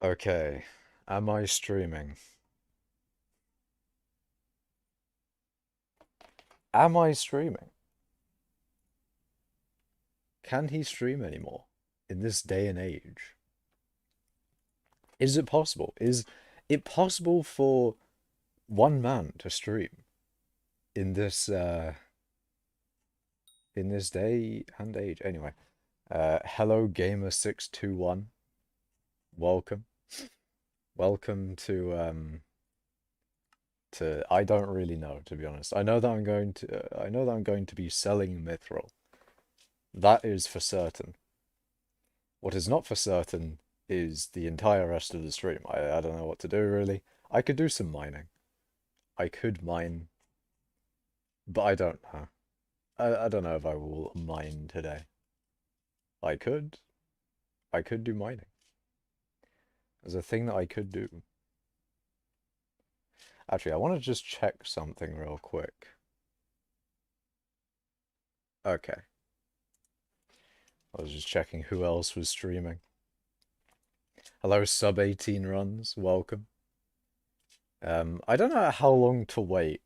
Okay, am I streaming? Am I streaming? Can he stream anymore in this day and age? Is it possible? Is it possible for one man to stream in this day and age? Anyway, hello gamer621. Welcome. Welcome to I don't really know, to be honest. I know that I'm going to be selling mithril. That is for certain. What is not for certain is the entire rest of the stream. I don't know what to do really. I could do some mining. I could mine, but I don't know. I don't know if I will mine today. I could. I could do mining. There's a thing that I could do. Actually, I want to just check something real quick. Okay. I was just checking who else was streaming. Hello, sub 18 runs. Welcome. I don't know how long to wait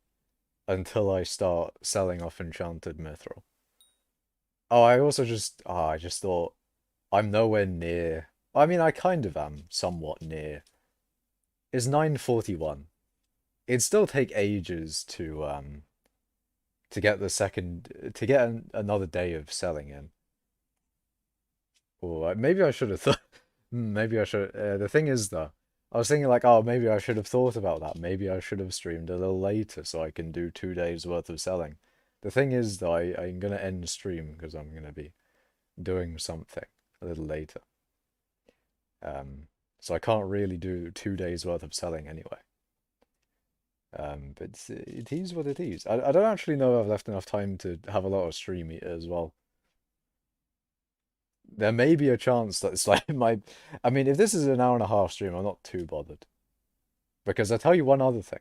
until I start selling off enchanted mithril. Oh, I just thought I'm nowhere near. I mean, I kind of am somewhat near. It's 9:41. It'd still take ages to get another day of selling in. Or maybe I should have thought. Maybe I should. The thing is, though, I was thinking like, oh, maybe I should have thought about that. Maybe I should have streamed a little later so I can do 2 days worth of selling. The thing is, though, I'm gonna end stream because I'm gonna be doing something a little later. So I can't really do 2 days worth of selling anyway. But it is what it is. I don't actually know if I've left enough time to have a lot of stream as well. There may be a chance that it's like my. I mean, if this is an hour and a half stream, I'm not too bothered. Because I tell you one other thing.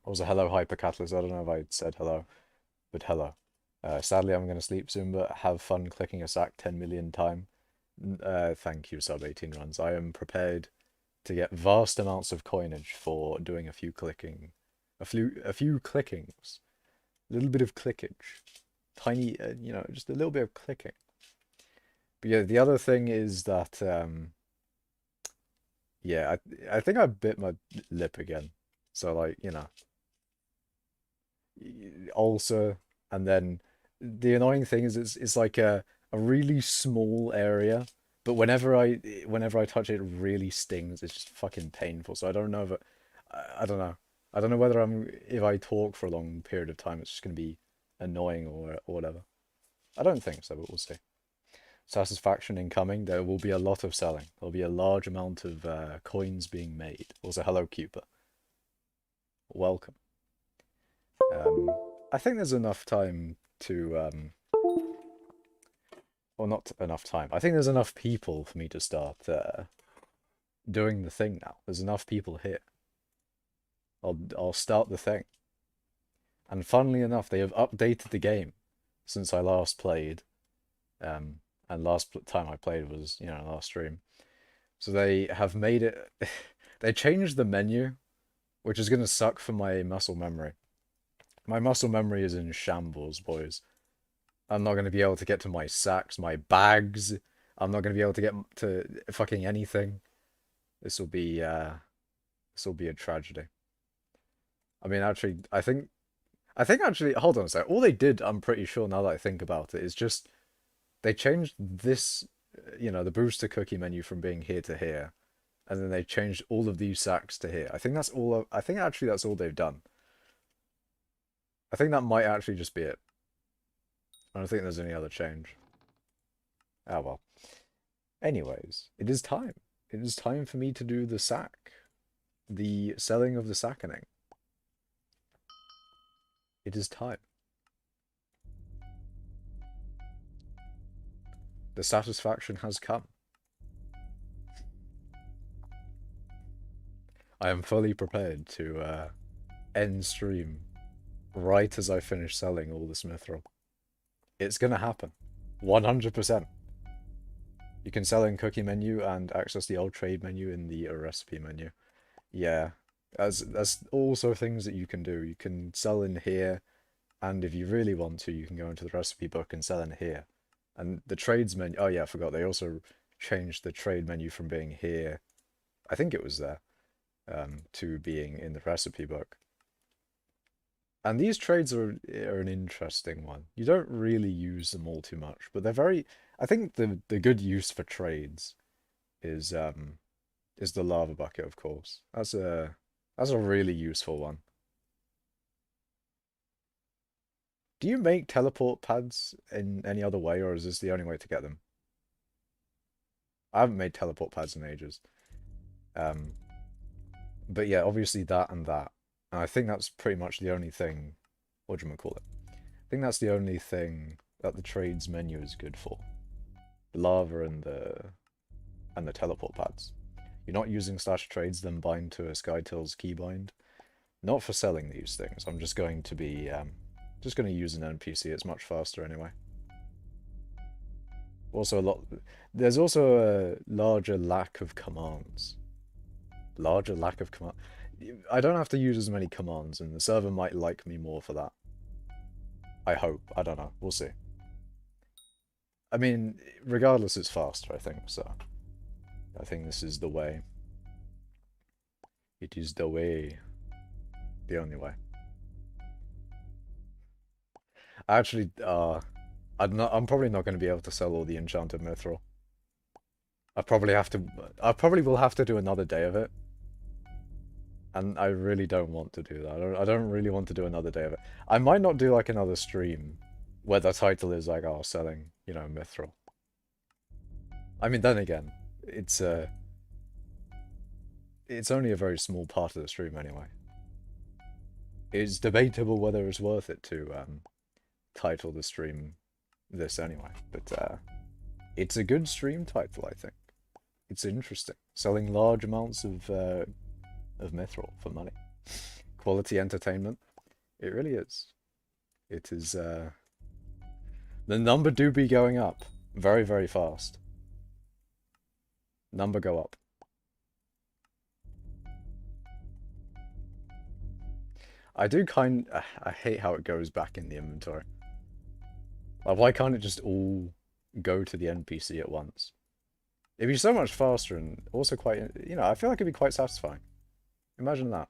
Also, hello, Hypercatalyst. I don't know if I said hello, but hello. Sadly, I'm going to sleep soon, but have fun clicking a sack 10 million time. Thank you, sub 18 runs. I am prepared to get vast amounts of coinage for doing a few clickings, a little bit of clickage, tiny, just a little bit of clicking. But yeah, the other thing is that, yeah, I think I bit my lip again. So like, ulcer, and then the annoying thing is it's like a really small area, but whenever I touch it, it really stings. It's just fucking painful. So I don't know if I don't know. I don't know whether if I talk for a long period of time, it's just gonna be annoying or whatever. I don't think so, but we'll see. Satisfaction incoming. There will be a lot of selling. There'll be a large amount of coins being made. Also, hello, Cooper. Welcome. Um, I think there's enough time to, or not enough time. I think there's enough people for me to start doing the thing now. There's enough people here. I'll start the thing. And funnily enough, they have updated the game since I last played. And last time I played was, last stream. So they have made it. They changed the menu, which is gonna suck for my muscle memory. My muscle memory is in shambles, boys. I'm not going to be able to get to my sacks, my bags. I'm not going to be able to get to fucking anything. This will be a tragedy. I mean, actually, I think actually, hold on a sec. All they did, I'm pretty sure now that I think about it, is just they changed this, the booster cookie menu from being here to here, and then they changed all of these sacks to here. I think that's all. I think actually that's all they've done. I think that might actually just be it. I don't think there's any other change. Ah well. Anyways, it is time. It is time for me to do the sack. The selling of the sackening. It is time. The satisfaction has come. I am fully prepared to end stream right as I finish selling all this mithril. It's gonna happen. 100%. You can sell in cookie menu and access the old trade menu in the recipe menu. Yeah, that's also things that you can do. You can sell in here, and if you really want to, you can go into the recipe book and sell in here. And the trades menu, oh yeah, I forgot, they also changed the trade menu from being here, I think it was there, to being in the recipe book. And these trades are an interesting one. You don't really use them all too much, but they're very, I think the good use for trades is the lava bucket, of course. That's a really useful one. Do you make teleport pads in any other way, or is this the only way to get them? I haven't made teleport pads in ages. Um, but yeah, obviously that and that. And I think that's pretty much the only thing, what do you call it? I think that's the only thing that the trades menu is good for. The lava and the teleport pads. You're not using slash trades, then bind to a SkyTills keybind. Not for selling these things. I'm just going to be just going to use an NPC. It's much faster anyway. Also, there's also a larger lack of commands. Larger lack of command. I don't have to use as many commands, and the server might like me more for that. I hope. I don't know. We'll see. I mean, regardless, it's faster, I think, so I think this is the way. It is the way. The only way. Actually, I'm probably not going to be able to sell all the enchanted mithril. I probably will have to do another day of it. And I really don't want to do that. I don't really want to do another day of it. I might not do like another stream where the title is like, oh, selling, you know, mithril. I mean, then again, it's only a very small part of the stream anyway. It's debatable whether it's worth it to title the stream this anyway, but it's a good stream title, I think. It's interesting. Selling large amounts of mithril for money. Quality entertainment. It really is. It is, the number do be going up very, very fast. Number go up. I hate how it goes back in the inventory. Like, why can't it just all go to the NPC at once? It'd be so much faster and also quite, you know, I feel like it'd be quite satisfying. Imagine that.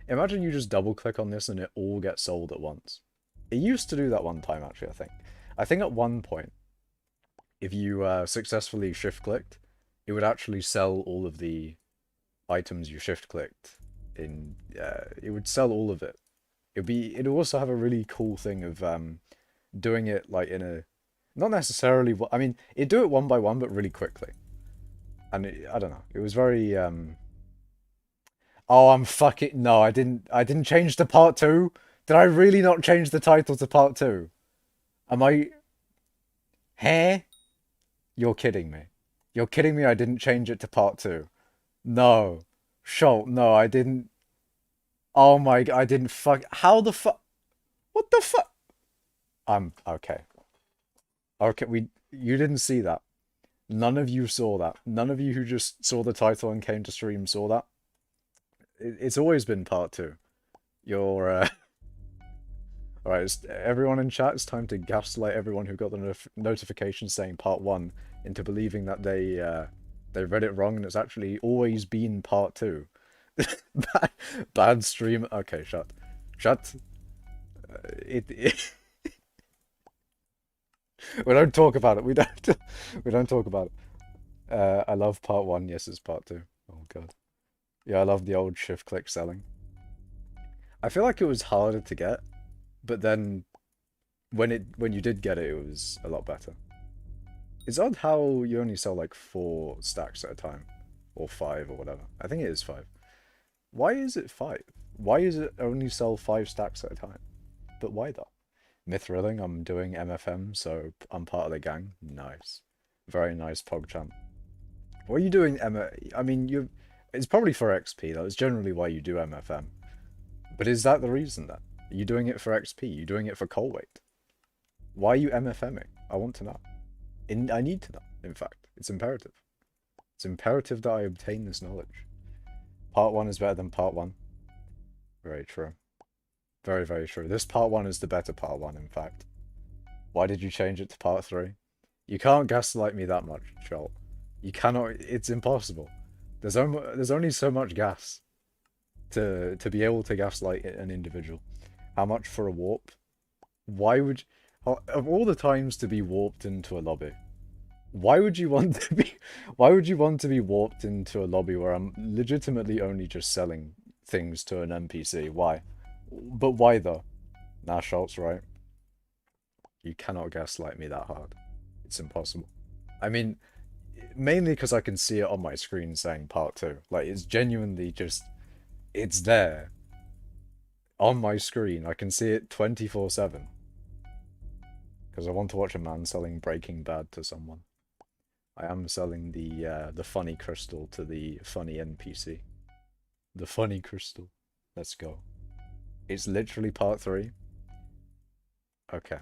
Imagine you just double click on this and it all gets sold at once. It used to do that one time, actually, I think. I think at one point, if you successfully shift clicked, it would actually sell all of the items you shift clicked in. It would sell all of it. It'd also have a really cool thing of doing it like in a, not necessarily, I mean, it'd do it one by one, but really quickly. And I don't know, it was very, oh, I'm fucking, no, I didn't change to part 2. Did I really not change the title to part 2? Am I, hey? You're kidding me. You're kidding me I didn't change it to part 2. No. Schult, no, I didn't. Oh my, I didn't how the fuck? What the fuck? Okay. Okay, you didn't see that. None of you saw that. None of you who just saw the title and came to stream saw that. It's always been part 2. You're, Alright, everyone in chat, it's time to gaslight everyone who got the notification saying part 1 into believing that they read it wrong and it's actually always been part 2. Bad stream. Okay, shut. We don't talk about it. We don't talk about it. I love part 1. Yes, it's part 2. Oh god. Yeah, I love the old shift click selling. I feel like it was harder to get, but then when you did get it, it was a lot better. It's odd how you only sell like 4 stacks at a time, or 5 or whatever. I think it is 5. Why is it 5? Why is it only sell 5 stacks at a time? But why though? Mithrilling, I'm doing MFM, so I'm part of the gang. Nice. Very nice, PogChamp. What are you doing, I mean, it's probably for XP, though. It's generally why you do MFM. But is that the reason then? Are you doing it for XP? Are you doing it for coal weight? Why are you MFMing? I want to know. I need to know, in fact. It's imperative. It's imperative that I obtain this knowledge. Part 1 is better than part 1. Very true. Very, very true. This part 1 is the better part 1, in fact. Why did you change it to part 3? You can't gaslight me that much, Jolt. You cannot. It's impossible. There's only so much gas to be able to gaslight an individual. How much for a warp? Why would of all the times to be warped into a lobby, why would you want to be warped into a lobby where I'm legitimately only just selling things to an NPC? Why? But why though? Nah, Schultz, right? You cannot gaslight me that hard. It's impossible. I mean, mainly because I can see it on my screen saying part 2. Like, it's genuinely just, it's there. On my screen, I can see it 24/7. Because I want to watch a man selling Breaking Bad to someone. I am selling the funny crystal to the funny NPC. The funny crystal. Let's go. It's literally part 3. Okay.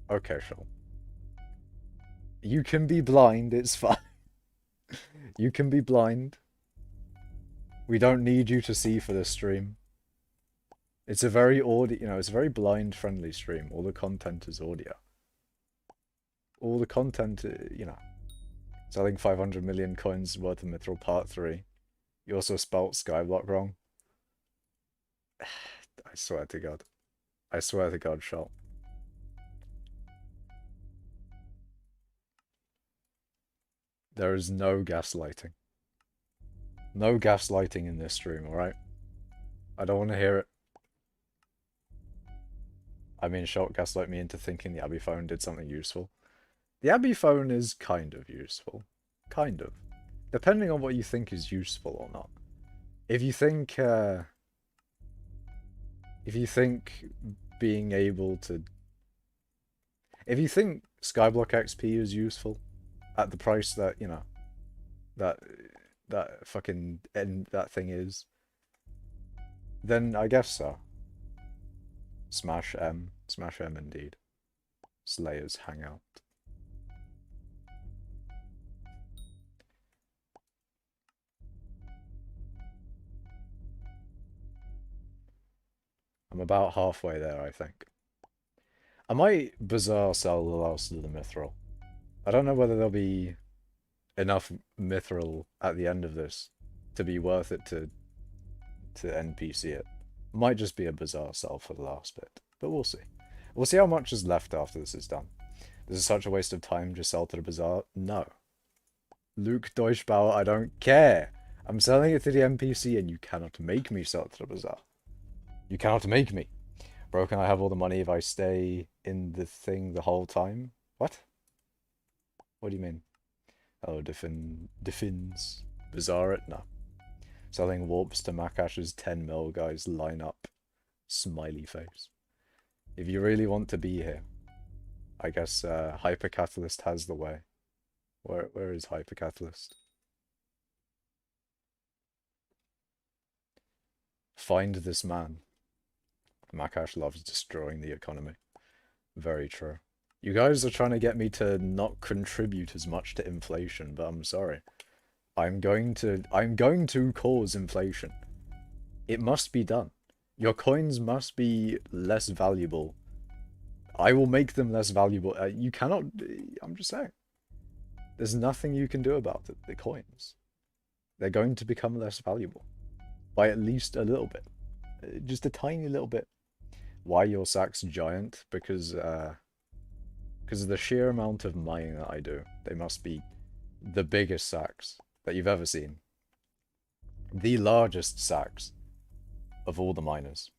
Okay, sure. You can be blind, it's fine. You can be blind. We don't need you to see for this stream. It's a very it's a very blind-friendly stream. All the content is audio. All the content, selling 500 million coins worth of mithril part 3. You also spelt skyblock wrong. I swear to God. I swear to God, Shalt. There is no gaslighting. No gaslighting in this stream, alright? I don't want to hear it. I mean, Shalt gaslight me into thinking the Abbey phone did something useful. The Abbey phone is kind of useful. Kind of. Depending on what you think is useful or not. If you think being able to... If you think Skyblock XP is useful, at the price that, that fucking that thing is, then I guess so. Smash M indeed. Slayers Hangout. I'm about halfway there, I think. I might bazaar sell the last of the mithril. I don't know whether there'll be enough mithril at the end of this to be worth it to NPC it. Might just be a bazaar sell for the last bit, but we'll see. We'll see how much is left after this is done. This is such a waste of time, just sell to the bazaar? No. Luke Deutschbauer, I don't care. I'm selling it to the NPC and you cannot make me sell it to the bazaar. You cannot make me. Bro, can I have all the money if I stay in the thing the whole time? What? What do you mean? Oh, Defins. Bazaar it? No. Selling warps to Makash's 10 mil, guys. Line up. Smiley face. If you really want to be here, I guess Hypercatalyst has the way. Where is Hypercatalyst? Find this man. Makash loves destroying the economy. Very true. You guys are trying to get me to not contribute as much to inflation, but I'm sorry. I'm going to cause inflation. It must be done. Your coins must be less valuable. I will make them less valuable. You cannot... I'm just saying. There's nothing you can do about it. The coins. They're going to become less valuable. By at least a little bit. Just a tiny little bit. Why your sack's giant? Because of the sheer amount of mining that I do. They must be the biggest sacks that you've ever seen. The largest sacks of all the miners.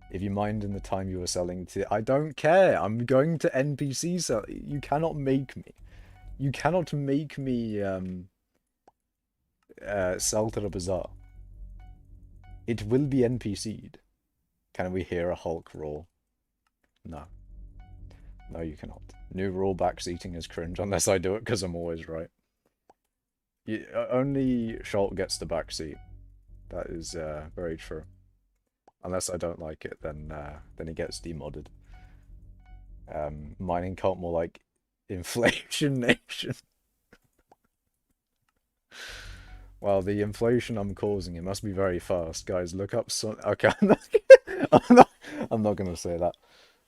If you mined in the time you were selling to... I don't care. I'm going to NPC sell. You cannot make me. You cannot make me sell to the bazaar. It will be NPC'd. Can we hear a Hulk roar? No. No, you cannot. New rule backseating is cringe unless I do it because I'm always right. Only Schalt gets the backseat. That is very true. Unless I don't like it, then he gets demodded. Mining cult more like inflation nation. Well, the inflation I'm causing, it must be very fast. Guys, look up some. Okay, I'm not, I'm not gonna say that.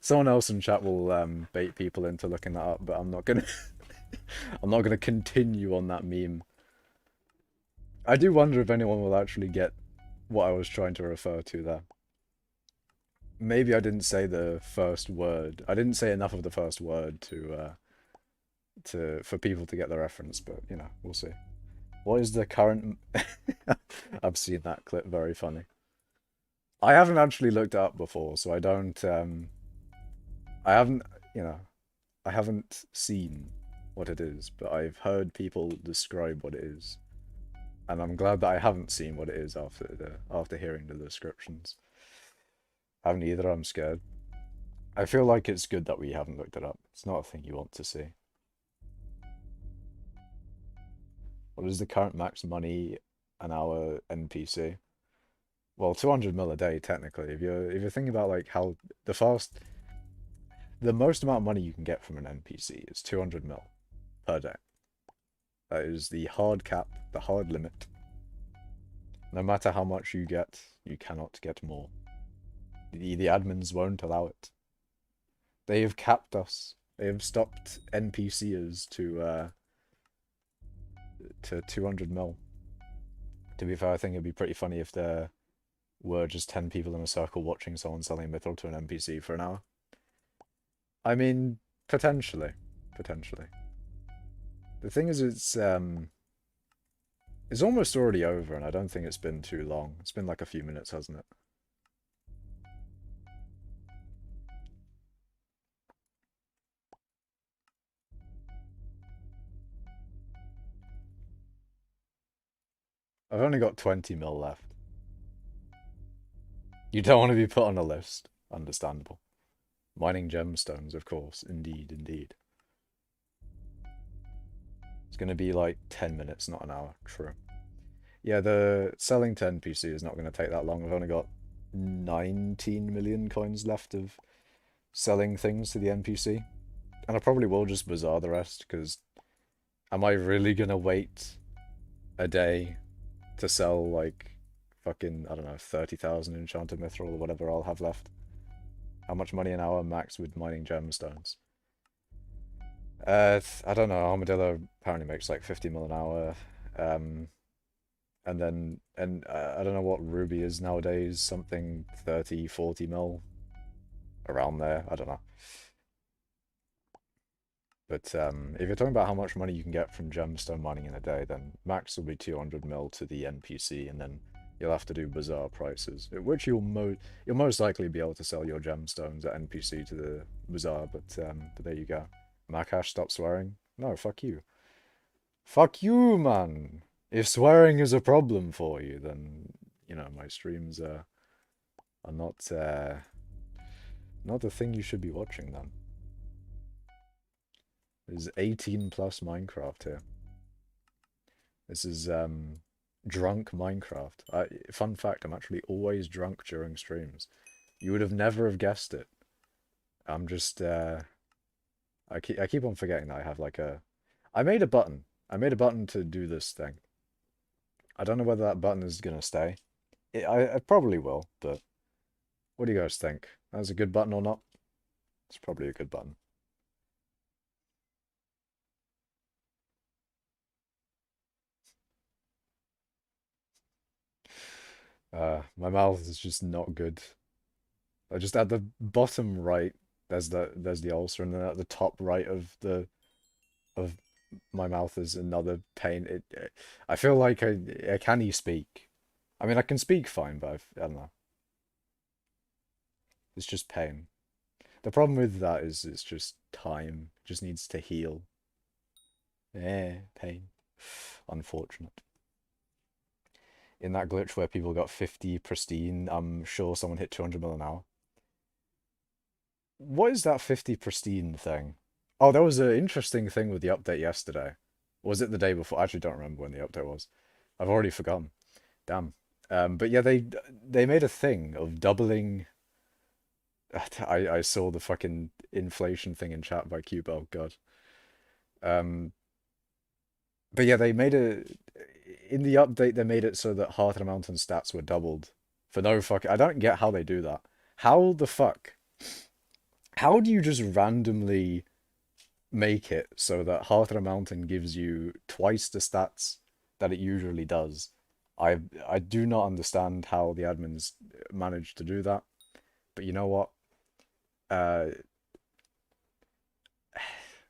Someone else in chat will bait people into looking that up, but I'm not gonna I'm not gonna continue on that meme. I do wonder if anyone will actually get what I was trying to refer to there. Maybe I didn't say the first word. I didn't say enough of the first word to for people to get the reference, but you know, we'll see. What is the current I've seen that clip, very funny. I haven't actually looked it up before, so I don't I haven't, you know, I haven't seen what it is, but I've heard people describe what it is. And I'm glad that I haven't seen what it is after hearing the descriptions. I haven't either, I'm scared. I feel like it's good that we haven't looked it up. It's not a thing you want to see. What is the current max money an hour NPC? Well, 200 mil a day technically. If you're thinking about like how the most amount of money you can get from an NPC is 200 mil per day. That is the hard cap, the hard limit. No matter how much you get, you cannot get more. The admins won't allow it. They have capped us. They have stopped NPCers to 200 mil. To be fair, I think it'd be pretty funny if there were just 10 people in a circle watching someone selling mithril to an NPC for an hour. I mean, potentially. Potentially. The thing is, it's almost already over, and I don't think it's been too long. It's been like a few minutes, hasn't it? I've only got 20 mil left. You don't want to be put on a list. Understandable. Mining gemstones, of course. Indeed, indeed. It's going to be like 10 minutes, not an hour. True. Yeah, the selling to NPC is not going to take that long. I've only got 19 million coins left of selling things to the NPC. And I probably will just bazaar the rest, because am I really going to wait a day to sell, like, fucking, I don't know, 30,000 enchanted mithril or whatever I'll have left? How much money an hour max with mining gemstones? I don't know. Armadillo apparently makes like 50 mil an hour. And then, I don't know what Ruby is nowadays, something 30, 40 mil. Around there, I don't know. But if you're talking about how much money you can get from gemstone mining in a day, then max will be 200 mil to the NPC, and then you'll have to do bazaar prices, at which you'll most likely be able to sell your gemstones at NPC to the bazaar. But there you go. Makash, stop swearing. No, fuck you. Fuck you, man. If swearing is a problem for you, then you know my streams are not the thing you should be watching then. There's 18 plus Minecraft here. This is drunk Minecraft. Fun fact, I'm actually always drunk during streams. You would have never have guessed it. I'm just I keep on forgetting that I have like a I made a button. I made a button to do this thing. I don't know whether that button is gonna stay. I probably will, but what do you guys think? That's a good button or not? It's probably a good button. My mouth is just not good. I just at the bottom right, there's the ulcer, and then at the top right of my mouth is another pain. I feel like I can you speak? I mean, I can speak fine, but I don't know. It's just pain. The problem with that is it's just time. It just needs to heal. Pain. Unfortunate. In that glitch where people got 50 pristine, I'm sure someone hit 200 mil an hour. What is that 50 pristine thing? Oh, there was an interesting thing with the update yesterday. Was it the day before? I actually don't remember when the update was. I've already forgotten. Damn. But yeah, they made a thing of doubling I saw the fucking inflation thing in chat by Cube. Oh god. Um, but yeah, they made it in the update. They made it so that Heart of the Mountain stats were doubled for no fuck. I don't get how they do that. How the fuck? How do you just randomly make it so that Heart of the Mountain gives you twice the stats that it usually does? I do not understand how the admins managed to do that. But you know what? Uh,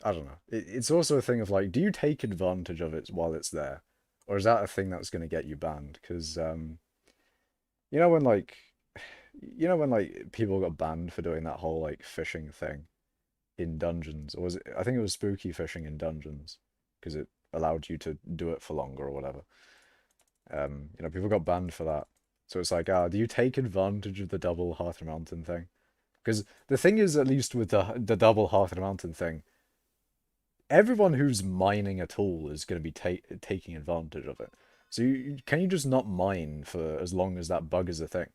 I don't know. It's also a thing of like, do you take advantage of it while it's there, or is that a thing that's going to get you banned? Because you know when like, people got banned for doing that whole like fishing thing in dungeons, or was it? I think it was spooky fishing in dungeons because it allowed you to do it for longer or whatever. People got banned for that. So it's like, do you take advantage of the double Hearth of Mountain thing? Because the thing is, at least with the double Hearth of Mountain thing, everyone who's mining a tool is going to be taking advantage of it. So can you just not mine for as long as that bug is a thing?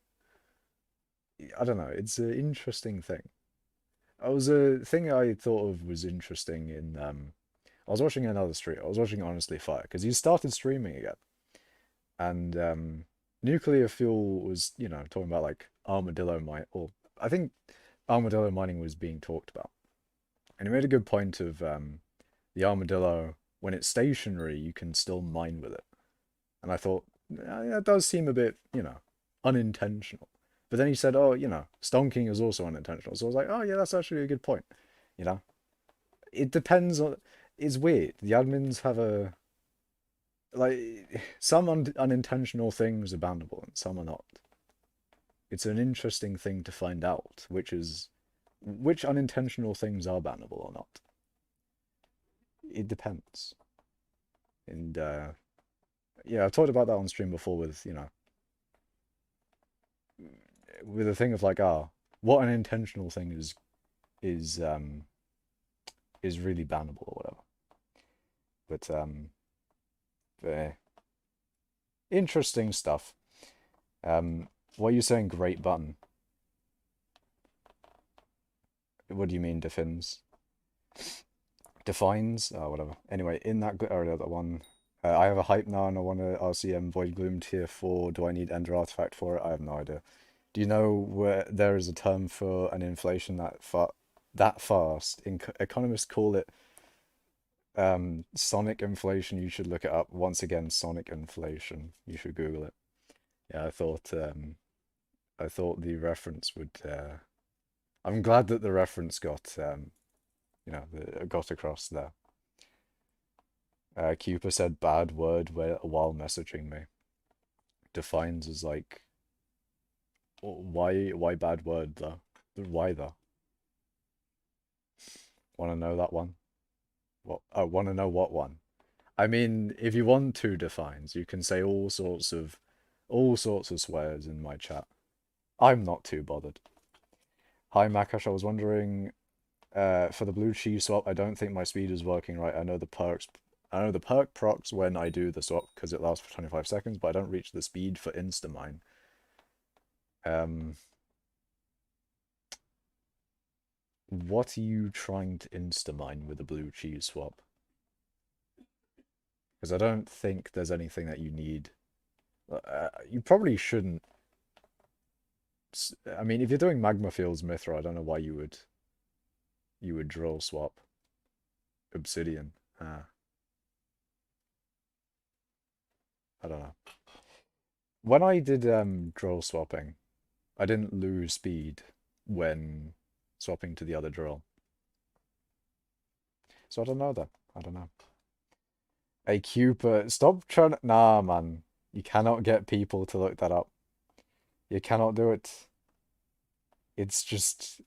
I don't know. It's an interesting thing. I was a thing I thought of was interesting in I was watching another stream. I was watching Honestly Fire because he started streaming again, and nuclear fuel was talking about like armadillo mine, or I think armadillo mining was being talked about, and he made a good point of the armadillo, when it's stationary, you can still mine with it. And I thought, that does seem a bit, unintentional. But then he said, oh, stonking is also unintentional. So I was like, oh, yeah, that's actually a good point. You know, it depends on, it's weird. The admins have some unintentional things are bannable and some are not. It's an interesting thing to find out, which unintentional things are bannable or not. It depends. And yeah, I've talked about that on stream before with, with the thing of like, what an intentional thing is is really bannable or whatever. But interesting stuff. What are you saying? Great button. What do you mean, defins? Defines? Oh, whatever. Anyway, in that area, that one. I have a hype now and I want a RCM Void Gloom tier 4. Do I need Ender Artifact for it? I have no idea. Do you know where there is a term for an inflation that fast? Economists call it sonic inflation. You should look it up. Once again, sonic inflation. You should Google it. Yeah, I thought the reference would I'm glad that the reference got got across there. Cooper said bad word while messaging me. Defines as like, why bad word though? Why though? Want to know that one? What? I want to know what one. I mean, if you want two defines, you can say all sorts of swears in my chat. I'm not too bothered. Hi Makash, I was wondering, for the blue cheese swap, I don't think my speed is working right. I know the perk procs when I do the swap because it lasts for 25 seconds, but I don't reach the speed for instamine. What are you trying to instamine with the blue cheese swap? Because I don't think there's anything that you need. You probably shouldn't. I mean, if you're doing magma fields mithril, I don't know why you would drill swap obsidian. I don't know. When I did drill swapping, I didn't lose speed when swapping to the other drill. So I don't know though. I don't know. A Cooper, stop trying to... Nah, man. You cannot get people to look that up. You cannot do it. It's just...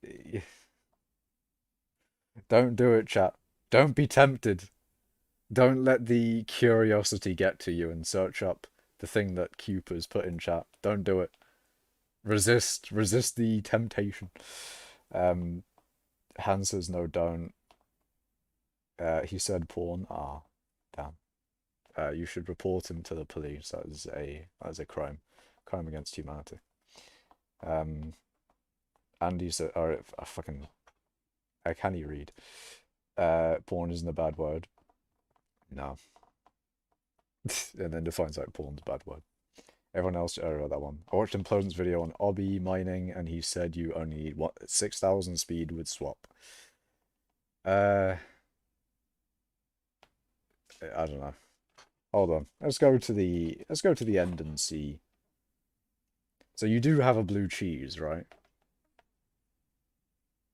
Don't do it, chat. Don't be tempted. Don't let the curiosity get to you and search up the thing that Cooper's put in chat. Don't do it. Resist the temptation. Han says no, don't. He said porn. Damn. You should report him to the police. That is a crime against humanity. Andy said, or I fucking, can you read? Porn isn't a bad word. No. And then defines like porn's a bad word. Everyone else, oh, that one. I watched Implosion's video on obby mining, and he said you only need what 6,000 speed with swap. I don't know. Hold on. Let's go to the end and see. So you do have a blue cheese, right?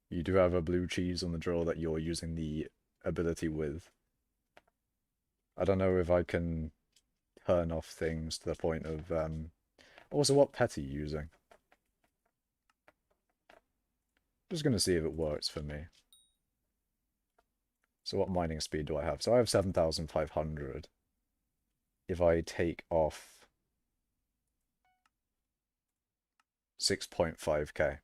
You do have a blue cheese on the draw that you're using the ability with. I don't know if I can turn off things to the point of also what pet are you using? Just gonna see if it works for me. So what mining speed do I have? So I have 7,500. If I take off 6.5k.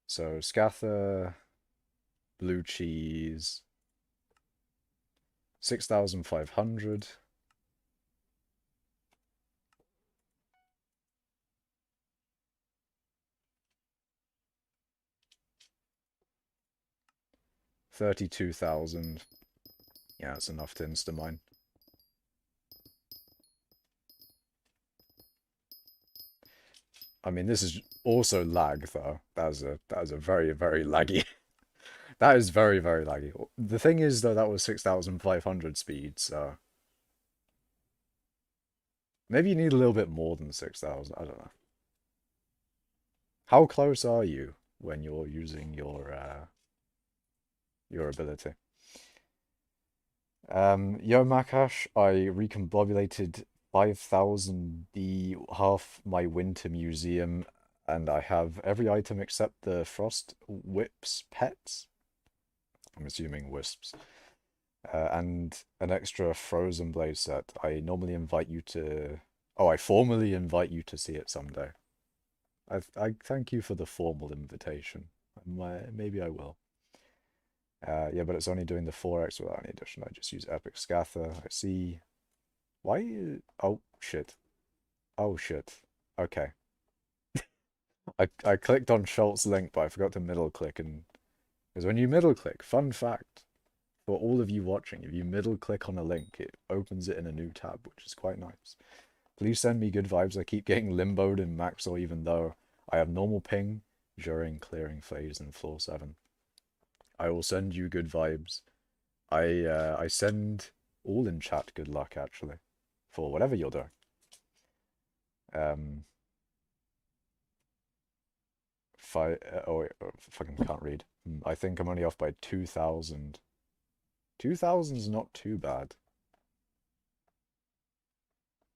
So Scatha, blue cheese, 6,500. $32,000. Yeah, that's enough to insta-mine. I mean, this is also lag, though. That is a very, very laggy. That is very, very laggy. The thing is, though, that was 6,500 speed, so... Maybe you need a little bit more than 6,000, I don't know. How close are you when you're using your ability? Yo, Makash, I recombobulated 5,000 the half my winter museum, and I have every item except the frost whips pets. I'm assuming wisps. And an extra frozen blaze set. I normally invite you to... Oh, I formally invite you to see it someday. I thank you for the formal invitation. Maybe I will. Yeah, but it's only doing the 4x without any addition. I just use Epic Scatha. I see. Why? Oh, shit. Oh, shit. Okay. I clicked on Schultz's link, but I forgot to middle click. And because when you middle click, fun fact for all of you watching, if you middle click on a link, it opens it in a new tab, which is quite nice. Please send me good vibes. I keep getting limboed in Maxor, even though I have normal ping during clearing phase in floor 7. I will send you good vibes. I send all in chat good luck, actually, for whatever you're doing. Fucking can't read. I think I'm only off by 2,000. 2,000 is not too bad.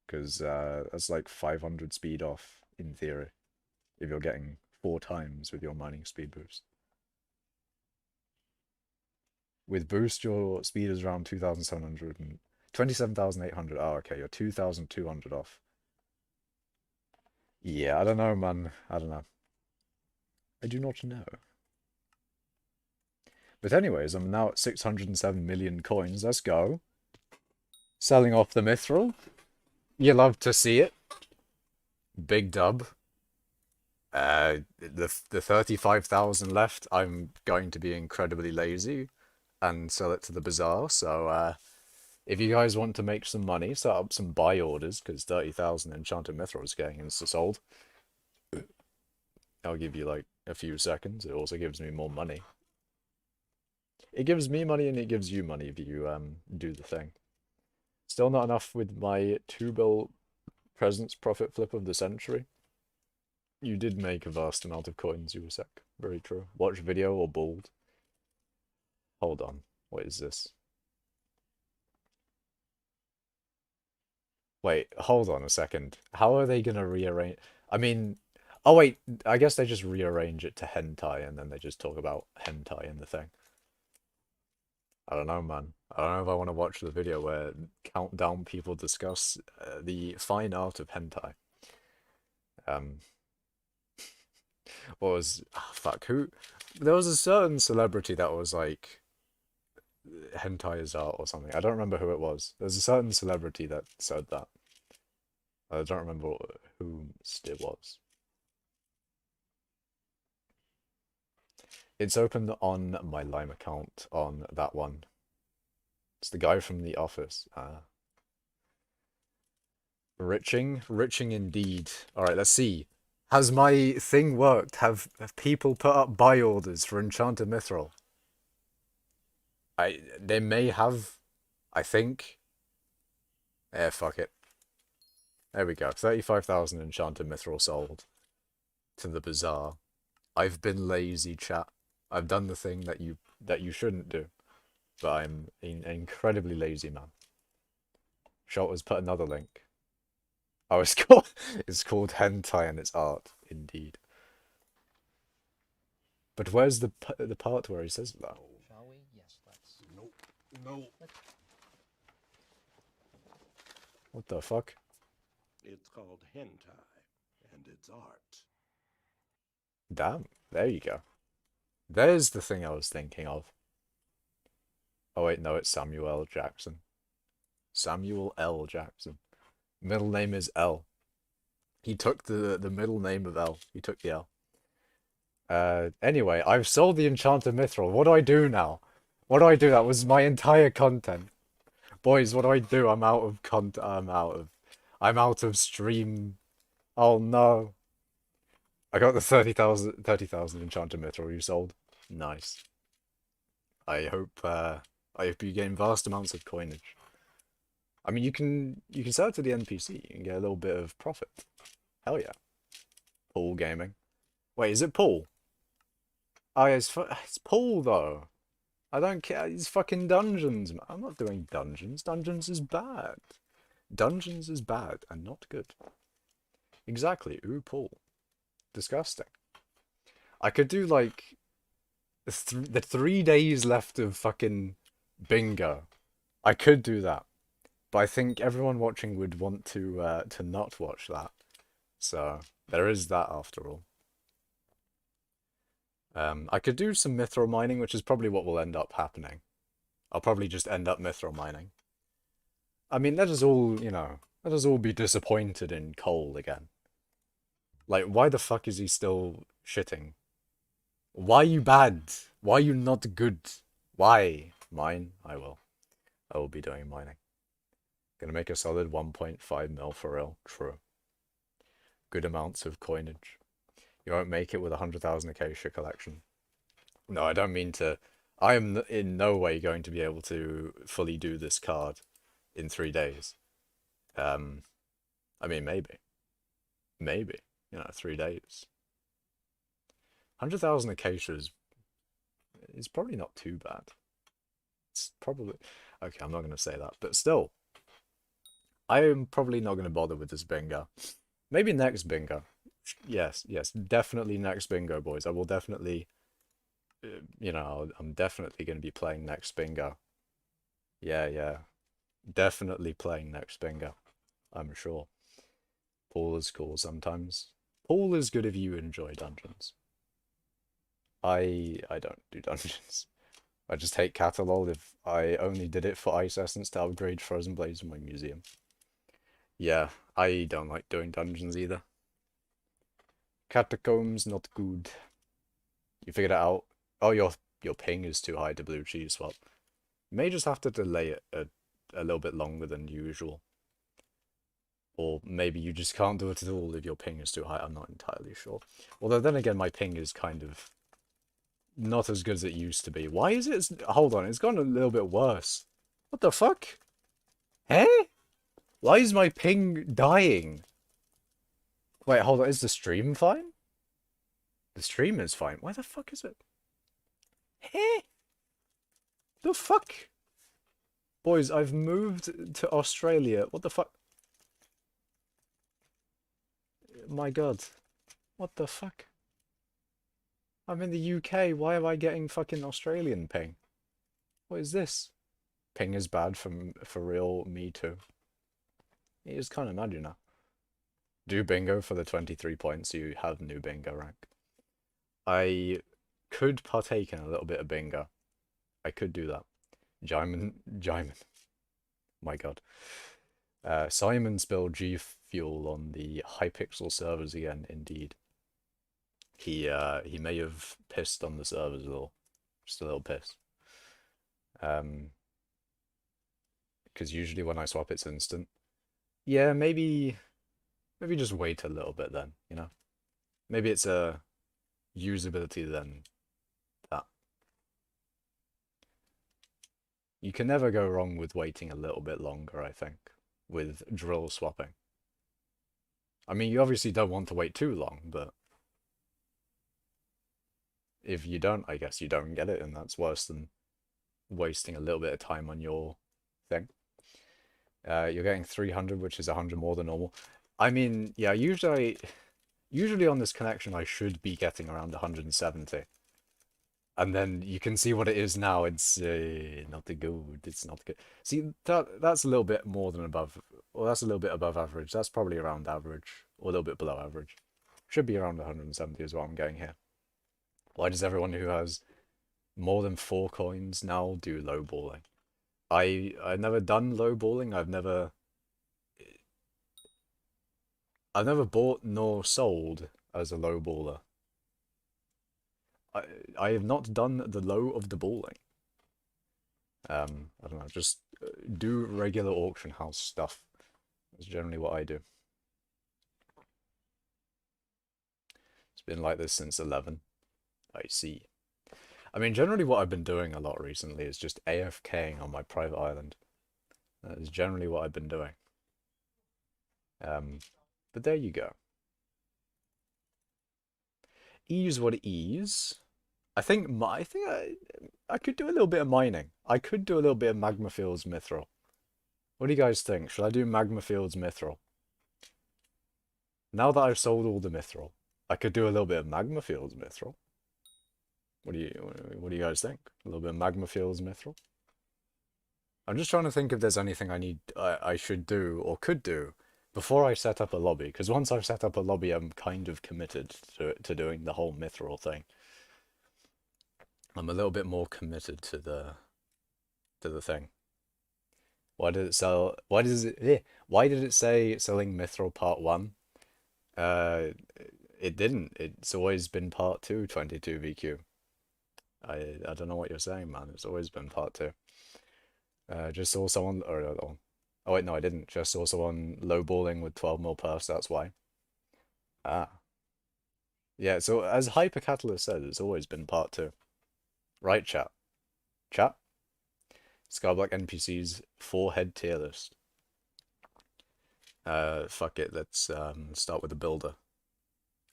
Because that's like 500 speed off, in theory, if you're getting 4 times with your mining speed boost. With boost, your speed is around 2,700 and 27,800. Oh, okay, you're 2,200 off. Yeah, I don't know, man. I don't know. I do not know. But anyways, I'm now at 607 million coins. Let's go. Selling off the mithril. You love to see it. Big dub. The 35,000 left, I'm going to be incredibly lazy and sell it to the bazaar. So if you guys want to make some money, set up some buy orders, because 30,000 enchanted mithril is getting insta-sold. I'll give you like a few seconds. It also gives me more money. It gives me money and it gives you money if you do the thing. Still not enough with my 2 bill presents profit flip of the century. You did make a vast amount of coins, you were sec. Very true. Watch video or bald. Hold on. What is this? Wait, hold on a second. How are they gonna rearrange? I mean, oh wait, I guess they just rearrange it to hentai and then they just talk about hentai in the thing. I don't know, man. I don't know if I want to watch the video where countdown people discuss the fine art of hentai. What was... Oh, fuck, who... There was a certain celebrity that was like... hentai is art or something. I don't remember who it was. There's a certain celebrity that said that. I don't remember who it was. It's open on my Lime account on that one. It's the guy from The Office. Riching indeed. Alright, let's see. Has my thing worked? Have people put up buy orders for Enchanted Mithril? They may have, I think. Fuck it. There we go. 35,000 Enchanted Mithril sold to the bazaar. I've been lazy, chat. I've done the thing that you shouldn't do. But I'm an incredibly lazy man. Shelter's put another link. Oh, it's called hentai and it's art, indeed. But where's the part where he says that? Shall we? Yes, let's. Nope. No. What the fuck? It's called hentai, and it's art. Damn, there you go. There's the thing I was thinking of. Oh wait, no, it's Samuel L. Jackson. Samuel L. Jackson. Middle name is L. He took the middle name of L. He took the L. Anyway, I've sold the Enchanted Mithril. What do I do now? What do I do? That was my entire content. Boys, what do I do? I'm out of content. I'm out of stream. Oh no. I got the 30,000 Enchanted Mithril you sold. Nice. I hope you gain vast amounts of coinage. I mean, you can sell it to the NPC. You can get a little bit of profit. Hell yeah. Paul Gaming. Wait, is it Paul? Oh, yeah, it's Paul though. I don't care. It's fucking dungeons. I'm not doing dungeons. Dungeons is bad. Dungeons is bad and not good. Exactly. Ooh, Paul. Disgusting. I could do like the 3 days left of fucking bingo. I could do that, but I think everyone watching would want to not watch that. So there is that after all. I could do some mithril mining, which is probably what will end up happening. I'll probably just end up mithril mining. I mean, let us all, let us all be disappointed in Cole again. Like, why the fuck is he still shitting? Why are you bad? Why are you not good? Why? Mine? I will. I will be doing mining. Gonna make a solid 1.5 mil for real. True. Good amounts of coinage. You won't make it with 100,000 Acacia collection. No, I don't mean to. I am in no way going to be able to fully do this card in 3 days. I mean, maybe. Maybe. 3 days. 100,000 Acacias is probably not too bad. It's probably... Okay, I'm not going to say that. But still, I am probably not going to bother with this bingo. Maybe next bingo. Yes, definitely next bingo, boys. I will definitely, I'm definitely going to be playing next bingo. Yeah. Definitely playing next bingo. I'm sure. Paul is cool sometimes. Paul is good if you enjoy dungeons. I don't do dungeons. I just hate Catalol if I only did it for Ice Essence to upgrade Frozen Blades in my museum. Yeah, I don't like doing dungeons either. Catacombs, not good. You figured it out. Oh, your ping is too high to blue cheese swap. You may just have to delay it a little bit longer than usual. Or maybe you just can't do it at all if your ping is too high. I'm not entirely sure. Although then again, my ping is kind of not as good as it used to be. Why is it? Hold on, it's gone a little bit worse. What the fuck? Eh? Why is my ping dying? Wait, hold on. Is the stream fine? The stream is fine. Why the fuck is it? Eh? The fuck? Boys, I've moved to Australia. What the fuck? My god. What the fuck? I'm in the UK. Why am I getting fucking Australian ping? What is this? Ping is bad for real. Me too. You just can't imagine now. Do bingo for the 23 points. You have new bingo rank. I could partake in a little bit of bingo. I could do that. Jaimin. My God. Simon spilled G Fuel on the hypixel servers again, indeed. He may have pissed on the servers a little. Just a little piss. Because usually when I swap it's instant. Yeah, maybe just wait a little bit then, you know? Maybe it's a usability then that. You can never go wrong with waiting a little bit longer, I think, with drill swapping. I mean, you obviously don't want to wait too long, but if you don't, I guess you don't get it, and that's worse than wasting a little bit of time on your thing. You're getting 300, which is 100 more than normal. I mean, yeah, usually on this connection, I should be getting around 170. And then you can see what it is now. It's not good. It's not good. See, that's a little bit more than above. Well, that's a little bit above average. That's probably around average, or a little bit below average. Should be around 170 is what I'm getting here. Why does everyone who has more than 4 coins now do lowballing? I've never done lowballing. I've never bought nor sold as a lowballer. I have not done the low of the balling. I don't know, just do regular auction house stuff. That's generally what I do. It's been like this since 11. I see. I mean, generally what I've been doing a lot recently is just AFKing on my private island. That is generally what I've been doing. But there you go. Ease what ease. I think I could do a little bit of mining. I could do a little bit of Magma Fields Mithril. What do you guys think? Should I do Magma Fields Mithril? Now that I've sold all the Mithril, I could do a little bit of Magma Fields Mithril. What do you guys think? A little bit of Magma Fields Mithril? I'm just trying to think if there's anything I should do or could do before I set up a lobby, because once I've set up a lobby, I'm kind of committed to doing the whole Mithril thing. I'm a little bit more committed to the thing. Why did it sell? Why does it? Why did it say selling Mithril Part 1? It didn't. It's always been Part 2, 22 VQ. I don't know what you're saying, man. It's always been Part 2. Just saw someone, or oh wait, no, I didn't. Just saw someone lowballing with 12 mil purse. That's why. Ah, yeah. So as Hypercatalyst said, it's always been Part 2. Right, chat. Chat. Skyblock NPC's 4-head tier list. Fuck it. Let's start with the builder.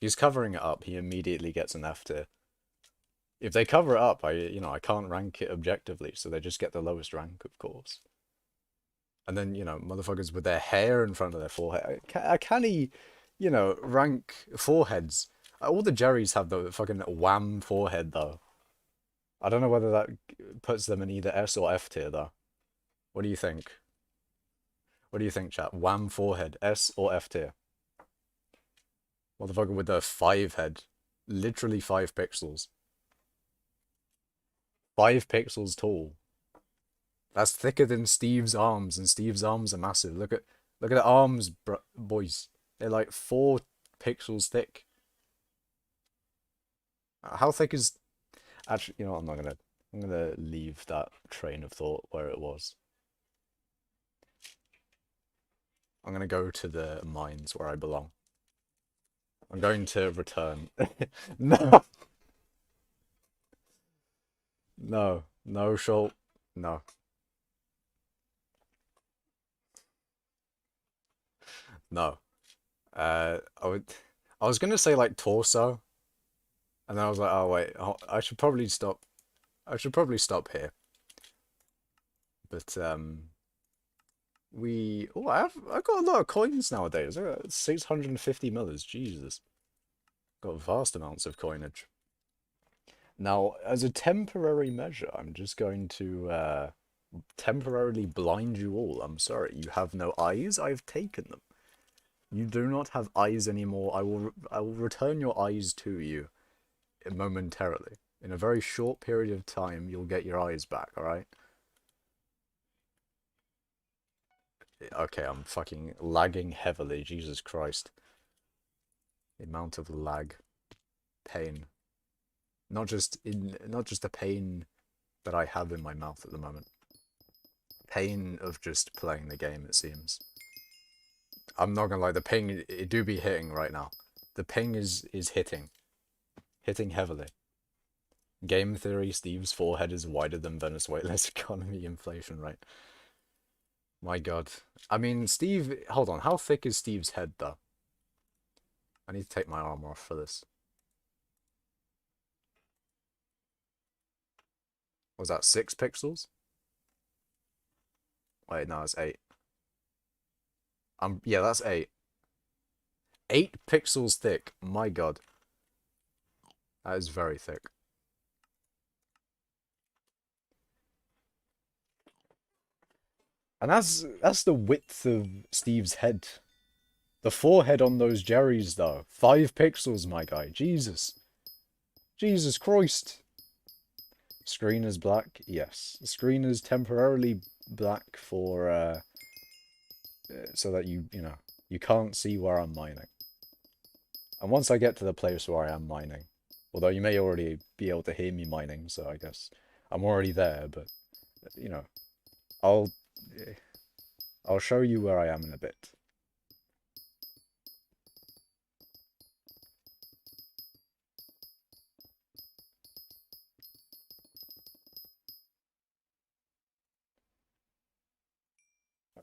He's covering it up. He immediately gets an F tier. If they cover it up, I can't rank it objectively, so they just get the lowest rank, of course. And then, motherfuckers with their hair in front of their forehead. Can he, rank foreheads? All the Jerrys have the fucking wham forehead, though. I don't know whether that puts them in either S or F tier, though. What do you think? What do you think, chat? Wham forehead, S or F tier? Motherfucker with the 5 head. Literally 5 pixels. 5 pixels tall. That's thicker than Steve's arms, and Steve's arms are massive. Look at the arms, boys. They're like 4 pixels thick. How thick is... Actually, you know what? I'm gonna leave that train of thought where it was. I'm gonna go to the mines where I belong. I'm going to return. No! No. No, Schultz. No. No. I was gonna say like torso, and then I was like, oh wait, I should probably stop. I should probably stop here. But I've got a lot of coins nowadays. I got 650 millers. Jesus, got vast amounts of coinage. Now, as a temporary measure, I'm just going to temporarily blind you all. I'm sorry, you have no eyes. I've taken them. You do not have eyes anymore. I will return your eyes to you momentarily. In a very short period of time, you'll get your eyes back, alright? Okay, I'm fucking lagging heavily. Jesus Christ. The amount of lag. Pain. Not just the pain that I have in my mouth at the moment. Pain of just playing the game, it seems. I'm not gonna lie, the ping, it do be hitting right now. The ping is hitting. Hitting heavily. Game theory, Steve's forehead is wider than Venezuela's economy inflation rate. My god. I mean, Steve, hold on, how thick is Steve's head, though? I need to take my armor off for this. Was that 6 pixels? Wait, no, it's 8. Yeah, that's 8. 8 pixels thick. My god. That is very thick. And that's the width of Steve's head. The forehead on those Jerry's, though. 5 pixels, my guy. Jesus. Jesus Christ. Screen is black? Yes. The screen is temporarily black for, so that you know, you can't see where I'm mining. And once I get to the place where I am mining, although you may already be able to hear me mining, so I guess I'm already there, but, you know, I'll show you where I am in a bit.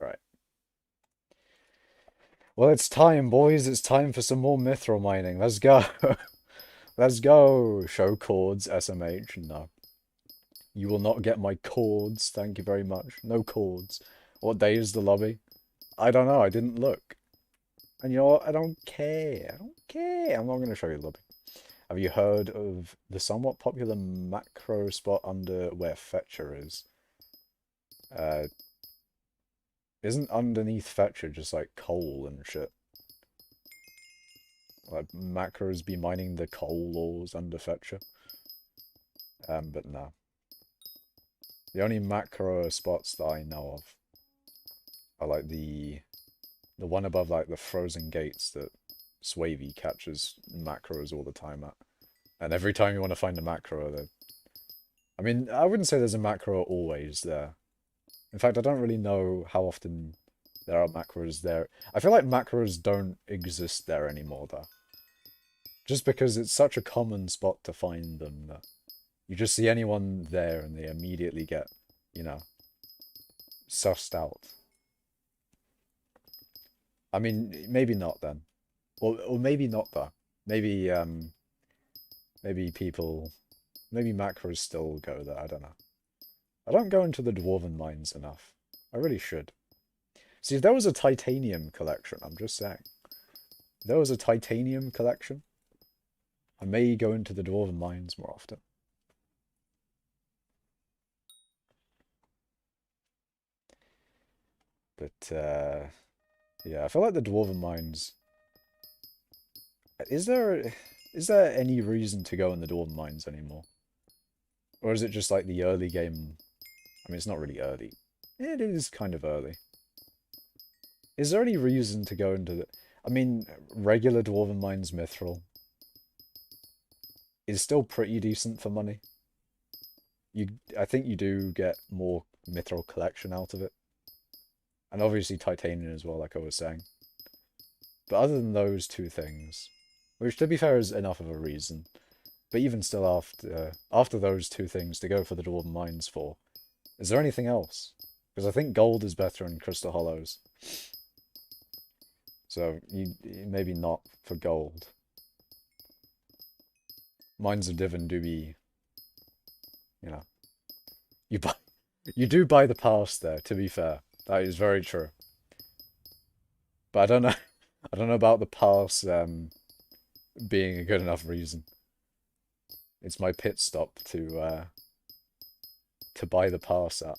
Alright. Well, it's time, boys. It's time for some more mithril mining. Let's go. Let's go. Show chords, SMH. No. You will not get my chords. Thank you very much. No chords. What day is the lobby? I don't know. I didn't look. And you know what? I don't care. I don't care. I'm not going to show you the lobby. Have you heard of the somewhat popular macro spot under where Fetcher is? Isn't underneath Fetcher just like coal and shit? Like macros be mining the coal ores under Fetcher? But no. The only macro spots that I know of are like the one above like the frozen gates that Swavey catches macros all the time at. And every time you want to find a macro, I mean, I wouldn't say there's a macro always there. In fact, I don't really know how often there are macros there. I feel like macros don't exist there anymore, though. Just because it's such a common spot to find them that you just see anyone there and they immediately get, you know, sussed out. I mean, maybe not then. Or maybe not, though. Maybe, maybe people... Maybe macros still go there, I don't know. I don't go into the dwarven mines enough. I really should. See, if there was a titanium collection, I'm just saying. If there was a titanium collection, I may go into the dwarven mines more often. But, yeah, I feel like the dwarven mines... Is there any reason to go in the dwarven mines anymore? Or is it just like the early game... I mean, it's not really early. It is kind of early. Is there any reason to go into the... I mean, regular dwarven mines mithril is still pretty decent for money. I think you do get more mithril collection out of it. And obviously titanium as well, like I was saying. But other than those two things, which to be fair is enough of a reason, but even still after those two things to go for the dwarven mines for, is there anything else? Because I think gold is better in crystal hollows. So maybe not for gold. Mines of Divin do be, you know, you do buy the pass there, to be fair. That is very true. But I don't know I don't know about the pass being a good enough reason. It's my pit stop to buy the pass at.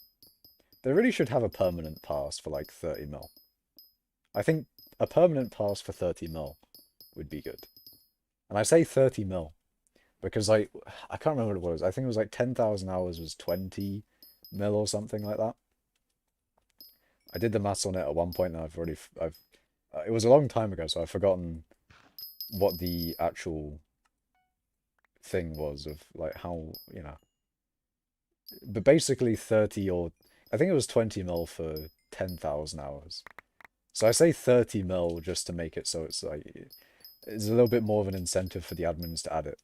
They really should have a permanent pass for like 30 mil. I think a permanent pass for 30 mil would be good. And I say 30 mil because I can't remember what it was. I think it was like 10,000 hours was 20 mil or something like that. I did the maths on it at one point, and it was a long time ago, so I've forgotten what the actual thing was of like how, but basically 30 or I think it was 20 mil for 10,000 hours. So I say 30 mil just to make it so it's like it's a little bit more of an incentive for the admins to add it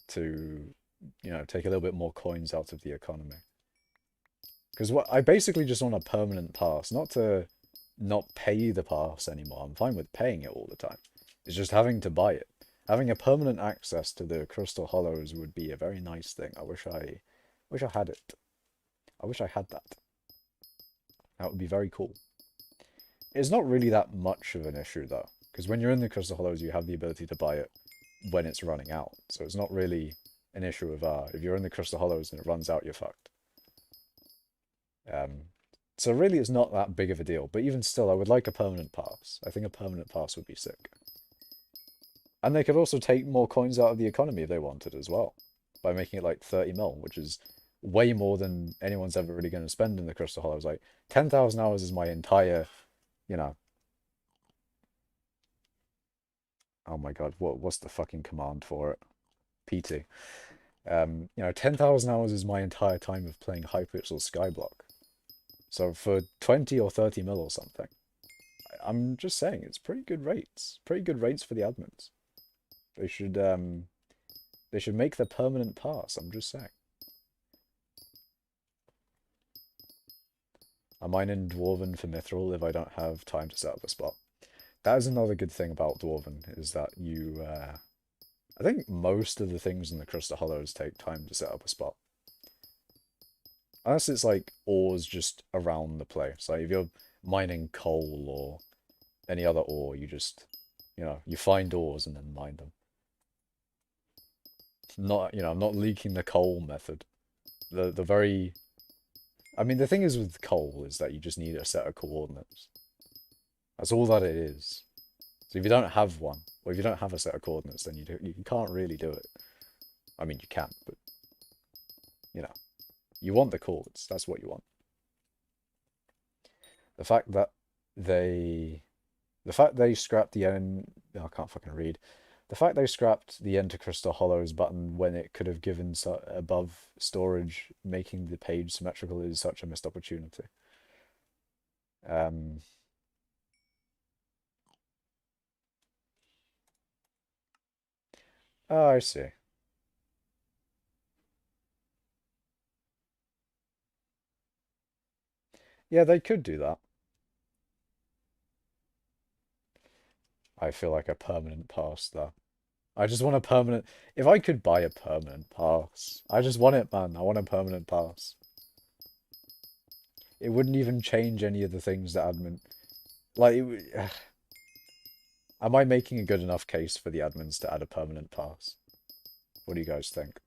to, take a little bit more coins out of the economy. Because what I basically just want a permanent pass, not to not pay the pass anymore. I'm fine with paying it all the time. It's just having to buy it. Having a permanent access to the Crystal Hollows would be a very nice thing. Wish I had it. I wish I had that. That would be very cool. It's not really that much of an issue though, because when you're in the Crystal Hollows, you have the ability to buy it when it's running out. So it's not really an issue of if you're in the Crystal Hollows and it runs out, you're fucked. So really, it's not that big of a deal. But even still, I would like a permanent pass. I think a permanent pass would be sick. And they could also take more coins out of the economy if they wanted as well, by making it like 30 mil, which is way more than anyone's ever really going to spend in the Crystal Hollows. Like 10,000 hours is my entire, you know. Oh my god, what's the fucking command for it? PT. 10,000 hours is my entire time of playing hypixel skyblock. So for 20 or 30 mil or something, I'm just saying it's pretty good rates. Pretty good rates for the admins. They should make the permanent pass, I'm just saying. I mine in Dwarven for Mithril if I don't have time to set up a spot. That is another good thing about Dwarven, is that I think most of the things in the Crystal Hollows take time to set up a spot. Unless it's like ores just around the place. Like if you're mining coal or any other ore, you just, you find ores and then mine them. Not, I'm not leaking the coal method. The very, I mean, the thing is with coal is that you just need a set of coordinates. That's all that it is. So if you don't have one, or if you don't have a set of coordinates, then you can't really do it. I mean, you can, but, you want the chords. That's what you want. The fact they scrapped the end. I can't fucking read. The fact they scrapped the Enter Crystal Hollows button when it could have given above storage, making the page symmetrical, is such a missed opportunity. Oh, I see. Yeah, they could do that. I feel like a permanent pass, though. I just want a permanent... If I could buy a permanent pass, I just want it, man. I want a permanent pass. It wouldn't even change any of the things that admin... Like, am I making a good enough case for the admins to add a permanent pass? What do you guys think?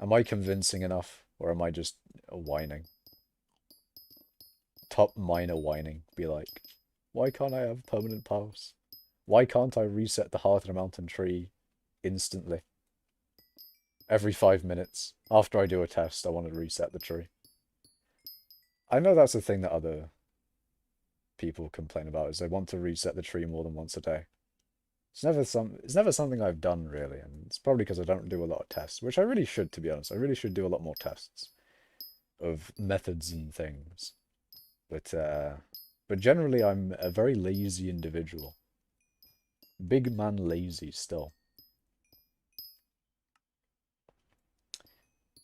Am I convincing enough, or am I just whining? Top minor whining. Be like, why can't I have a permanent pass? Why can't I reset the Heart of the Mountain tree instantly? Every 5 minutes. After I do a test, I want to reset the tree. I know that's a thing that other people complain about, is they want to reset the tree more than once a day. It's never something I've done really, and it's probably because I don't do a lot of tests, which I really should, to be honest. I really should do a lot more tests of methods and things. But generally I'm a very lazy individual. Big man lazy still.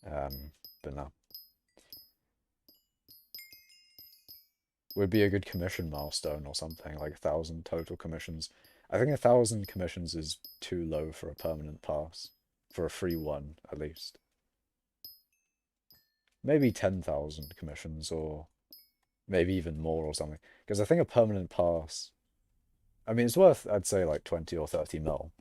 But no. Would be a good commission milestone or something, like 1,000 total commissions. I think 1,000 commissions is too low for a permanent pass. For a free one, at least. Maybe 10,000 commissions, or maybe even more or something. Because I think a permanent pass... I mean, it's worth, I'd say, like 20 or 30 mil.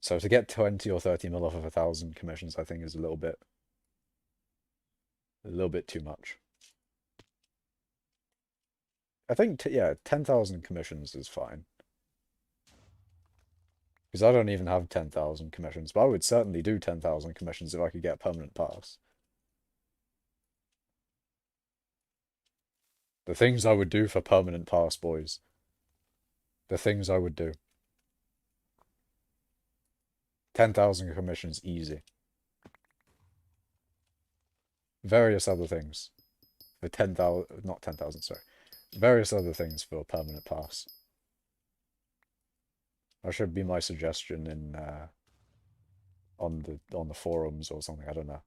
So to get 20 or 30 mil off of 1,000 commissions, I think is a little bit too much. I think, yeah, 10,000 commissions is fine. Because I don't even have 10,000 commissions, but I would certainly do 10,000 commissions if I could get a permanent pass. The things I would do for permanent pass, boys. The things I would do. 10,000 commissions easy. Various other things. For 10,000, not 10,000, sorry. Various other things for permanent pass. That should be my suggestion in on the forums or something, I don't know.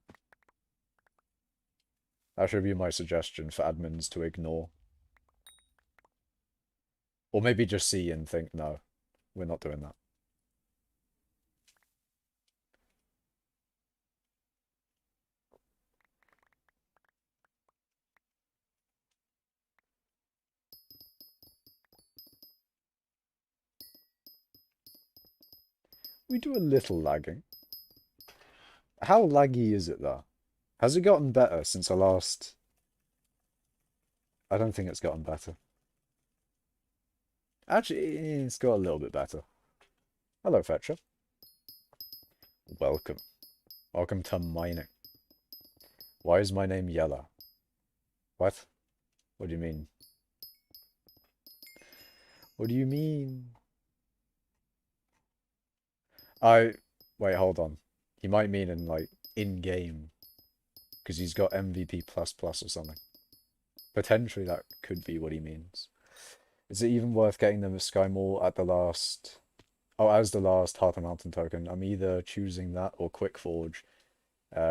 That should be my suggestion for admins to ignore. Or maybe just see and think, no, we're not doing that. We do a little lagging. How laggy is it though? Has it gotten better since I last... I don't think it's gotten better. Actually, it's got a little bit better. Hello, Fetcher. Welcome. Welcome to mining. Why is my name yellow? What? What do you mean? What do you mean? Wait, hold on. He might mean in, like, in-game. Because he's got MVP++ or something. Potentially that could be what he means. Is it even worth getting them a Sky Mall at the last... Oh, as the last Heart of Mountain token? I'm either choosing that or Quick Forge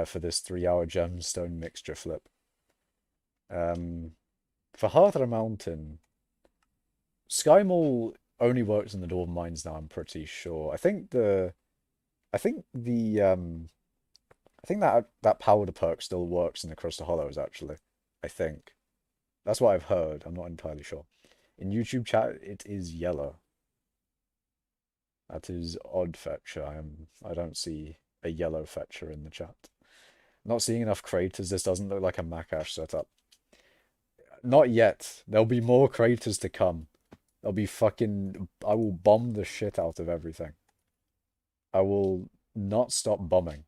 for this 3-hour gemstone mixture flip. For Heart of the Mountain, Sky Mall only works in the Dwarven Mines now, I'm pretty sure. I think that powder perk still works in the Crystal Hollows, actually. I think. That's what I've heard. I'm not entirely sure. In YouTube chat, it is yellow. That is odd, Fetcher. I don't see a yellow Fetcher in the chat. Not seeing enough craters. This doesn't look like a Makash setup. Not yet. There'll be more craters to come. There'll be fucking... I will bomb the shit out of everything. I will not stop bombing.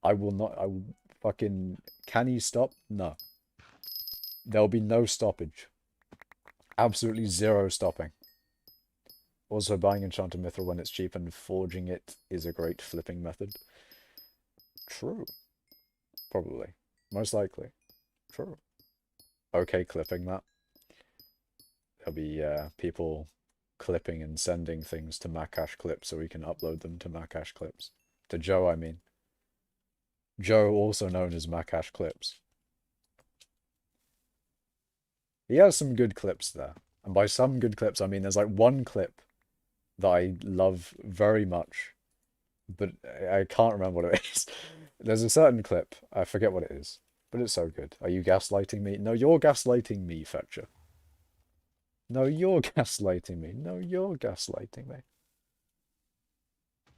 I will fucking... Can he stop? No. There'll be no stoppage. Absolutely zero stopping. Also, buying enchanted mithril when it's cheap and forging it is a great flipping method. True. Probably. Most likely. True. Okay, clipping that. There'll be people clipping and sending things to Makash Clips so we can upload them to Makash Clips. To Joe, I mean. Joe, also known as Makash Clips. He has some good clips there. And by some good clips, I mean there's like one clip that I love very much, but I can't remember what it is. There's a certain clip, I forget what it is, but it's so good. Are you gaslighting me? No, you're gaslighting me, Fetcher. No, you're gaslighting me. No, you're gaslighting me.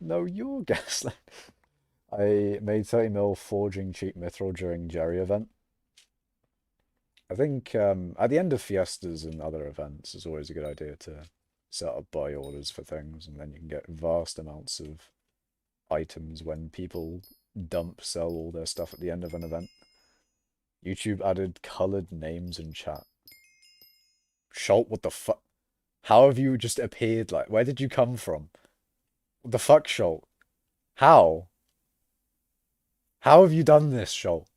No, you're gaslighting. I made 30 mil forging cheap mithril during Jerry event. I think at the end of fiestas and other events, it's always a good idea to set up buy orders for things, and then you can get vast amounts of items when people sell all their stuff at the end of an event. YouTube added colored names in chat. Schult, what the fuck? How have you just appeared like? Where did you come from? What the fuck, Schult? How? How have you done this, Schult?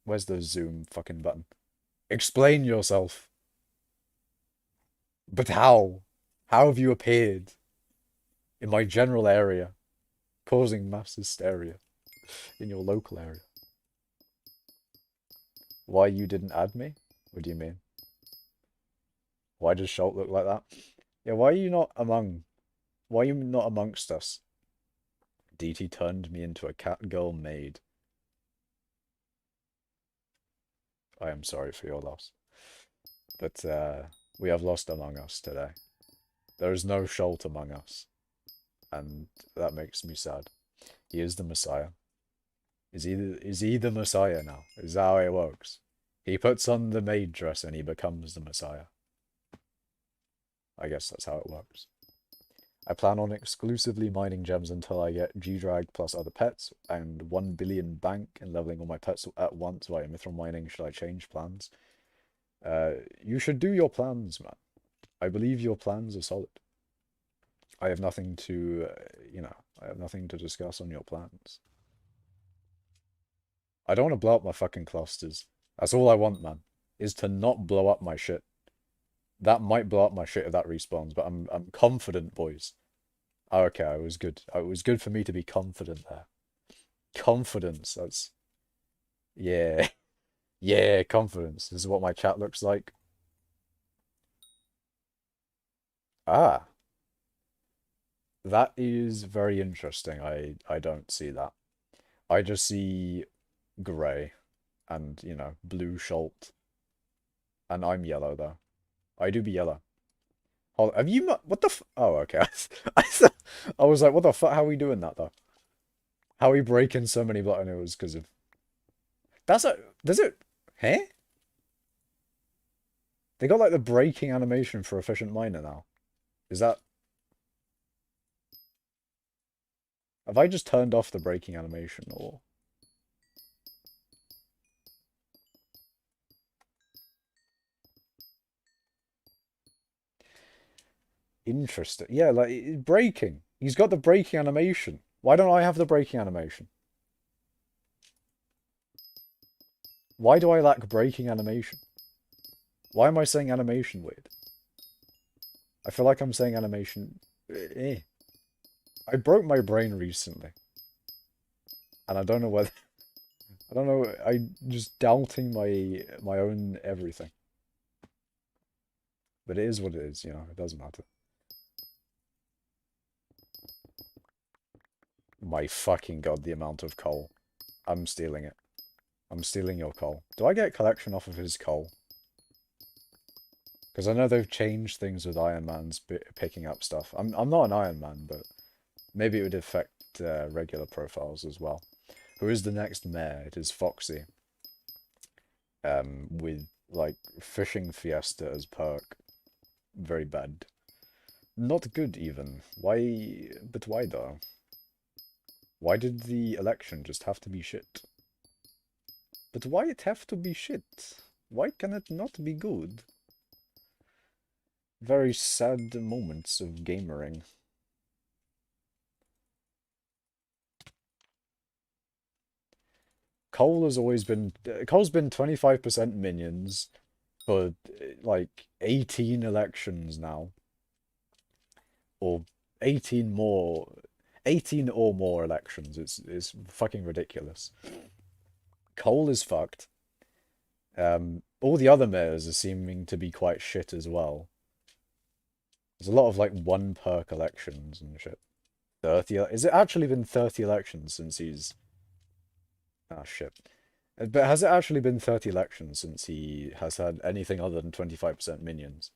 Where's the zoom fucking button? Explain yourself. But how? How have you appeared in my general area, causing mass hysteria in your local area? Why you didn't add me? What do you mean? Why does Schult look like that? Yeah, why are you not amongst us? DT turned me into a cat girl maid. I am sorry for your loss. But we have lost among us today. There is no Schult among us. And that makes me sad. He is the Messiah. Is he the Messiah now? Is that how it works? He puts on the maid dress and he becomes the Messiah. I guess that's how it works. I plan on exclusively mining gems until I get G-Drag plus other pets and 1 billion bank and leveling all my pets at once via mithril mining. Should I change plans? You should do your plans, man. I believe your plans are solid. I have nothing to, I have nothing to discuss on your plans. I don't want to blow up my fucking clusters. That's all I want, man, is to not blow up my shit. That might blow up my shit if that respawns, but I'm confident, boys. Oh, okay, I was good. It was good for me to be confident there. Confidence, that's... Yeah. Yeah, confidence. This is what my chat looks like. Ah. That is very interesting. I don't see that. I just see grey and, blue Schalt. And I'm yellow, though. I do be yellow. Hold, have you... What the f... Oh, okay. I was like, what the fuck? How are we doing that, though? How are we breaking so many blocks? And it was because of... That's a... Does it... Huh? They got, like, the breaking animation for efficient miner now. Is that... Have I just turned off the breaking animation, or... Interesting. Yeah, like, breaking. He's got the breaking animation. Why don't I have the breaking animation? Why do I lack breaking animation? Why am I saying animation weird? I feel like I'm saying animation... Eh. I broke my brain recently. And I don't know whether... I don't know, I just doubting my own everything. But it is what it is, it doesn't matter. My fucking god, the amount of coal. I'm stealing it. I'm stealing your coal. Do I get collection off of his coal? Because I know they've changed things with Iron Man's picking up stuff. I'm not an Iron Man, but maybe it would affect regular profiles as well. Who is the next mayor? It is Foxy. With, like, Fishing Fiesta as perk. Very bad. Not good, even. Why... But why, though? Why did the election just have to be shit? But why it have to be shit? Why can it not be good? Very sad moments of gamering. Cole has always been... Cole's been 25% minions for, like, 18 elections now. Or 18 more... 18 or more elections. It's fucking ridiculous. Cole is fucked. All the other mayors are seeming to be quite shit as well. There's a lot of, like, one perk elections and shit. 30... Has it actually been 30 elections since he's... Ah, shit. But has it actually been 30 elections since he has had anything other than 25% minions?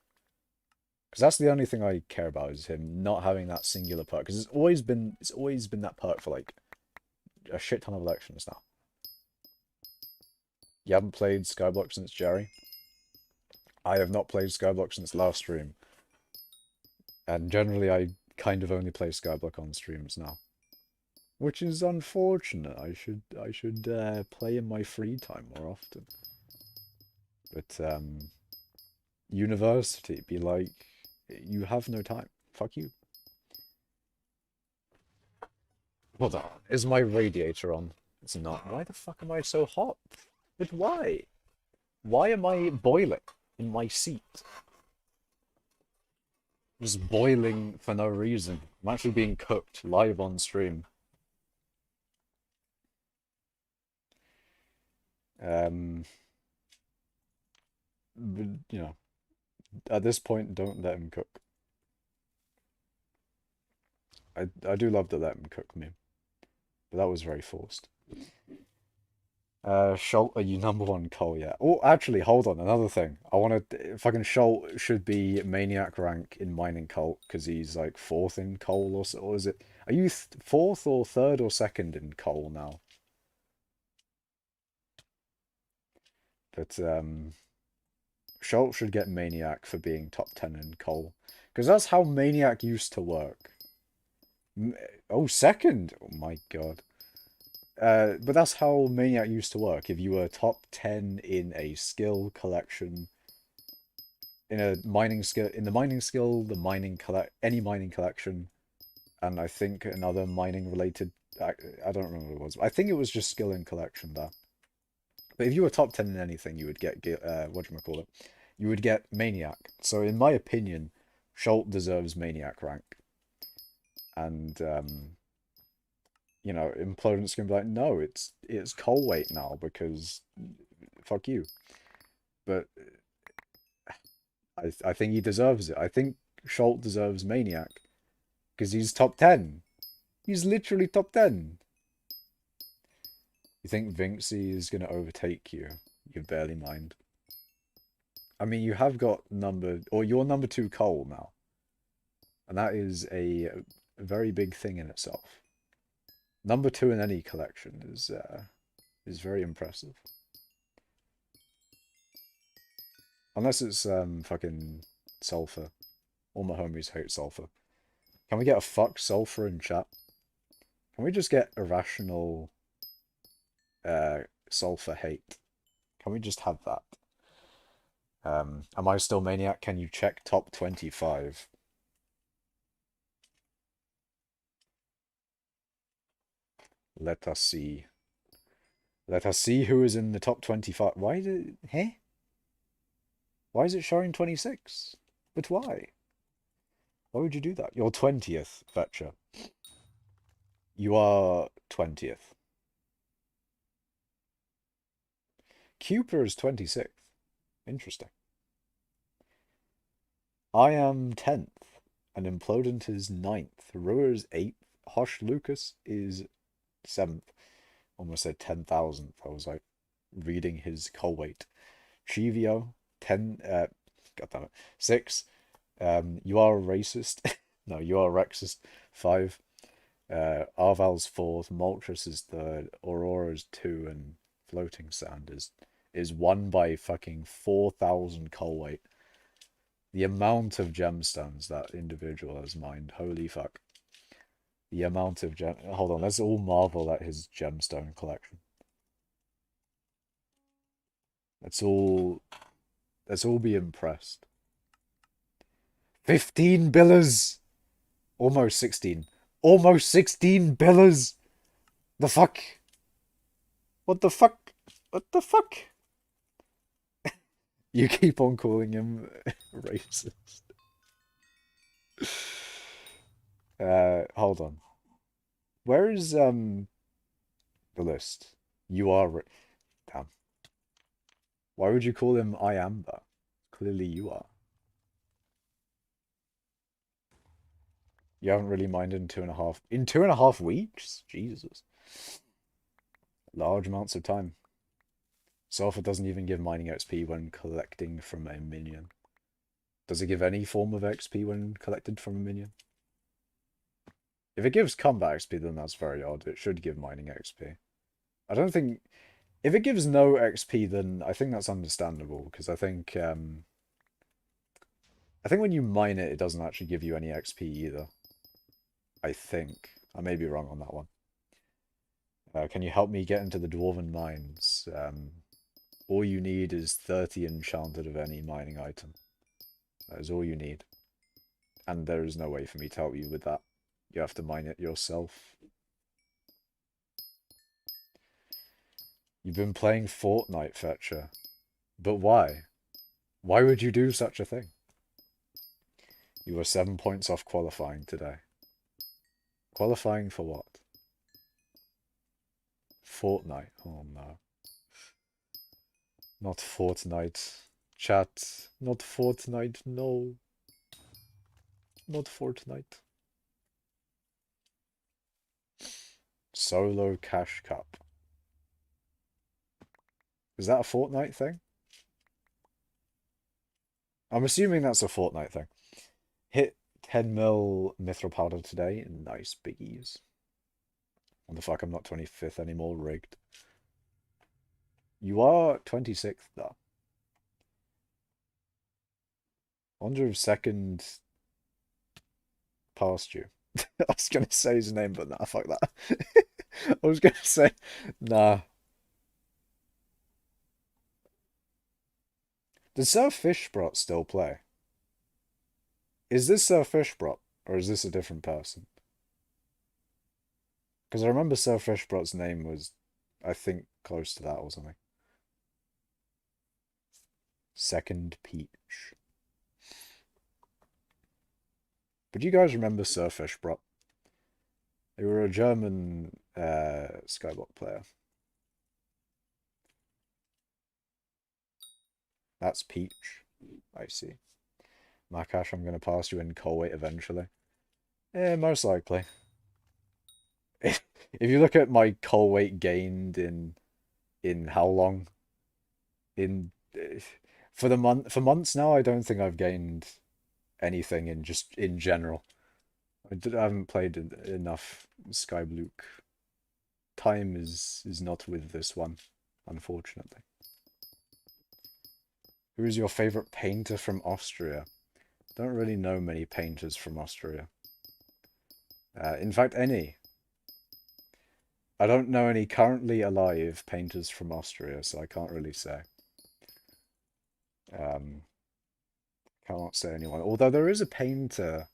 Because that's the only thing I care about, is him not having that singular perk. Because it's always been that perk for, like, a shit ton of elections now. You haven't played Skyblock since Jerry? I have not played Skyblock since last stream. And generally I kind of only play Skyblock on streams now. Which is unfortunate. I should play in my free time more often. But university be like, you have no time. Fuck you. Hold on. Is my radiator on? It's not. Why the fuck am I so hot? But why? Why am I boiling in my seat? Just boiling for no reason. I'm actually being cooked live on stream. But, at this point, don't let him cook. I do love to let him cook me, but that was very forced. Schult, are you number one Cole yet? Oh, actually, hold on, another thing. I want to... Fucking Schult should be Maniac rank in Mining Cult, because he's, like, 4th in Coal, or is it... Are you 4th or 3rd or 2nd in Coal now? But, Schult should get Maniac for being top 10 in Coal. Because that's how Maniac used to work. Oh, second! Oh my god. But that's how Maniac used to work. If you were top 10 in a skill collection, in a mining skill, in the mining skill, the mining collect, any mining collection, and I think another mining related, I don't remember what it was. I think it was just skill and collection there. But if you were top 10 in anything, you would get, whatchamacallit, you would get Maniac. So in my opinion, Schult deserves Maniac rank. And, you know, Implodent's gonna be like, no, it's coal weight now because fuck you. But I think he deserves it. I think Schult deserves Maniac because he's top 10. He's literally top 10. You think Vinci is going to overtake you? You barely mind. I mean, you have got you're number 2 coal now. And that is a very big thing in itself. Number 2 in any collection is very impressive. Unless it's fucking sulfur. All my homies hate sulfur. Can we get a fuck sulfur in chat? Can we just get irrational sulfur hate? Can we just have that? Am I still Maniac? Can you check top 25? Let us see. Let us see who is in the top 25. Why did... Hey? Why is it showing 26? But why? Why would you do that? You're 20th, Fetcher. You are 20th. Cooper is 26th. Interesting. I am 10th. And Implodent is 9th. Ruhr is 8th. Hosh Lucas is 7th. Almost said 10,000th. I was like reading his coal weight. Chivio, 10, god damn it, 6. You are a racist. No, you are a rexist. 5. Arval's 4th. Moltres is 3rd. Aurora is 2. And Floating Sand is 1 by fucking 4,000 coal weight. The amount of gemstones that individual has mined. Holy fuck. The amount of hold on, let's all marvel at his gemstone collection. Let's all be impressed. 15 billers! Almost 16. Almost 16 billers! The fuck? What the fuck? What the fuck? You keep on calling him racist. Hold on. Where is the list? You are damn. Why would you call him I am though? Clearly you are. You haven't really minded in 2.5 in 2.5 weeks? Jesus. Large amounts of time. Sulfur doesn't even give mining XP when collecting from a minion. Does it give any form of XP when collected from a minion? If it gives combat XP, then that's very odd. It should give mining XP. I don't think... If it gives no XP, then I think that's understandable, because I think when you mine it, it doesn't actually give you any XP either. I think. I may be wrong on that one. Can you help me get into the Dwarven Mines? All you need is 30 enchanted of any mining item. That is all you need. And there is no way for me to help you with that. You have to mine it yourself. You've been playing Fortnite, Fetcher. But why? Why would you do such a thing? You were 7 points off qualifying today. Qualifying for what? Fortnite. Oh no. Not Fortnite. Chat. Not Fortnite. No. Not Fortnite. Solo Cash Cup. Is that a Fortnite thing? I'm assuming that's a Fortnite thing. Hit 10 mil mithril powder today. Nice biggies. What the fuck, I'm not 25th anymore. Rigged. You are 26th though. 102nd past you. I was gonna say his name, but nah, fuck that. I was gonna say, nah. Does Sir Fishbrot still play? Is this Sir Fishbrot, or is this a different person? Because I remember Sir Fishbrot's name was, I think, close to that or something. Second Peach. But do you guys remember Sir Fishbrot? They were a German skyblock player. That's Peach. I see. Makash, I'm going to pass you in Colway eventually. Yeah, most likely. If you look at my coal weight gained in how long? In for the month for months now, I don't think I've gained anything in just in general. I haven't played enough skyblock. Time is not with this one, unfortunately. Who is your favorite painter from Austria? Don't really know many painters from Austria. In fact, any. I don't know any currently alive painters from Austria, so I can't really say. Um, Cannot say anyone. Although there is a painter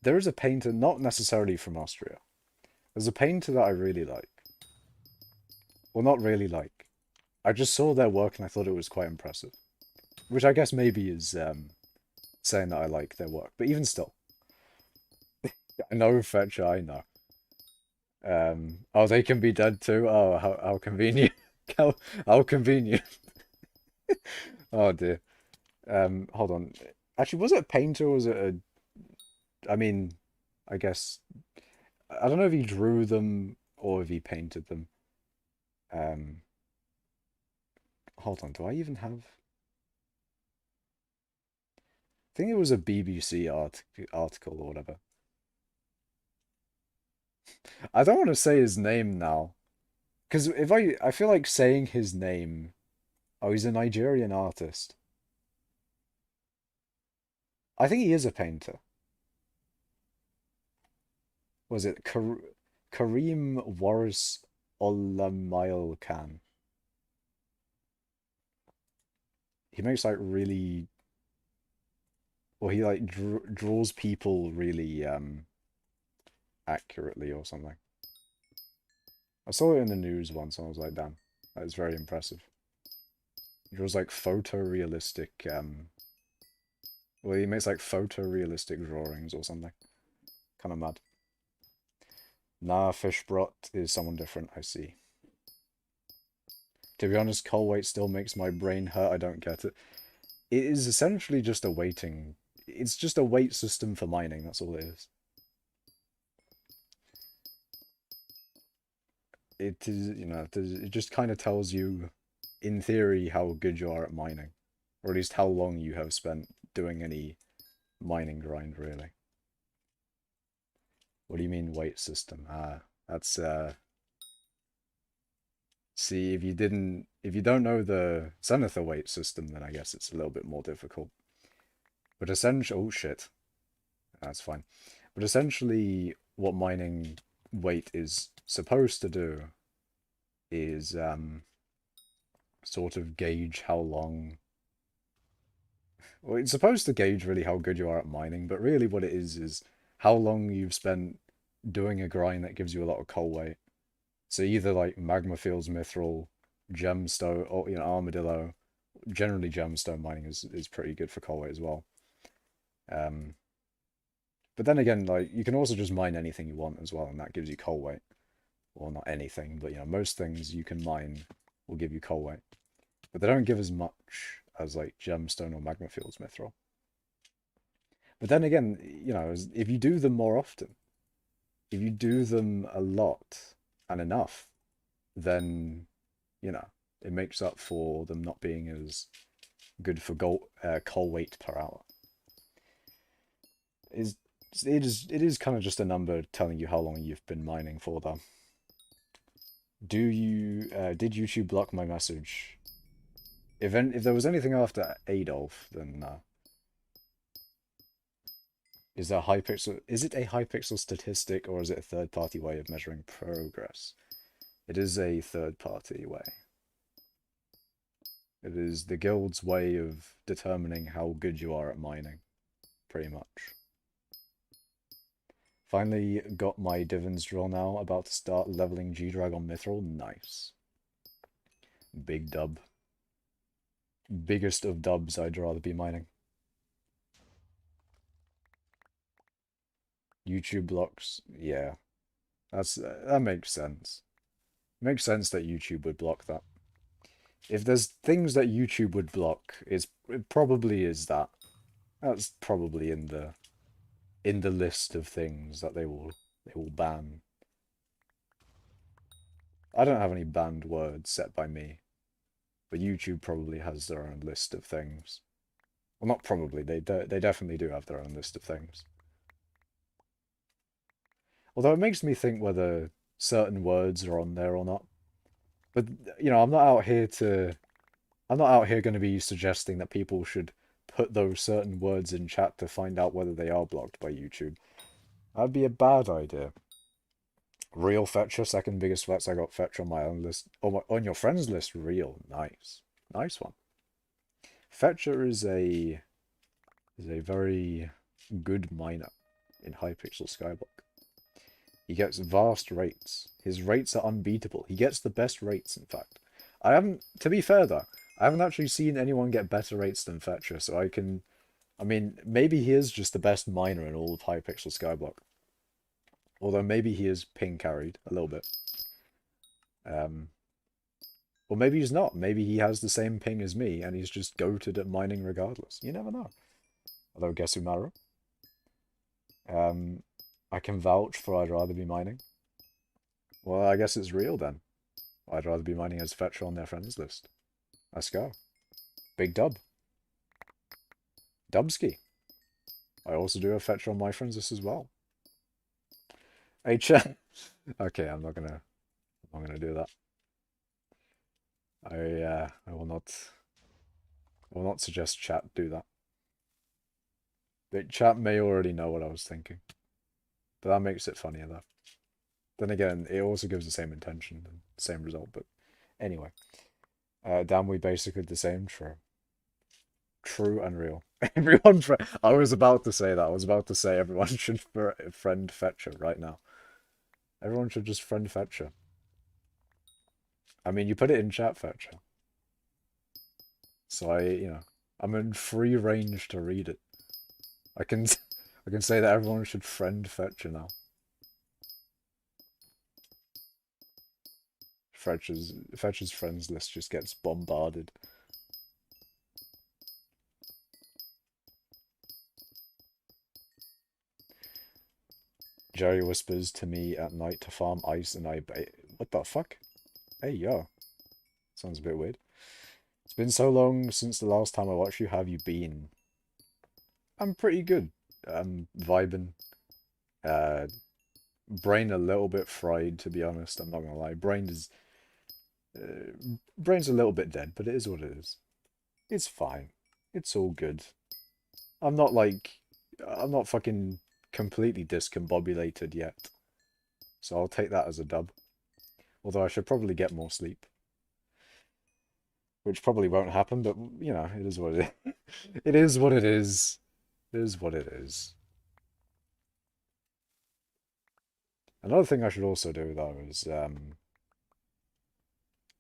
not necessarily from Austria. There's a painter that I really like. Well, not really like. I just saw their work and I thought it was quite impressive. Which I guess maybe is saying that I like their work. But even still. I know, Fetcher, I know. Oh, they can be dead too? Oh, how convenient. How convenient. Oh dear. Hold on. Actually, was it a painter or was it a... I mean, I guess... I don't know if he drew them or if he painted them. Um, Hold on, do I even have... I think it was a BBC article or whatever. I don't want to say his name now. Because if I feel like saying his name... Oh, he's a Nigerian artist. I think he is a painter. Was it Kareem Waris Olamail Khan? He makes like really... Well, he like draws people really accurately or something. I saw it in the news once and I was like, damn, that is very impressive. He draws like photorealistic, well, he makes like photorealistic drawings or something. Kind of mad. Nah, Fishbrot is someone different, I see. To be honest, coal weight still makes my brain hurt, I don't get it. It is essentially just a weighting... It's just a weight system for mining, that's all it is. It is, you know, it just kind of tells you, in theory, how good you are at mining. Or at least how long you have spent doing any mining grind, really. What do you mean weight system? That's see, if you don't know the Zenither weight system, then I guess it's a little bit more difficult. But essentially, oh shit, that's fine. But essentially, what mining weight is supposed to do is sort of gauge how long... Well, it's supposed to gauge really how good you are at mining, but really what it is how long you've spent doing a grind that gives you a lot of coal weight. So either like magma fields, mithril, gemstone, or armadillo. Generally, gemstone mining is pretty good for coal weight as well. Um, but then again, like you can also just mine anything you want as well, and that gives you coal weight. Well, not anything, but most things you can mine will give you coal weight. But they don't give as much as like gemstone or magma fields mithril. But then again, if you do them more often, if you do them a lot and enough, then it makes up for them not being as good for coal weight per hour. It is kind of just a number telling you how long you've been mining for, though. Did YouTube block my message? If there was anything after Adolf, then Is a hypixel, is it a hypixel statistic or is it a third-party way of measuring progress? It is a third-party way. It is the guild's way of determining how good you are at mining, pretty much. Finally got my divans drill now, about to start leveling G-Drag on mithril. Nice. Big dub. Biggest of dubs I'd rather be mining. YouTube blocks, yeah. That makes sense. It makes sense that YouTube would block that. If there's things that YouTube would block, it probably is that. That's probably in the list of things that they will ban. I don't have any banned words set by me, but YouTube probably has their own list of things. Well, not probably. They definitely do have their own list of things. Although it makes me think whether certain words are on there or not. But I'm not out here going to be suggesting that people should put those certain words in chat to find out whether they are blocked by YouTube. That'd be a bad idea. Real Fetcher, second biggest flex. I got Fetcher on my own list. On your friends list, real. Nice. Nice one. Fetcher is a very good miner in hypixel skyblock. He gets vast rates. His rates are unbeatable. He gets the best rates, in fact. To be fair though, I haven't actually seen anyone get better rates than Fetcher, so I mean, maybe he is just the best miner in all of hypixel skyblock. Although maybe he is ping carried a little bit. Or maybe he's not. Maybe he has the same ping as me and he's just goated at mining regardless. You never know. Although, guess who, Maro? I can vouch for I'd rather be mining. Well, I guess it's real then. I'd rather be mining as Fetcher on their friends list. Let's go. Big dub. Dubski. I also do have Fetcher on my friends list as well. Hey, chat. Okay, I'm not gonna do that. I will not suggest chat do that. But chat may already know what I was thinking. But that makes it funnier though. Then again, it also gives the same intention and same result, but anyway. Damn, we basically the same. True. True and real. Everyone, I was about to say that. I was about to say everyone should friend Fetcher right now. Everyone should just friend Fetcher. I mean, you put it in chat, Fetcher. So I'm in free range to read it. I can say that everyone should friend Fetcher now. Fetcher's friends list just gets bombarded. Jerry whispers to me at night to farm ice and I bait. What the fuck? Hey, yo. Sounds a bit weird. It's been so long since the last time I watched you. How have you been? I'm pretty good. Vibing. Brain a little bit fried, to be honest. I'm not gonna lie. Brain's a little bit dead, but it is what it is. It's fine. It's all good. I'm not fucking completely discombobulated yet. So I'll take that as a dub. Although I should probably get more sleep. Which probably won't happen, but, it is what it is. It is what it is. It is what it is. Another thing I should also do, though,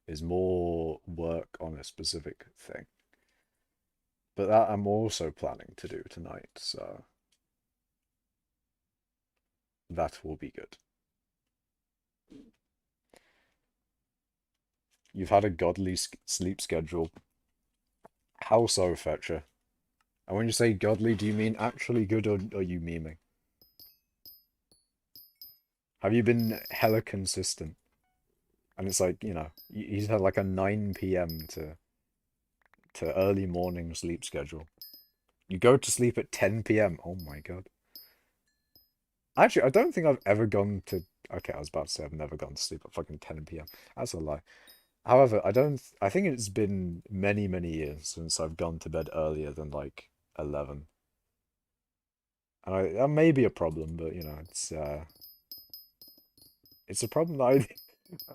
is more work on a specific thing. But that I'm also planning to do tonight, so that will be good. You've had a godly sleep schedule. How so, Fetcher? And when you say godly, do you mean actually good or are you memeing? Have you been hella consistent? And it's like, he's had like a 9 p.m. to early morning sleep schedule. You go to sleep at 10 p.m. Oh my god. Actually, I don't think I've ever gone to... Okay, I was about to say I've never gone to sleep at fucking 10 p.m. That's a lie. However, I think it's been many, many years since I've gone to bed earlier than like 11. And that may be a problem, but you know, it's a problem that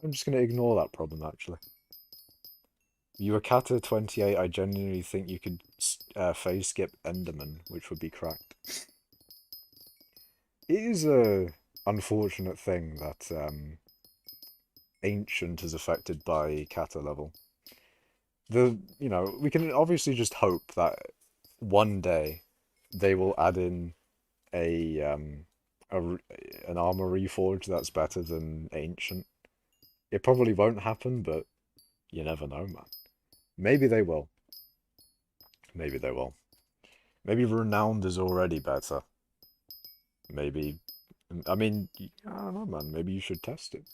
I'm just gonna ignore that problem actually. You were Kata 28, I genuinely think you could phase skip Enderman, which would be cracked. It is a unfortunate thing that Ancient is affected by Kata level. You know, we can obviously just hope that one day they will add in a an armor reforge that's better than Ancient. It probably won't happen, but you never know, man. Maybe they will. Maybe they will. Maybe Renowned is already better. Maybe, I mean, I don't know, man. Maybe you should test it.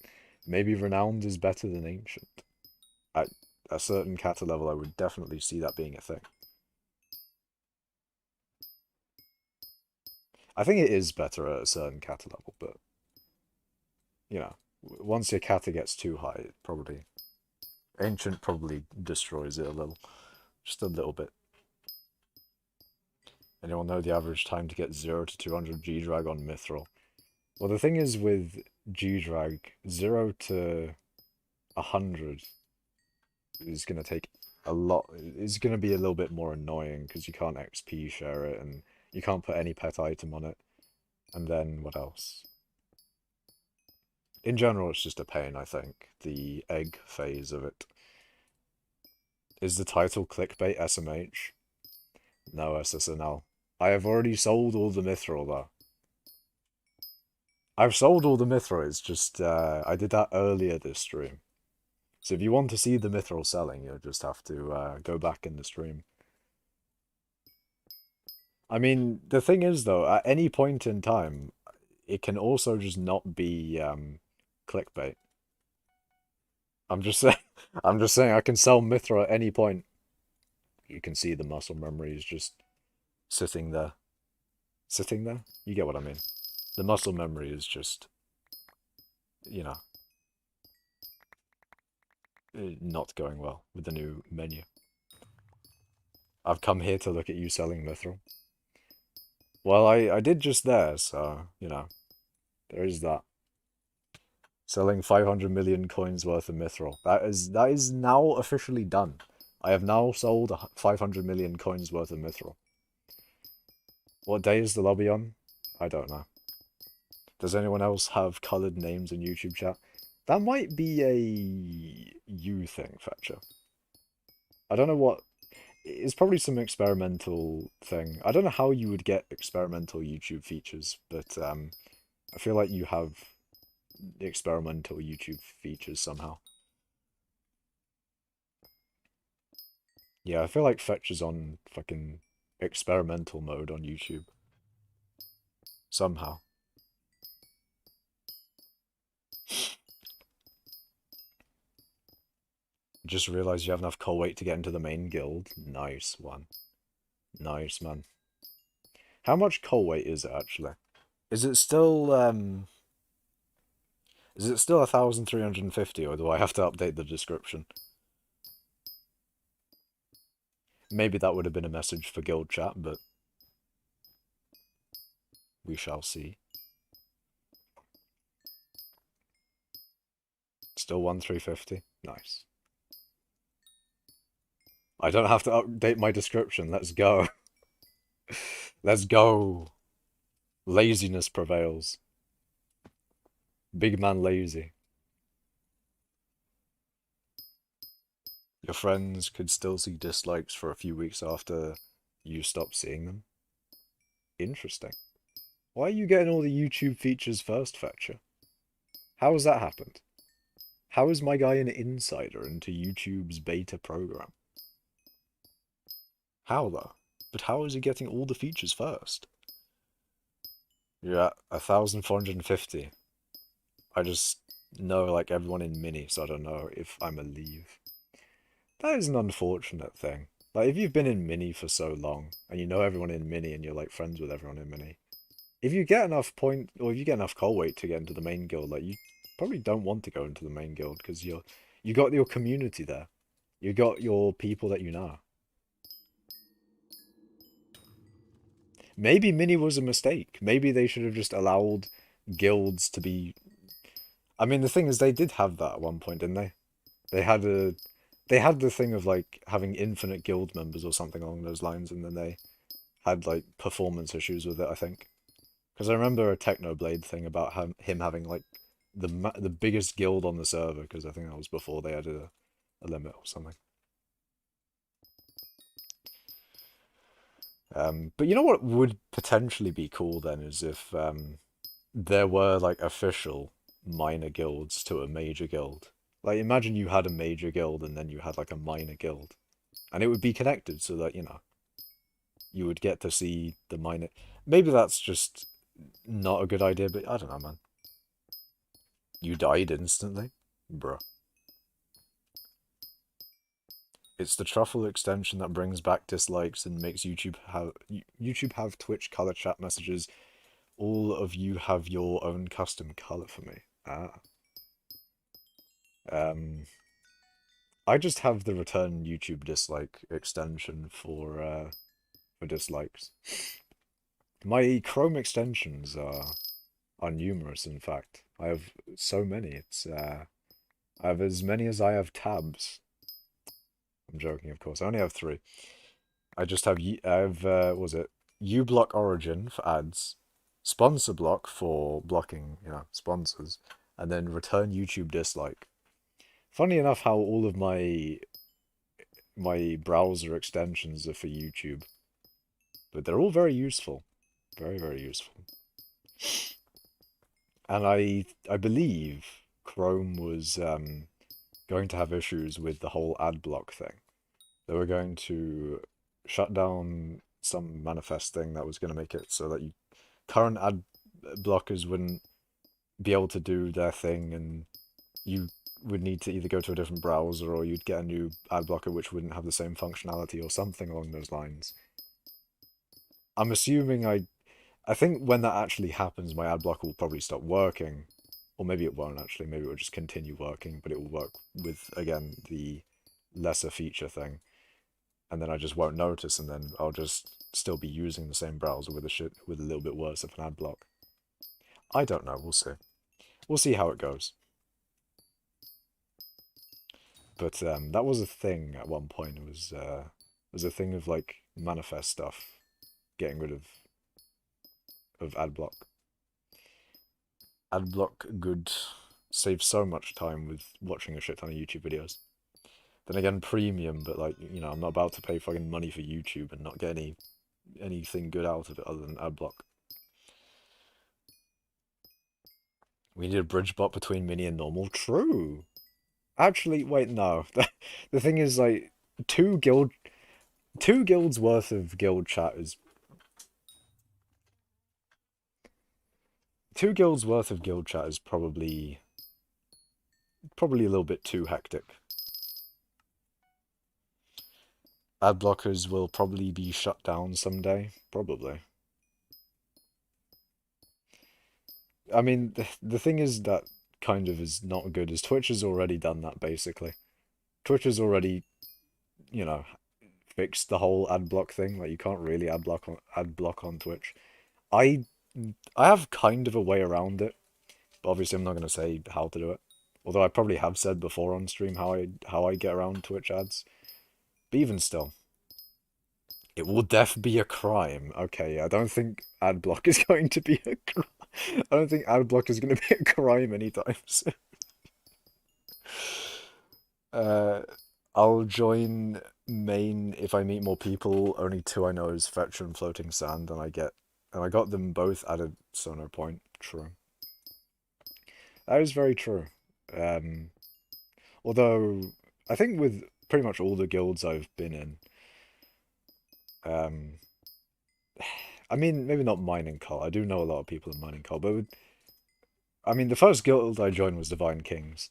Maybe Renowned is better than Ancient. At a certain kata level, I would definitely see that being a thing. I think it is better at a certain kata level, but, you know, once your kata gets too high, it probably... Ancient probably destroys it a little. Just a little bit. Anyone know the average time to get 0 to 200 G-Drag on Mithril? Well, the thing is with G-Drag, 0 to 100 is going to take a lot. It's going to be a little bit more annoying because you can't XP share it and you can't put any pet item on it. And then what else? In general, it's just a pain, I think. The egg phase of it. Is the title clickbait SMH? No, SSNL. I have already sold all the Mithril, though. I've sold all the Mithril, it's just, I did that earlier this stream. So if you want to see the Mithril selling, you'll just have to go back in the stream. I mean, the thing is, though, at any point in time, it can also just not be clickbait. I'm just saying, I'm just saying I can sell Mithril at any point. You can see the muscle memory is just sitting there. Sitting there? You get what I mean. The muscle memory is just, you know, not going well with the new menu. I've come here to look at you selling Mithril. Well, I did just there, so, you know, there is that. Selling 500 million coins worth of Mithril. That is now officially done. I have now sold 500 million coins worth of Mithril. What day is the lobby on? I don't know. Does anyone else have coloured names in YouTube chat? That might be a you thing, Fetcher. I don't know what... It's probably some experimental thing. I don't know how you would get experimental YouTube features, but I feel like you have experimental YouTube features somehow. Yeah, I feel like Fetcher's on fucking experimental mode on YouTube. Somehow. Just realised you have enough coal weight to get into the main guild. Nice one. Nice, man. How much coal weight is it, actually? Is it still 1,350, or do I have to update the description? Maybe that would have been a message for guild chat, but we shall see. Still 1,350. Nice. I don't have to update my description. Let's go. Let's go. Laziness prevails. Big man lazy. Your friends could still see dislikes for a few weeks after you stop seeing them. Interesting. Why are you getting all the YouTube features first, Fetcher? How has that happened? How is my guy an insider into YouTube's beta program? How, though? But how is he getting all the features first? You're at 1,450. I just know, like, everyone in Mini, so I don't know if I'm a leave. That is an unfortunate thing. Like, if you've been in Mini for so long, and you know everyone in Mini, and you're, like, friends with everyone in Mini, if you get enough or if you get enough coal weight to get into the main guild, like, you probably don't want to go into the main guild, because you got your community there. You got your people that you know. Maybe Mini was a mistake. Maybe they should have just allowed guilds to be. I mean, the thing is, they did have that at one point, didn't they? They had a, they had the thing of like having infinite guild members or something along those lines, and then they had like performance issues with it, I think. Because I remember a Technoblade thing about him having like the biggest guild on the server, because I think that was before they had a limit or something. But you know what would potentially be cool then is if there were like official minor guilds to a major guild. Like imagine you had a major guild and then you had like a minor guild, and it would be connected so that you would get to see the minor. Maybe that's just not a good idea, but I don't know, man. You died instantly, bruh. It's the truffle extension that brings back dislikes and makes YouTube have Twitch color chat messages. All of you have your own custom color for me. Ah. Um, I just have the return YouTube dislike extension for dislikes. My Chrome extensions are numerous, in fact. I have so many. I have as many as I have tabs. I'm joking, of course. I only have three. I just have I have was it uBlock Origin for ads, sponsor block for blocking, sponsors, and then return YouTube dislike. Funny enough, how all of my browser extensions are for YouTube, but they're all very useful, very very useful. And I believe Chrome was going to have issues with the whole ad block thing. They were going to shut down some manifest thing that was going to make it so that current ad blockers wouldn't be able to do their thing, and you would need to either go to a different browser or you'd get a new ad blocker which wouldn't have the same functionality or something along those lines. I'm assuming I think when that actually happens, my ad blocker will probably stop working. Or maybe it won't actually, maybe it will just continue working, but it will work with, again, the lesser feature thing. And then I just won't notice, and then I'll just still be using the same browser with a little bit worse of an ad block. I don't know, we'll see. We'll see how it goes. But that was a thing at one point. It was a thing of like manifest stuff, getting rid of ad block. Ad block good, saves so much time with watching a shit ton of YouTube videos. Then again, premium, but like I'm not about to pay fucking money for YouTube and not get anything good out of it other than ad block. We need a bridge bot between mini and normal. True. Actually, wait, no. The thing is, like, two guild, two guilds worth of guild chat is two guilds worth of guild chat is probably a little bit too hectic. Ad blockers will probably be shut down someday. Probably. I mean, the thing is that kind of is not good, is Twitch has already done that, basically. Twitch has already, you know, fixed the whole ad block thing. Like, you can't really ad block on Twitch. I I have kind of a way around it, but obviously I'm not going to say how to do it. Although I probably have said before on stream how I get around Twitch ads. But even still, it will def be a crime. Okay, I don't think ad block is going to be a crime. I don't think ad block is going to be a crime anytime soon. Uh, I'll join main if I meet more people. Only two I know is Fetcher and Floating Sand, and I got them both added Sonar Point. True. That is very true. Um, Although I think with pretty much all the guilds I've been in, um, I mean maybe not Mining Cult. I do know a lot of people in Mining Cult, but I mean the first guild I joined was Divine Kings.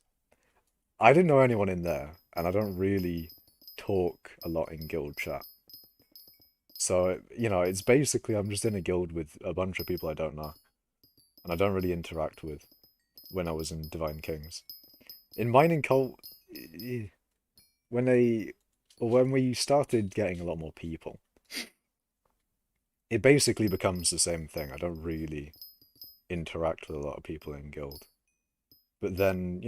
I didn't know anyone in there, and I don't really talk a lot in guild chat. So, it's basically I'm just in a guild with a bunch of people I don't know, and I don't really interact with when I was in Divine Kings. In Mining Cult, when they, or when we started getting a lot more people, it basically becomes the same thing. I don't really interact with a lot of people in guild. But then,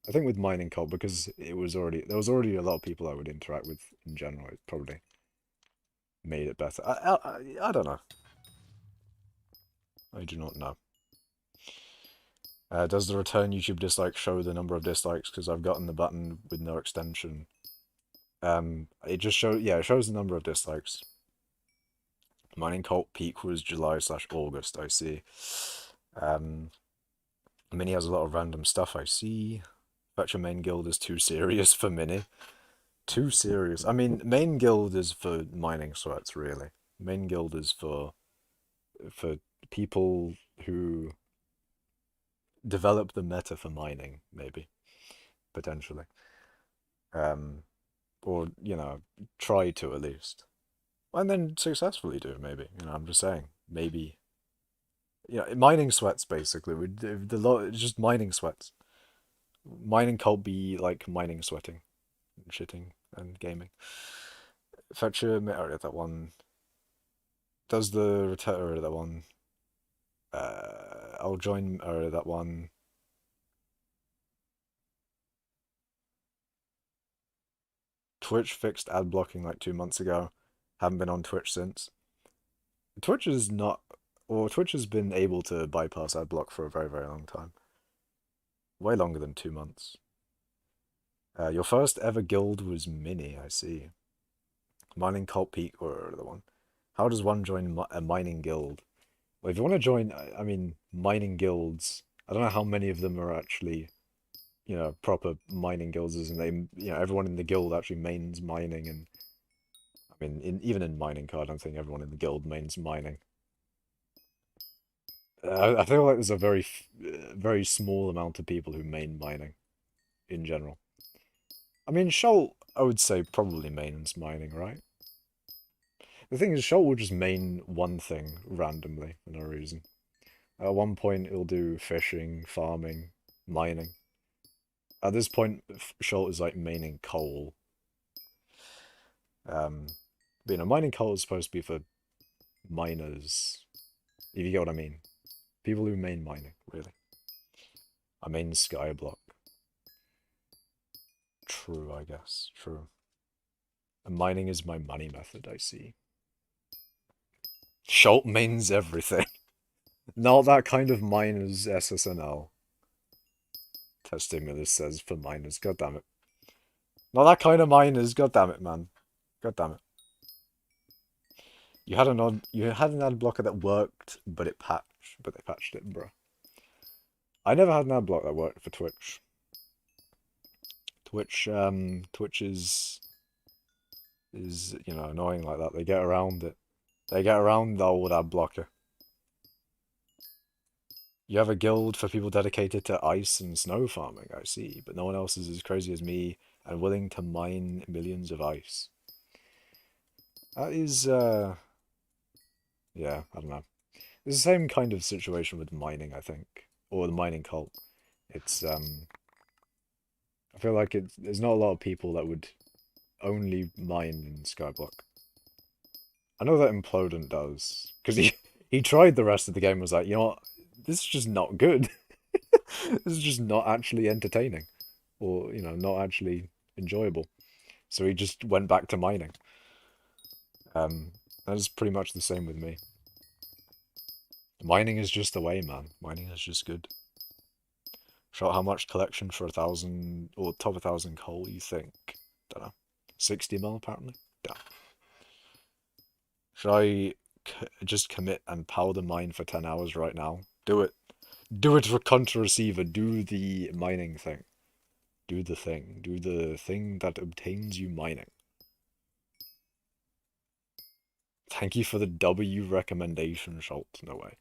I think with mining cult, because there was already a lot of people I would interact with in general, it probably made it better. I don't know. I do not know. Does the return YouTube dislike show the number of dislikes? Because I've gotten the button with no extension. It just shows, yeah, it shows the number of dislikes. Mining cult peak was July/August, I see. Mini has a lot of random stuff, I see. Fetcher main guild is too serious for Mini. Too serious. I mean, main guild is for mining sweats, really. Main guild is for people who develop the meta for mining, maybe, potentially. Um, or, try to at least. And then successfully do, maybe. I'm just saying, maybe. Mining sweats, basically. It's just mining sweats. Mining can't be like mining sweating, and shitting, and gaming. Fetcher, that one. Does the return that one? I'll join that one. Twitch fixed ad blocking like 2 months ago. Haven't been on Twitch since. Twitch is not, or Twitch has been able to bypass ad block for a very, very long time. Way longer than 2 months. Your first ever guild was Mini, I see. Mining Cult Peak or the one. How does one join a mining guild? Well, if you want to join, I mean, mining guilds, I don't know how many of them are actually, proper mining guilds, and everyone in the guild actually mains mining, and I mean, even in mining card, I don't think everyone in the guild mains mining. I feel like there's a very small amount of people who main mining in general. I mean, Shoal, I would say probably mains mining, right? The thing is, Shoal will just main one thing randomly for no reason. At one point, it'll do fishing, farming, mining. At this point, Shoal is like maining coal. But mining coal is supposed to be for miners, if you get what I mean. People who main mining, really. I main skyblock. True, I guess. True. And mining is my money method, I see. Schult mains everything. Not that kind of miners SSNL. Testimulus says for miners, god damn it. Not that kind of miners, god damn it, man. God damn it. You had an ad blocker that worked, but they patched it, bro. I never had an ad block that worked for Twitch. Twitch is annoying like that. They get around it. They get around the old ad blocker. You have a guild for people dedicated to ice and snow farming, I see, but no one else is as crazy as me and willing to mine millions of ice. That is, yeah, I don't know. It's the same kind of situation with mining, I think, or the mining cult. It's, I feel like there's not a lot of people that would only mine in Skyblock. I know that Implodent does, because he tried the rest of the game and was like, you know what, this is just not good. This is just not actually entertaining, or, not actually enjoyable. So he just went back to mining. That is pretty much the same with me. Mining is just the way, man. Mining is just good. Show how much collection for 1,000 or top 1,000 coal you think? Don't know. 60 mil apparently. Damn. Should I just commit and power the mine for 10 hours right now? Do it. Do it for contra receiver. Do the mining thing. Do the thing. Do the thing that obtains you mining. Thank you for the W recommendation, Schultz. No way.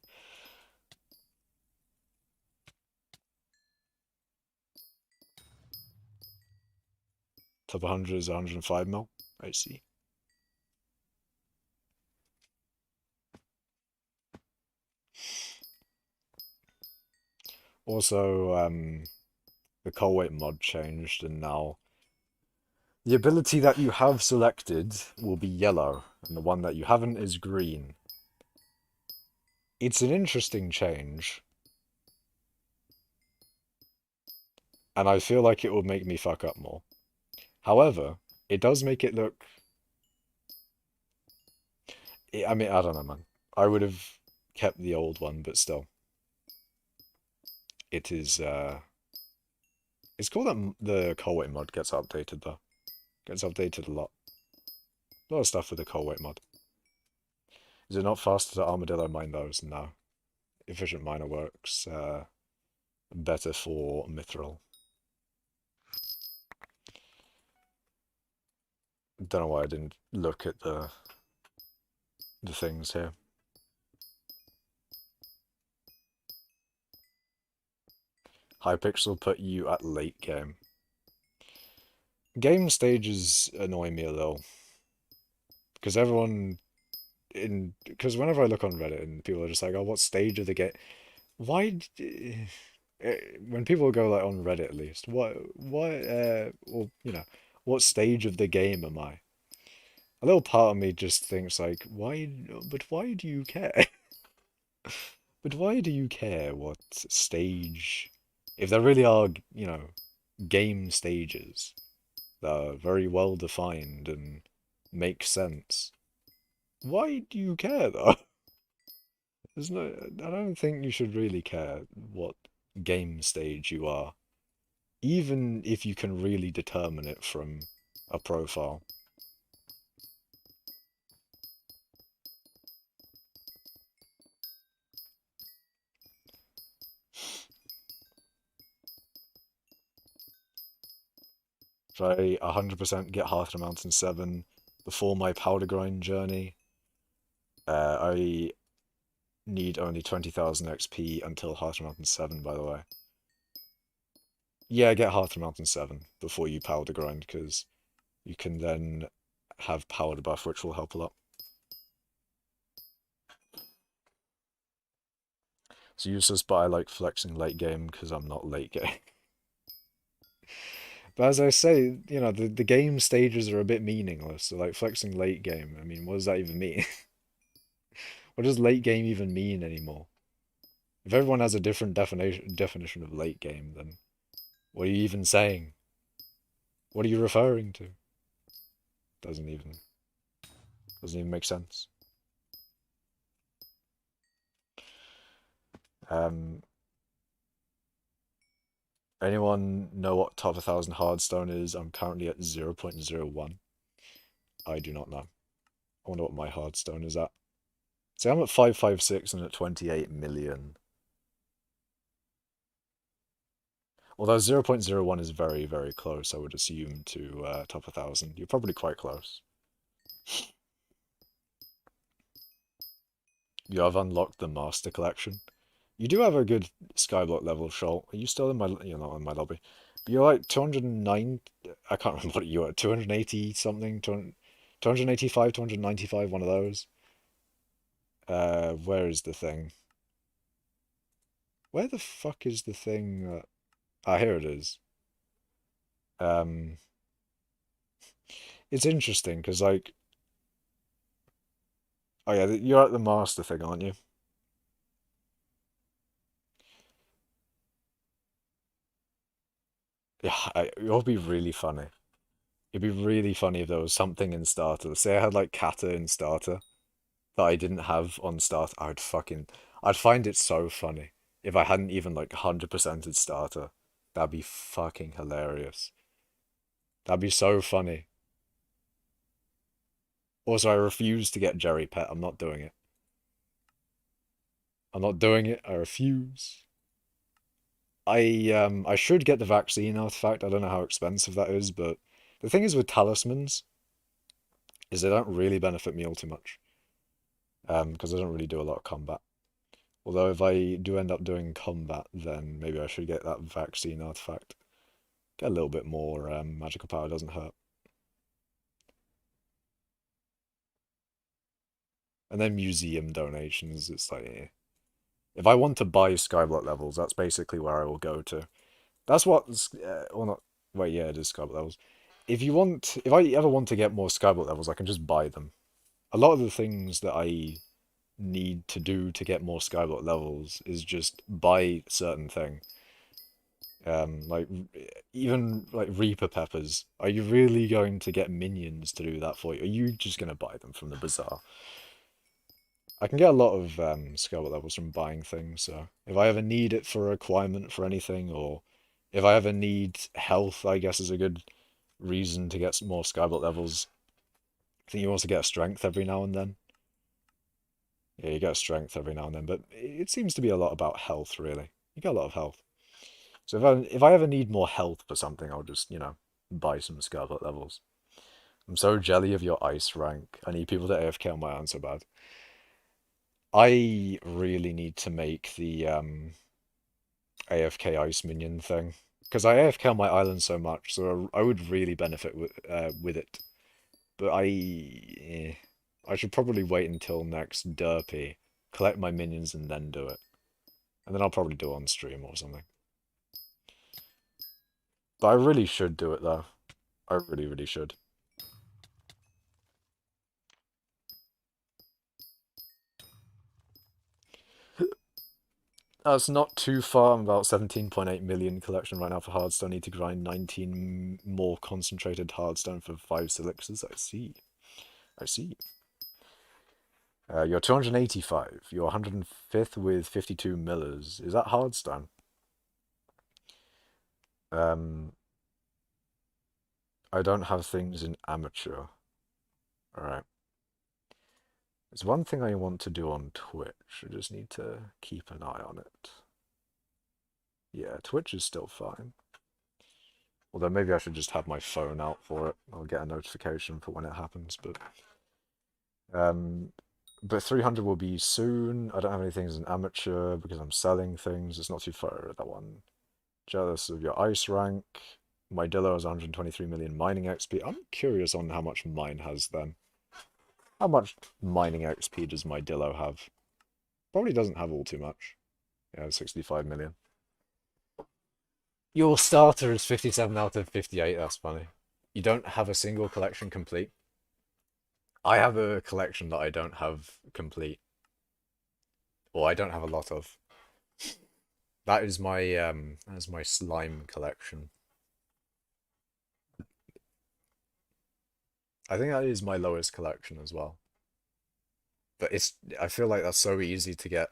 Top 100 is 105 mil. I see. Also, the coal weight mod changed, and now the ability that you have selected will be yellow, and the one that you haven't is green. It's an interesting change, and I feel like it will make me fuck up more. However, it does make it look. I mean, I don't know, man. I would have kept the old one, but still, it is. It's cool that the coal weight mod gets updated though. Gets updated a lot. A lot of stuff with the coal weight mod. Is it not faster to armadillo mine those? No. Efficient miner works better for mithril. Don't know why I didn't look at the things here. Hypixel put you at late game. Game stages annoy me a little because whenever I look on Reddit and people are just like, "Oh, what stage of the game?" Why? When people go like on Reddit at least, or what stage of the game am I? A little part of me just thinks like, why? But why do you care? But why do you care what stage? If there really are, game stages that are very well defined and make sense, why do you care though? I don't think you should really care what game stage you are, even if you can really determine it from a profile. If I 100% get Hearth Mountain 7 before my powder grind journey, I need only 20,000 XP until Hearth Mountain 7, by the way. Yeah, get Hearth Mountain 7 before you powder grind, because you can then have powder buff, which will help a lot. It's useless, but I like flexing late game because I'm not late game. But as I say, the game stages are a bit meaningless. So like flexing late game, I mean, what does that even mean? What does late game even mean anymore? If everyone has a different definition of late game, then what are you even saying? What are you referring to? Doesn't even make sense. Um, Anyone know what top 1000 hardstone is? I'm currently at 0.01. I do not know. I wonder what my hardstone is at. See, I'm at 556 and at 28 million. Although 0.01 is very, very close, I would assume, to top 1000. You're probably quite close. You have unlocked the Master Collection. You do have a good skyblock level, Shoal. Are you still in my... You're not in my lobby. But you're like 209... I can't remember what you are. 280 something? 285, 295, one of those. Where is the thing? Where the fuck is the thing? Here it is. Um, it's interesting because like, oh yeah, you're at the master thing, aren't you? Yeah, it would be really funny. It'd be really funny if there was something in starter. Say I had like kata in starter that I didn't have on starter. I'd find it so funny if I hadn't even like 100%ed starter. That'd be fucking hilarious. That'd be so funny. Also, I refuse to get Jerry Pet. I'm not doing it. I'm not doing it. I refuse. I should get the vaccine artifact. I don't know how expensive that is, but the thing is with talismans is they don't really benefit me all too much. Because I don't really do a lot of combat. Although if I do end up doing combat, then maybe I should get that vaccine artifact. Get a little bit more magical power, doesn't hurt. And then museum donations, it's like, if I want to buy skyblock levels, that's basically where I will go to. That's what, or not, wait, yeah, it is skyblock levels. If I ever want to get more skyblock levels, I can just buy them. A lot of the things that I need to do to get more skyblock levels is just buy certain thing. Like even like Reaper peppers. Are you really going to get minions to do that for you? Are you just gonna buy them from the bazaar? I can get a lot of skyblock levels from buying things, so if I ever need it for a requirement for anything, or if I ever need health, I guess is a good reason to get some more skyblock levels. I think you also get strength every now and then. Yeah, you get strength every now and then, but it seems to be a lot about health, really. You get a lot of health. So if I ever need more health for something, I'll just, buy some Scarlet levels. I'm so jelly of your ice rank. I need people to AFK on my island so bad. I really need to make the AFK ice minion thing. Because I AFK on my island so much, so I would really benefit with it. But I should probably wait until next derpy, collect my minions, and then do it. And then I'll probably do it on stream or something. But I really should do it though. I really, really should. That's not too far. I'm about 17.8 million collection right now for hardstone. I need to grind 19 more concentrated hardstone for 5 elixirs. I see. I see. You're 285. You're 105th with 52 millers. Is that hardstone? I don't have things in amateur. Alright. There's one thing I want to do on Twitch. I just need to keep an eye on it. Yeah, Twitch is still fine. Although maybe I should just have my phone out for it. I'll get a notification for when it happens, but 300 will be soon. I don't have any things in amateur because I'm selling things. It's not too far, that one. Jealous of your ice rank. My Dillo has 123 million mining XP. I'm curious on how much mine has then. How much mining XP does my Dillo have? Probably doesn't have all too much. Yeah, 65 million. Your starter is 57 out of 58. That's funny. You don't have a single collection complete. I have a collection that I don't have complete. Or I don't have a lot of. That is my slime collection. I think that is my lowest collection as well. But I feel like that's so easy to get.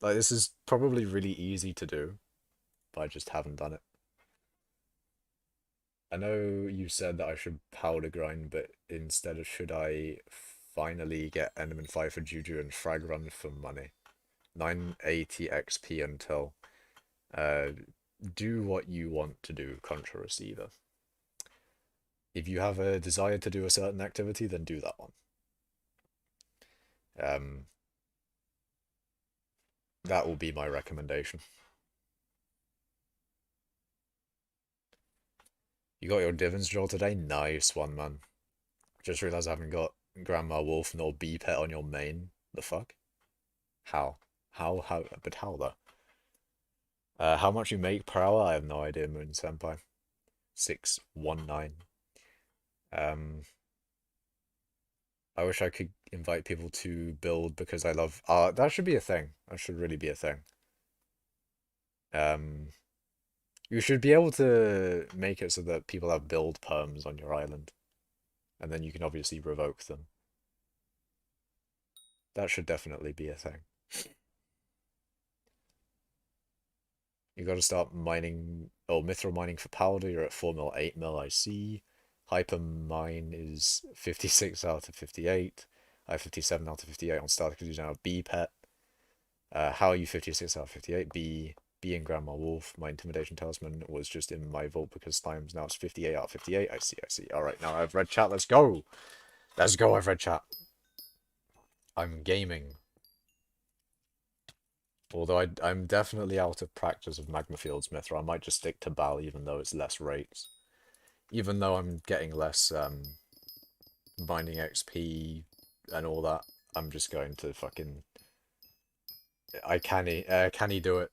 Like this is probably really easy to do, but I just haven't done it. I know you said that I should powder grind, but instead of should I finally get Enderman 5 for Juju and Frag Run for money? 980 XP until. Do what you want to do, Contra Receiver. If you have a desire to do a certain activity, then do that one. That will be my recommendation. You got your divans draw today? Nice one, man. Just realized I haven't got Grandma Wolf nor B Pet on your main. The fuck? How? How? But how though? How much you make per hour? I have no idea, Moon Senpai. 619. I wish I could invite people to build because I love art. That should be a thing. That should really be a thing. You should be able to make it so that people have build perms on your island. And then you can obviously revoke them. That should definitely be a thing. You got to start mining, or mithril mining for powder. You're at 4 mil, 8 mil, I see. Hyper mine is 56 out of 58. I have 57 out of 58 on starter because you now have B pet. How are you 56 out of 58? B and Grandma Wolf. My intimidation talisman was just in my vault because Slime's now it's 58 out of 58. I see. Alright, now I've read chat. Let's go. I've read chat. I'm gaming. Although I'm definitely out of practice of Magma Fields Mithril. I might just stick to Bal even though it's less rates. Even though I'm getting less mining XP and all that, I'm just going to fucking... Can he do it?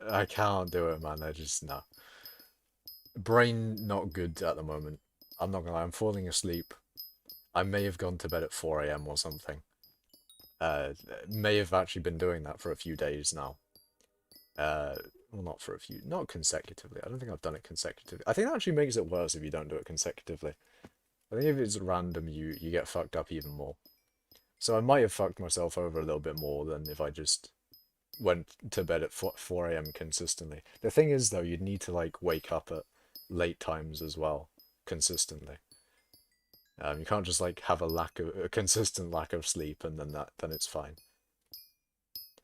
I can't do it, man. I just, no. Brain not good at the moment. I'm not gonna lie, I'm falling asleep. I may have gone to bed at 4 AM or something. May have actually been doing that for a few days now. Well, not for a few, not consecutively. I don't think I've done it consecutively. I think that actually makes it worse if you don't do it consecutively. I think if it's random, you get fucked up even more. So I might have fucked myself over a little bit more than if I just went to bed at 4 a.m. consistently. The thing is, though, you'd need to like wake up at late times as well, consistently. You can't just like have a consistent lack of sleep and then it's fine.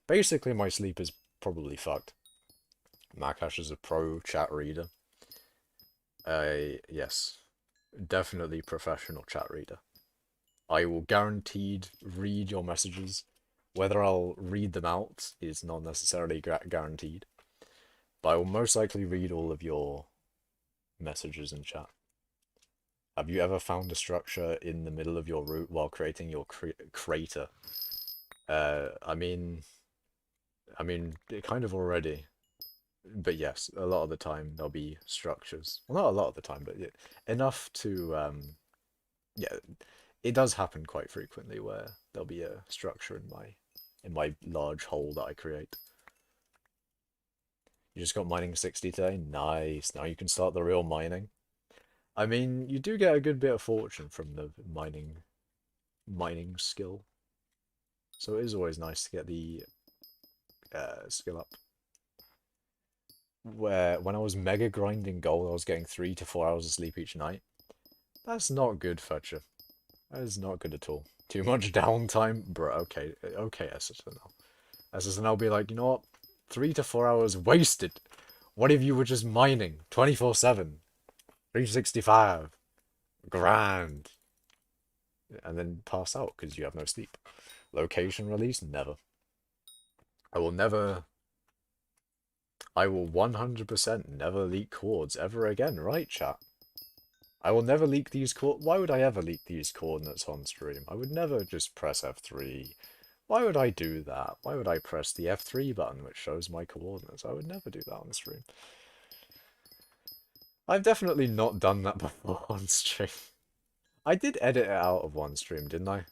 Basically, my sleep is probably fucked. Makash is a pro chat reader. Yes, definitely professional chat reader. I will guaranteed read your messages. Whether I'll read them out is not necessarily guaranteed, but I will most likely read all of your messages in chat. Have you ever found a structure in the middle of your route while creating your crater? I mean, it kind of already, but yes, a lot of the time there'll be structures. Well, not a lot of the time, but enough to, yeah, it does happen quite frequently where there'll be a structure in my large hole that I create. You just got mining 60 today? Nice. Now you can start the real mining. I mean, you do get a good bit of fortune from the mining skill. So it is always nice to get the skill up. When I was mega grinding gold, I was getting 3 to 4 hours of sleep each night. That's not good, Fetcher. That is not good at all. Too much downtime? Bro, okay, okay, SSNL. SSNL be like, you know what? 3 to 4 hours wasted. What if you were just mining 24/7? 365. Grand. And then pass out because you have no sleep. Location release? Never. I will 100% never leak chords ever again, right, chat? I will never leak these Why would I ever leak these coordinates on stream? I would never just press F3. Why would I do that? Why would I press the F3 button which shows my coordinates? I would never do that on stream. I've definitely not done that before on stream. I did edit it out of one stream, didn't I?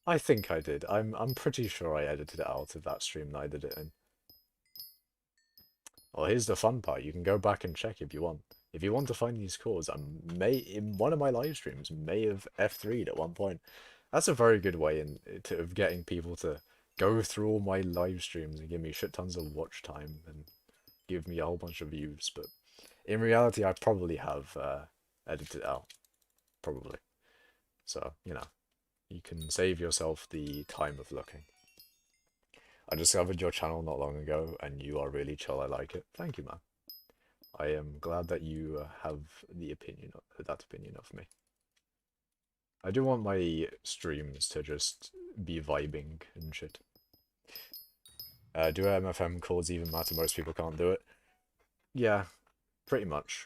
I think I did. I'm pretty sure I edited it out of that stream that I did it in. Well, here's the fun part. You can go back and check if you want. If you want to find these chords, in one of my live streams may have F3'd at one point. That's a very good way of getting people to go through all my live streams and give me shit tons of watch time and give me a whole bunch of views. But in reality, I probably have edited it out. Probably. So, you know, you can save yourself the time of looking. I discovered your channel not long ago, and you are really chill. I like it. Thank you, man. I am glad that you have that opinion of me. I do want my streams to just be vibing and shit. Do MFM chords even matter? Most people can't do it. Yeah, pretty much.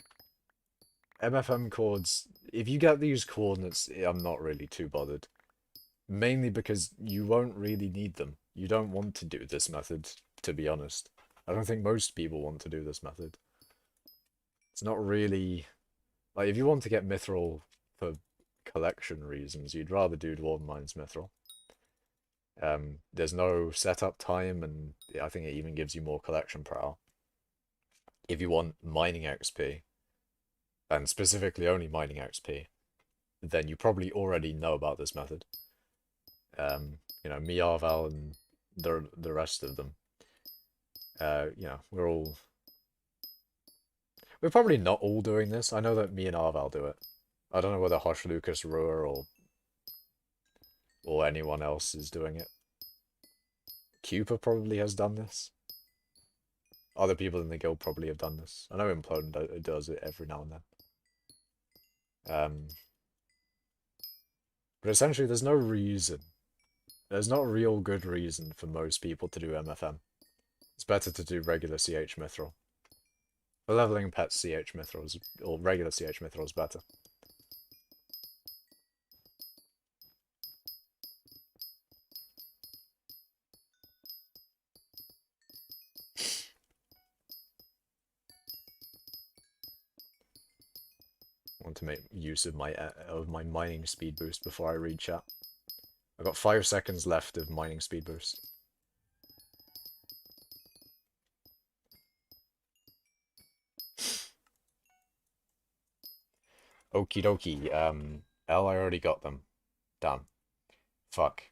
MFM chords, if you get these coordinates, I'm not really too bothered. Mainly because you won't really need them. You don't want to do this method, to be honest. I don't think most people want to do this method. It's not really... Like, if you want to get mithril for collection reasons, you'd rather do Dwarven Mines mithril. There's no setup time, and I think it even gives you more collection per hour. If you want mining XP, and specifically only mining XP, then you probably already know about this method. You know, me, Arval, and the rest of them. You know, we're probably not all doing this. I know that me and Arval do it. I don't know whether Hosh, Lucas, Ruhr, or anyone else is doing it. Cooper probably has done this. Other people in the guild probably have done this. I know Implode does it every now and then. But essentially, there's no reason. There's not a real good reason for most people to do MFM. It's better to do regular CH Mithril. For leveling pets, CH Mithril or regular CH Mithril is better. I want to make use of my mining speed boost before I read chat. I've got 5 seconds left of mining speed boost. Okie dokie. L, I already got them. Damn. Fuck.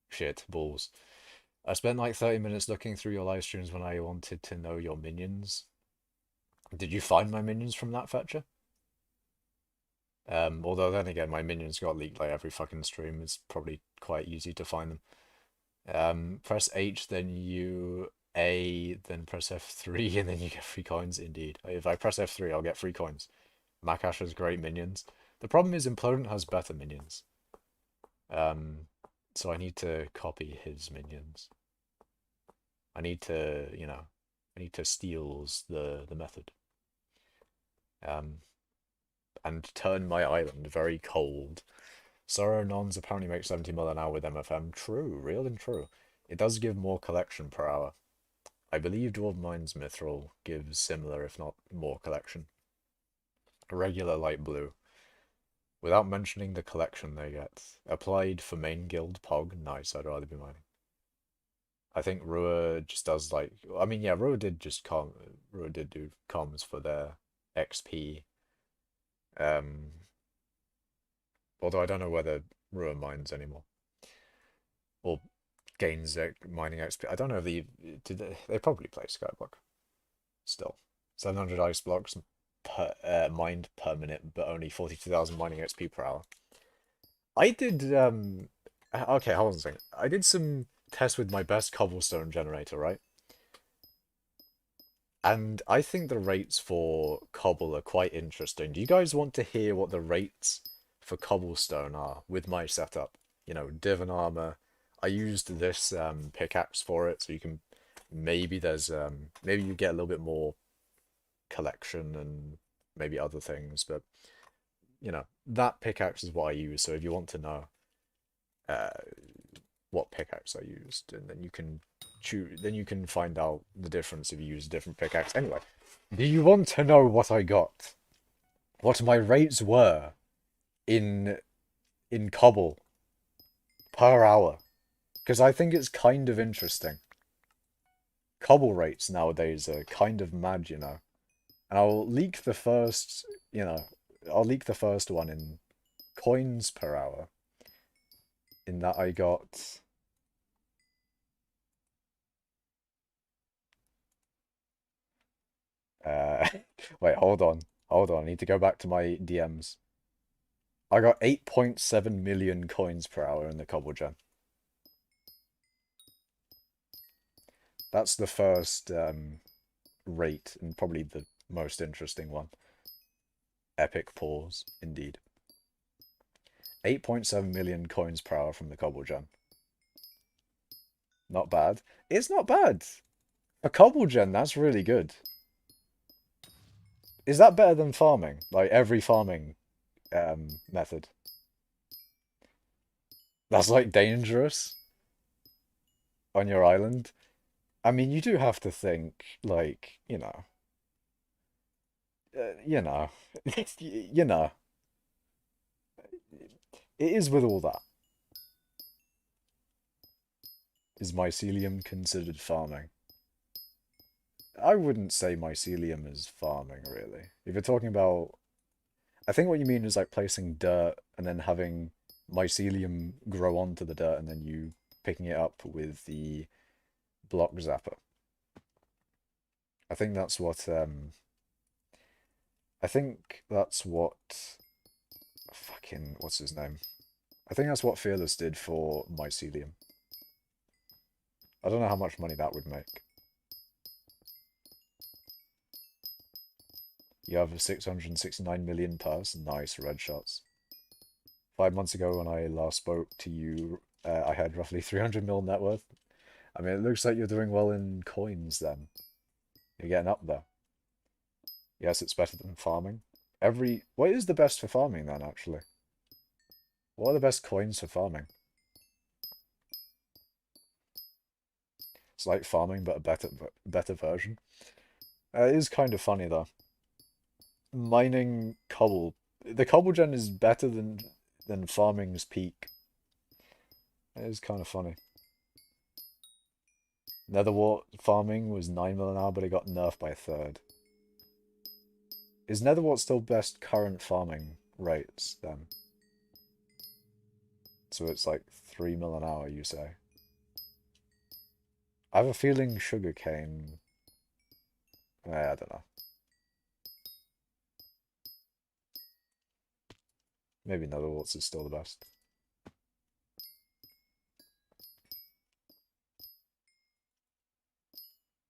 Shit. Balls. I spent like 30 minutes looking through your live streams when I wanted to know your minions. Did you find my minions from that fetcher? Although then again, my minions got leaked like every fucking stream. It's probably quite easy to find them. Press H, then you A, then press F3, and then you get free coins. Indeed. If I press F3, I'll get free coins. Makash has great minions. The problem is Implodent has better minions. So I need to copy his minions. I need to, you know, I need to steal the method. And turn my island very cold. Sorrow Nons apparently make 70 mil an hour with MFM. True, real and true. It does give more collection per hour. I believe Dwarven Mines Mithril gives similar, if not more, collection. Regular light blue. Without mentioning the collection they get. Applied for main guild, Pog. Nice, I'd rather be mining. I think Rua just does like... I mean, yeah, Rua did do comms for their XP. Although I don't know whether Rua mines anymore. Or gains mining XP. I don't know if they probably play skyblock. Still. 700 ice blocks mined per minute, but only 42,000 mining XP per hour. I did, okay, hold on a second. I did some tests with my best cobblestone generator, right? And I think the rates for cobble are quite interesting. Do you guys want to hear what the rates for cobblestone are with my setup? You know, divan armor. I used this pickaxe for it, so you can maybe maybe you get a little bit more collection and maybe other things, but you know, that pickaxe is what I use. So if you want to know what pickaxe I used, and then you can choose, then you can find out the difference if you use a different pickaxe. Anyway, do you want to know what I got? What my rates were in cobble per hour? Because I think it's kind of interesting. Cobble rates nowadays are kind of mad, you know. And I'll leak the first, I'll leak the first one in coins per hour. In that I got... wait, hold on. I need to go back to my DMs. I got 8.7 million coins per hour in the cobble gen. That's the first rate, and probably the most interesting one. Epic pause, indeed. 8.7 million coins per hour from the cobble gen. Not bad. It's not bad. A cobble gen, that's really good. Is that better than farming? Like every farming method? That's like dangerous on your island. I mean, you do have to think, like, you know, you know, it is with all that. Is mycelium considered farming? I wouldn't say mycelium is farming, really. If you're talking about... I think what you mean is like placing dirt and then having mycelium grow onto the dirt and then you picking it up with the block zapper. I think that's what... I think that's what... Fucking... What's his name? I think that's what Fearless did for mycelium. I don't know how much money that would make. You have a 669 million purse. Nice, red shots. 5 months ago when I last spoke to you, I had roughly 300 mil net worth. I mean, it looks like you're doing well in coins then. You're getting up there. Yes, it's better than farming. What is the best for farming then, actually? What are the best coins for farming? It's like farming, but a better version. It is kind of funny, though. Mining cobble. The cobble gen is better than farming's peak. It is kind of funny. Netherwart farming was 9 mil an hour, but it got nerfed by a third. Is Netherwart still best current farming rates then? So it's like 3 mil an hour, you say? I have a feeling sugarcane. I don't know. Maybe Netherwarts is still the best.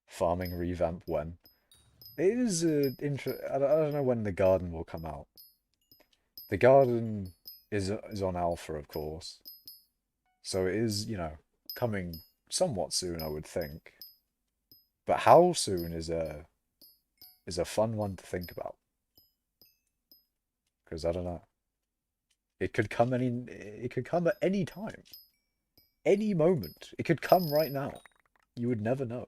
Farming revamp when? It is I don't know when the garden will come out. The garden is on alpha, of course. So it is, coming somewhat soon, I would think. But how soon is a fun one to think about. Because I don't know. It could come at any time. Any moment. It could come right now. You would never know.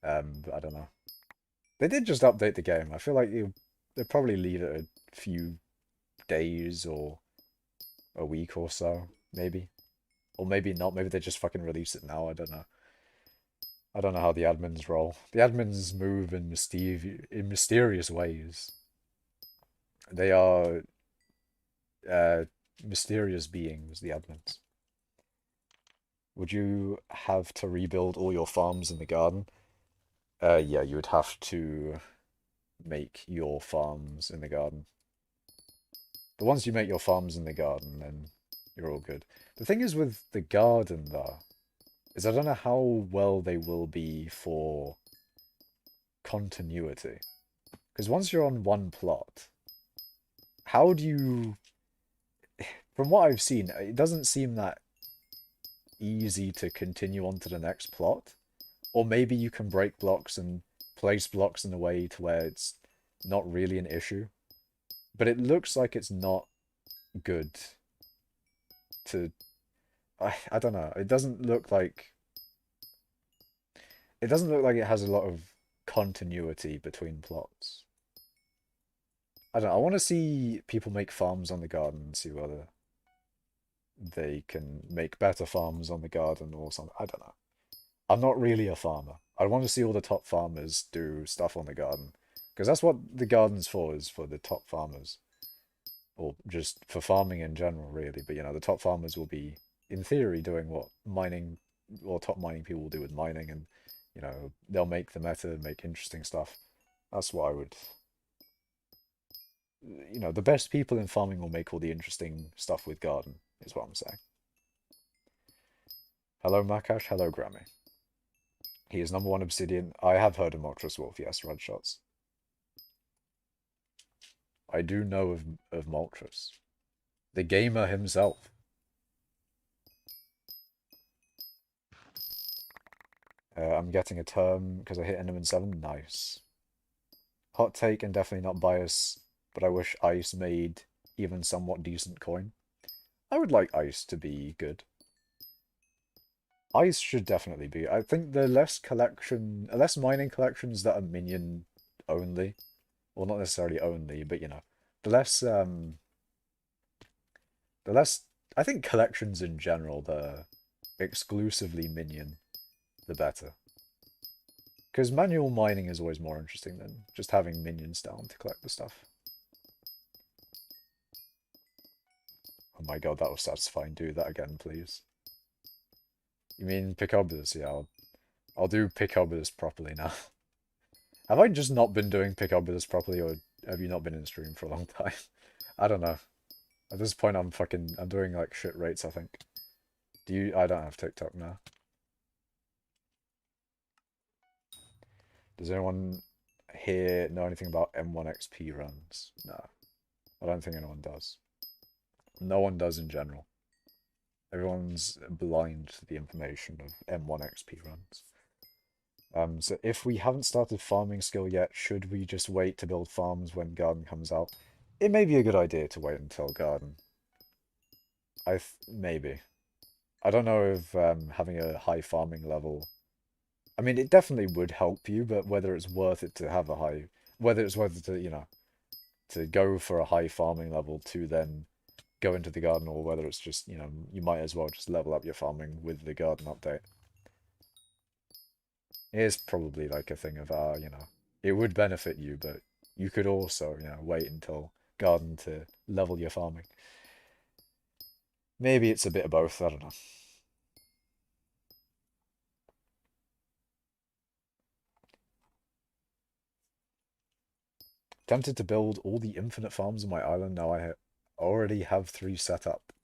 But I don't know. They did just update the game. I feel like they'll probably leave it a few days or a week or so, maybe. Or maybe not. Maybe they just fucking release it now. I don't know. I don't know how the admins roll. The admins move in mysterious ways. They are mysterious beings, the admins. Would you have to rebuild all your farms in the garden? Yeah, you would have to make your farms in the garden. But once you make your farms in the garden, then you're all good. The thing is with the garden, though, is I don't know how well they will be for continuity. Because once you're on one plot, how do you... From what I've seen, it doesn't seem that easy to continue on to the next plot. Or maybe you can break blocks and place blocks in a way to where it's not really an issue. But it looks like it's not good to... I don't know. It doesn't look like... It doesn't look like it has a lot of continuity between plots. I don't know. I want to see people make farms on the garden and see whether they can make better farms on the garden or something. I don't know. I'm not really a farmer. I want to see all the top farmers do stuff on the garden. Because that's what the garden's for, is for the top farmers. Or just for farming in general, really. But, the top farmers will be, in theory, doing what mining, or top mining people will do with mining. And, they'll make the meta, make interesting stuff. That's what I would... the best people in farming will make all the interesting stuff with garden, is what I'm saying. Hello, Makash. Hello, Grammy. He is number 1 Obsidian. I have heard of Moltres Wolf, yes, red shots. I do know of Moltres. The gamer himself. I'm getting a term because I hit Enderman 7. Nice. Hot take and definitely not bias, but I wish Ice made even somewhat decent coin. I would like Ice to be good. Ice should definitely be. I think the less mining collections that are minion only, well, not necessarily only, but the less I think collections in general that are exclusively minion, the better. Because manual mining is always more interesting than just having minions down to collect the stuff. Oh my god, that was satisfying. Do that again, please. You mean Picobolus? Yeah, I'll do Picobolus properly now. Have I just not been doing Picobolus properly, or have you not been in stream for a long time? I don't know. At this point, I'm doing like shit rates, I think. I don't have TikTok now. Does anyone here know anything about M1 XP runs? No. I don't think anyone does. No one does in general. Everyone's blind to the information of M1 XP runs. So if we haven't started farming skill yet, should we just wait to build farms when garden comes out? It may be a good idea to wait until garden. Maybe. I don't know if having a high farming level... I mean, it definitely would help you, but whether it's worth it to have a whether it's worth it to, to go for a high farming level to then go into the garden, or whether it's just, you know, you might as well just level up your farming with the garden update. It is probably like a thing of, you know, it would benefit you, but you could also, you know, wait until garden to level your farming. Maybe it's a bit of both, I don't know. Tempted to build all the infinite farms on my island. Now I already have 3 set up.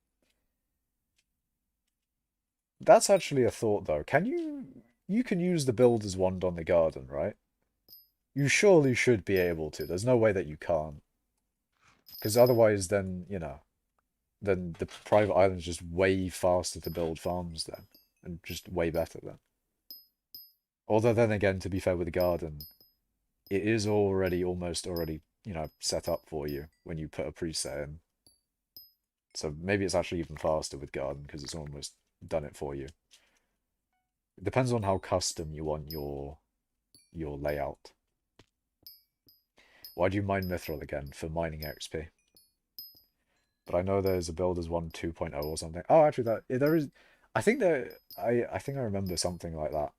That's actually a thought, though. Can you... You can use the builder's wand on the garden, right? You surely should be able to. There's no way that you can't. Because otherwise, then, you know, then the private island's just way faster to build farms then. And just way better then. Although then again, to be fair with the garden, it is almost already, you know, set up for you when you put a preset in. So maybe it's actually even faster with garden because it's almost done it for you. It depends on how custom you want your layout. Why do you mine mithril again? For mining XP. But I know there's a builders 1 2.0 or something. Oh, actually, there is. I think I think I remember something like that.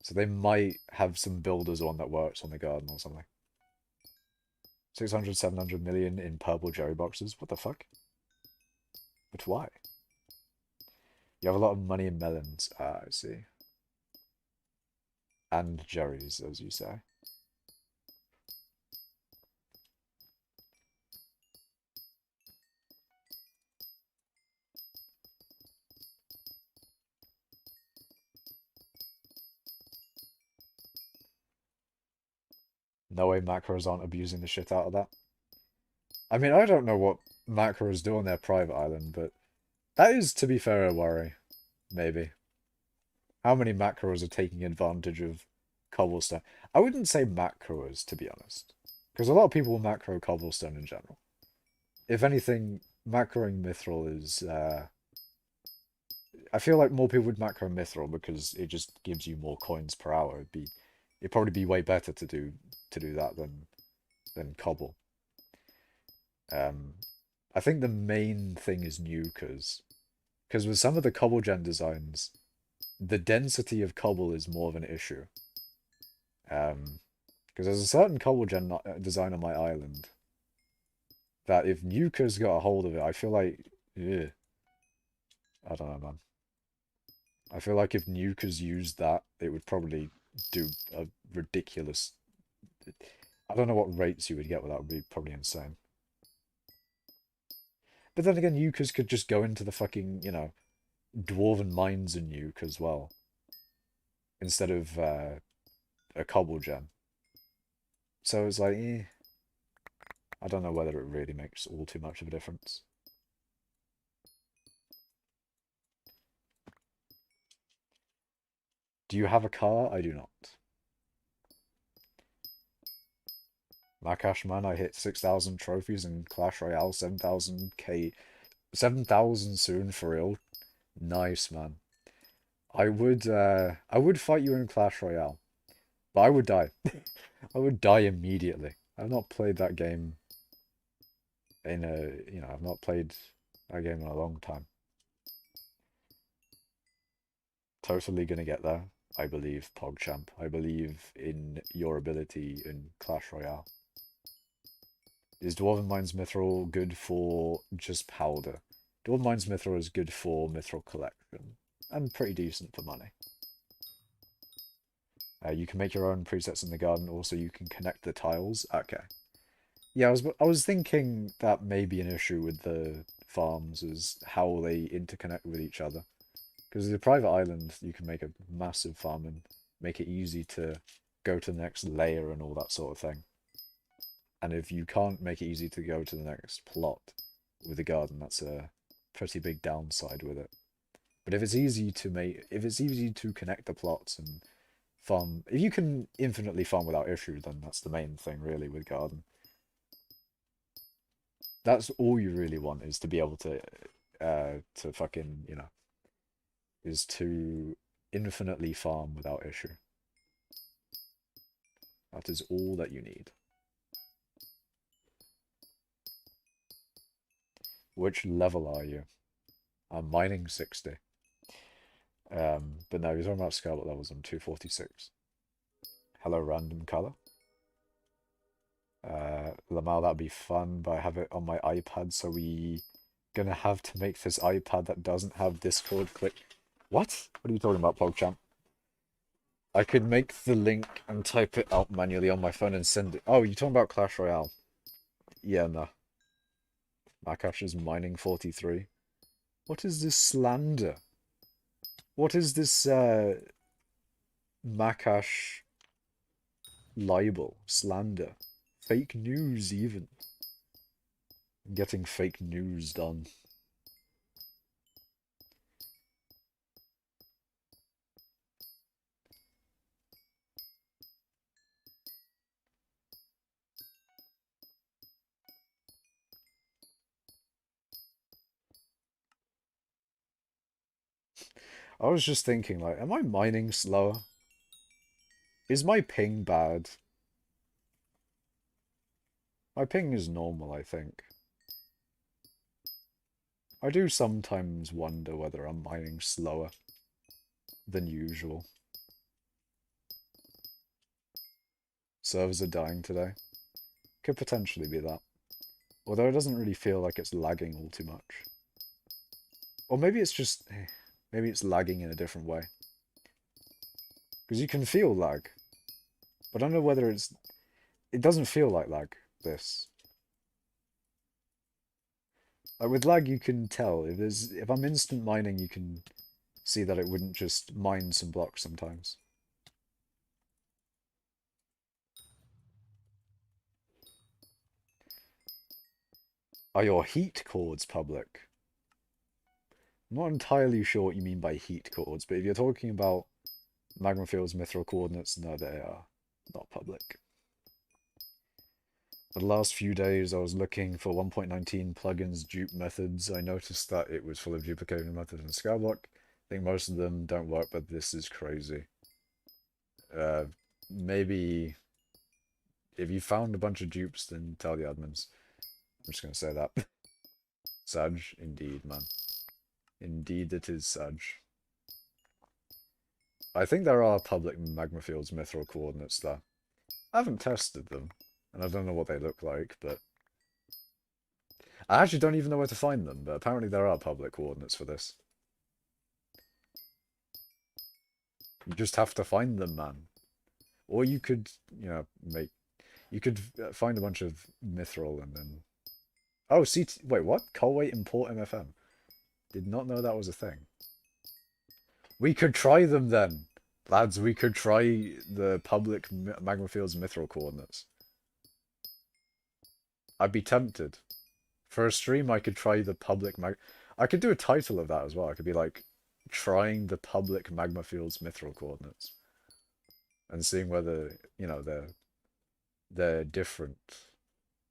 So they might have some builders one that works on the garden or something. 600, 700 million in purple jerry boxes. What the fuck? But why? You have a lot of money in melons. Ah, I see. And jerrys, as you say. No way macros aren't abusing the shit out of that. I mean, I don't know what macros do on their private island, but that is, to be fair, a worry. Maybe. How many macros are taking advantage of cobblestone? I wouldn't say macros, to be honest. Because a lot of people will macro cobblestone in general. If anything, macroing mithril is... I feel like more people would macro mithril because it just gives you more coins per hour. It'd probably be way better to do that than cobble. I think the main thing is nukers. Because with some of the cobble gen designs, the density of cobble is more of an issue. Because there's a certain cobble gen design on my island that if nukers got a hold of it, I feel like, ugh, I don't know, man. I feel like if nukers used that, it would probably do a ridiculous. I don't know what rates you would get, but that would be probably insane. But then again, nukers could just go into the fucking, you know, dwarven mines and nuke as well, instead of a cobble gen. So it's like, I don't know whether it really makes all too much of a difference. Do you have a car? I do not. Makash, man, I hit 6,000 trophies in Clash Royale, 7,000 soon for real. Nice, man. I would fight you in Clash Royale, but I would die. I would die immediately. I've not played that game I've not played that game in a long time. Totally gonna get there. I believe, PogChamp. I believe in your ability in Clash Royale. Is Dwarven Mines Mithril good for just powder? Dwarven Mines Mithril is good for Mithril collection, and pretty decent for money. You can make your own presets in the garden, also you can connect the tiles. Okay. Yeah, I was thinking that may be an issue with the farms, is how they interconnect with each other. Because the private island, you can make a massive farm and make it easy to go to the next layer and all that sort of thing. And if you can't make it easy to go to the next plot with the garden, that's a pretty big downside with it. But if it's easy to connect the plots and farm, if you can infinitely farm without issue, then that's the main thing really with garden. That's all you really want, is to be able to fucking, you know, is to infinitely farm without issue. That is all that you need. Which level are you? I'm mining 60. But no, you're talking about skyblock levels. I'm 246. Hello, random color. Lamal, that'd be fun, but I have it on my iPad, so we gonna have to make this iPad that doesn't have Discord click. What? What are you talking about, PogChamp? I could make the link and type it out manually on my phone and send it. Oh, you're talking about Clash Royale? Yeah, no. Makash is mining 43. What is this slander? What is this Makash libel? Slander? Fake news, even. I'm getting fake news done. I was just thinking, like, am I mining slower? Is my ping bad? My ping is normal, I think. I do sometimes wonder whether I'm mining slower than usual. Servers are dying today. Could potentially be that. Although it doesn't really feel like it's lagging all too much. Or maybe it's just... Maybe it's lagging in a different way. Because you can feel lag. But I don't know whether it's... It doesn't feel like lag, this. Like with lag you can tell. If I'm instant mining you can see that it wouldn't just mine some blocks sometimes. Are your heat cords public? I'm not entirely sure what you mean by heat cords, but if you're talking about magma field's mithril coordinates, no, they are not public. For the last few days, I was looking for 1.19 plugins dupe methods. I noticed that it was full of duplicating methods in skyblock. I think most of them don't work, but this is crazy. Maybe if you found a bunch of dupes, then tell the admins. I'm just going to say that. Sag, indeed, man. Indeed it is Sag. I think there are public magma fields mithril coordinates there. I haven't tested them, and I don't know what they look like, but... I actually don't even know where to find them, but apparently there are public coordinates for this. You just have to find them, man. Or you could, you know, You could find a bunch of mithril and then... Oh, CT... Wait, what? Colway import MFM. Did not know that was a thing. We could try them then. Lads, we could try the public magma fields mithril coordinates. I'd be tempted. For a stream, I could try the public I could do a title of that as well. I could be like, trying the public magma fields mithril coordinates. And seeing whether, you know, they're different.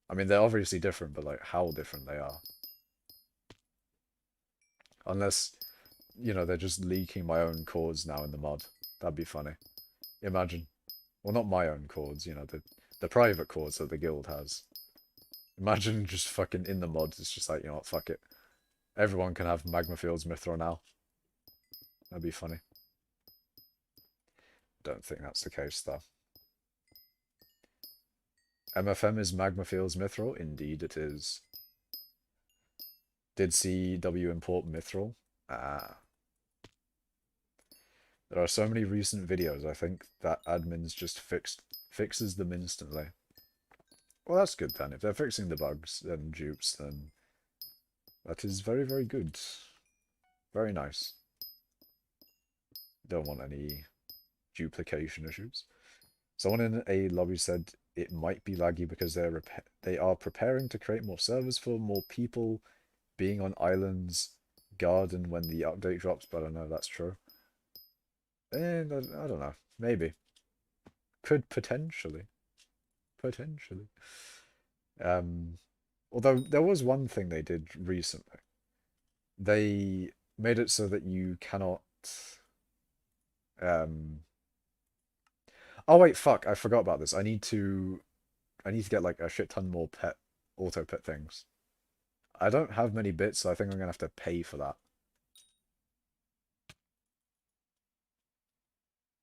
I mean, they're obviously different, but like, how different they are. Unless, you know, they're just leaking my own chords now in the mod. That'd be funny. Imagine. Well, not my own chords, you know, the private chords that the guild has. Imagine just fucking in the mods, it's just like, you know what, fuck it. Everyone can have Magma Fields Mithril now. That'd be funny. Don't think that's the case, though. MFM is Magma Fields Mithril? Indeed it is. Did CW import Mithril? Ah. There are so many recent videos, I think that admins just fixes them instantly. Well, that's good then. If they're fixing the bugs and dupes, then that is very, very good. Very nice. Don't want any duplication issues. Someone in a lobby said it might be laggy because they are preparing to create more servers for more people being on islands garden when the update drops, but I don't know if that's true. And I don't know. Maybe. Could potentially. Potentially. Although there was one thing they did recently. They made it so that you cannot... Oh wait, fuck, I forgot about this. I need to get like a shit ton more auto pet things. I don't have many bits, so I think I'm gonna have to pay for that.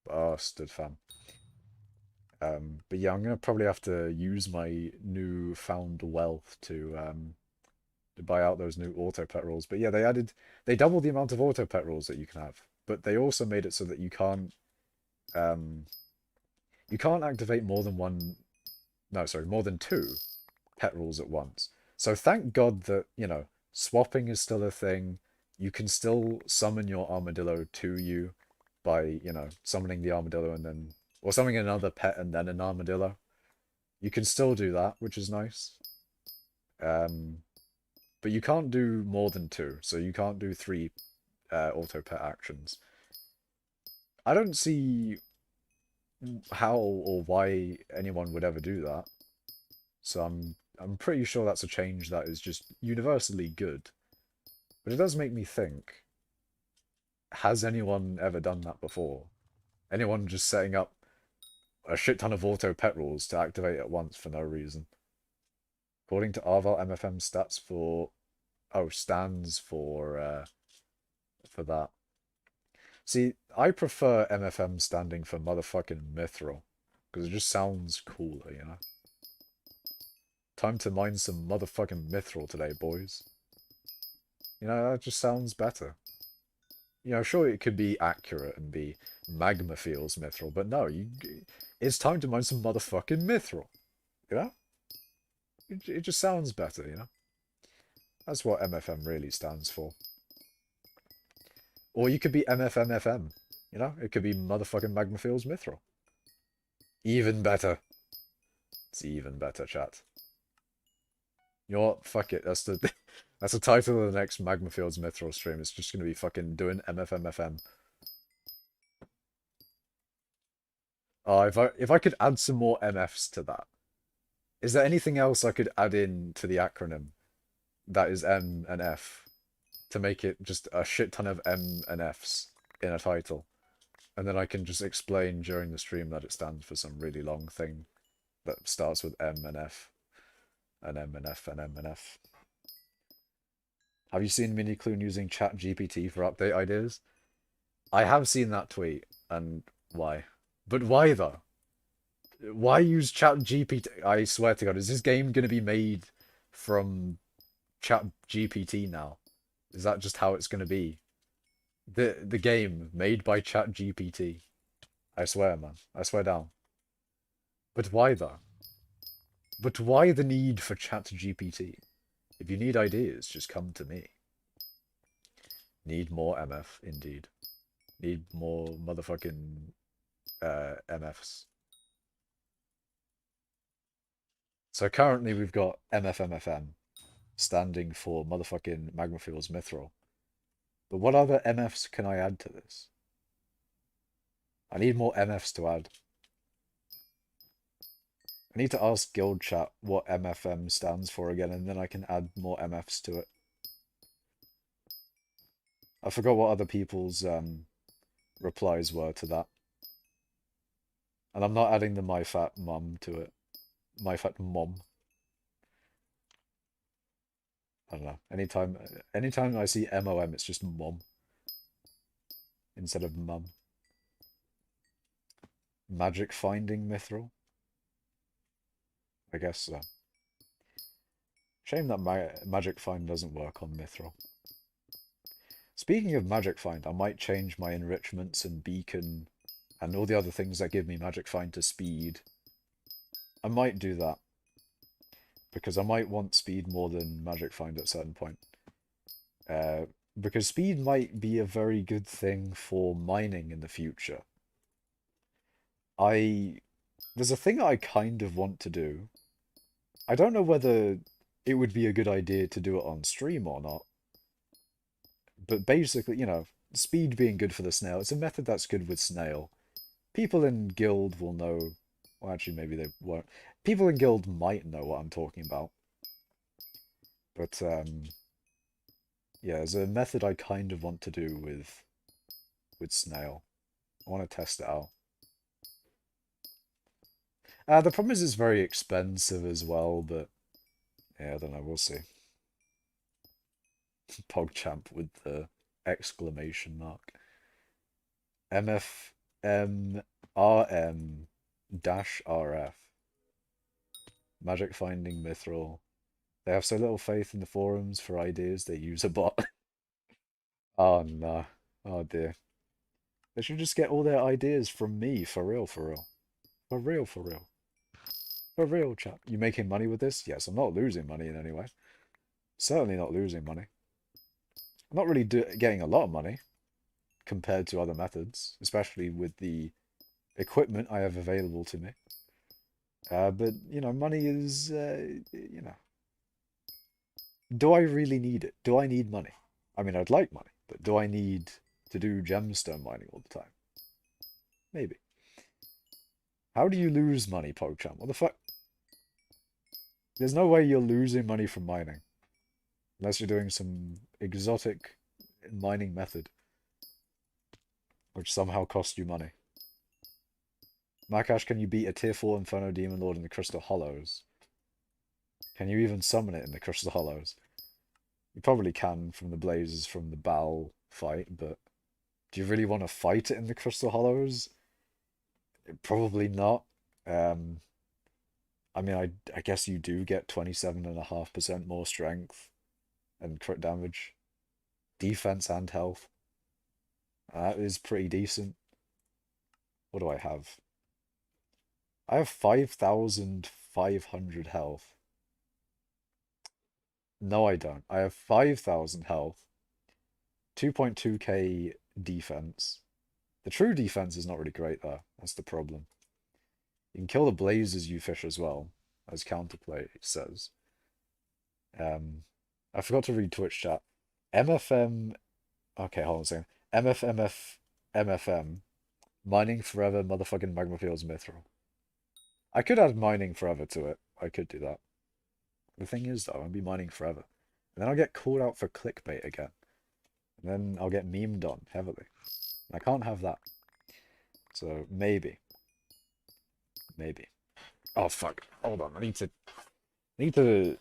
Bastard fam. But yeah, I'm gonna probably have to use my new found wealth to buy out those new auto pet rolls. But yeah, they doubled the amount of auto pet rolls that you can have, but they also made it so that um you can't activate more than one. No, sorry, more than two pet rolls at once. So thank God that, swapping is still a thing. You can still summon your armadillo to you by, summoning the armadillo and then, or summoning another pet and then an armadillo. You can still do that, which is nice. Um, but you can't do more than two, so you can't do three auto pet actions. I don't see how or why anyone would ever do that. So I'm pretty sure that's a change that is just universally good. But it does make me think, has anyone ever done that before? Anyone just setting up a shit ton of auto pet rules to activate at once for no reason? According to Arval, MFM stats for stands for that. See, I prefer MFM standing for motherfucking mithril because it just sounds cooler. Time to mine some motherfucking mithril today, boys. That just sounds better. Sure, it could be accurate and be magma feels mithril, but no, it's time to mine some motherfucking mithril. You know? It just sounds better. That's what MFM really stands for. Or you could be MFMFM. It could be motherfucking magma feels mithril. Even better. It's even better, chat. You know what? Fuck it. That's the that's the title of the next Magma Fields Mithril stream. It's just gonna be fucking doing MFMFM. Oh, if I could add some more MFs to that. Is there anything else I could add in to the acronym that is M and F to make it just a shit ton of M and Fs in a title? And then I can just explain during the stream that it stands for some really long thing that starts with M and F. And M and F and M and F. Have you seen Minikloon using ChatGPT for update ideas? I have seen that tweet, and why? But why though? Why use ChatGPT? I swear to God, is this game going to be made from ChatGPT now? Is that just how it's going to be? The game made by ChatGPT. I swear, man. I swear down. But why though? But why the need for ChatGPT? If you need ideas, just come to me. Need more MF, indeed. Need more motherfucking MFs. So currently we've got MFMFM, standing for motherfucking Magma Fuels Mithril. But what other MFs can I add to this? I need more MFs to add. I need to ask Guild Chat what MFM stands for again, and then I can add more MFs to it. I forgot what other people's replies were to that. And I'm not adding the my fat mum to it. My fat mom. I don't know. Anytime I see MOM, it's just mom instead of mum. Magic finding mithril. I guess so. Shame that magic find doesn't work on mithril. Speaking of magic find, I might change my enrichments and beacon and all the other things that give me magic find to speed. I might do that because I might want speed more than magic find at a certain point. Because speed might be a very good thing for mining in the future. There's a thing I kind of want to do. I don't know whether it would be a good idea to do it on stream or not. But basically, speed being good for the snail, it's a method that's good with snail. People in guild will know. Well, actually, maybe they won't. People in guild might know what I'm talking about. But, yeah, there's a method I kind of want to do with snail. I want to test it out. The problem is it's very expensive as well, but yeah, I don't know, we'll see. PogChamp with the exclamation mark. MFMRM dash RF. Magic finding mithril. They have so little faith in the forums for ideas, they use a bot. Oh no. Oh dear. They should just get all their ideas from me, for real, for real. For real, for real. For real, chap. You making money with this? Yes, I'm not losing money in any way. Certainly not losing money. I'm not really getting a lot of money compared to other methods, especially with the equipment I have available to me. But, money is, do I really need it? Do I need money? I mean, I'd like money, but do I need to do gemstone mining all the time? Maybe. How do you lose money, PogChamp? What the fuck? There's no way you're losing money from mining. Unless you're doing some exotic mining method. Which somehow costs you money. Makash, can you beat a tier 4 Inferno Demon Lord in the Crystal Hollows? Can you even summon it in the Crystal Hollows? You probably can from the blazes from the Baal fight, but do you really want to fight it in the Crystal Hollows? Probably not. I mean, I guess you do get 27.5% more strength and crit damage, defense and health. That is pretty decent. What do I have? I have 5,500 health. No, I don't. I have 5,000 health, 2.2k defense. The true defense is not really great, though. That's the problem. You can kill the blazes you fish as well, as counterplay says. I forgot to read Twitch chat. MFM. Okay, hold on a second. MFM. Mining forever, motherfucking magma fields mithril. I could add mining forever to it. I could do that. The thing is, though, I'll be mining forever. And then I'll get called out for clickbait again. And then I'll get memed on heavily. And I can't have that. So, maybe. Maybe. Oh, fuck. Hold on. I need to,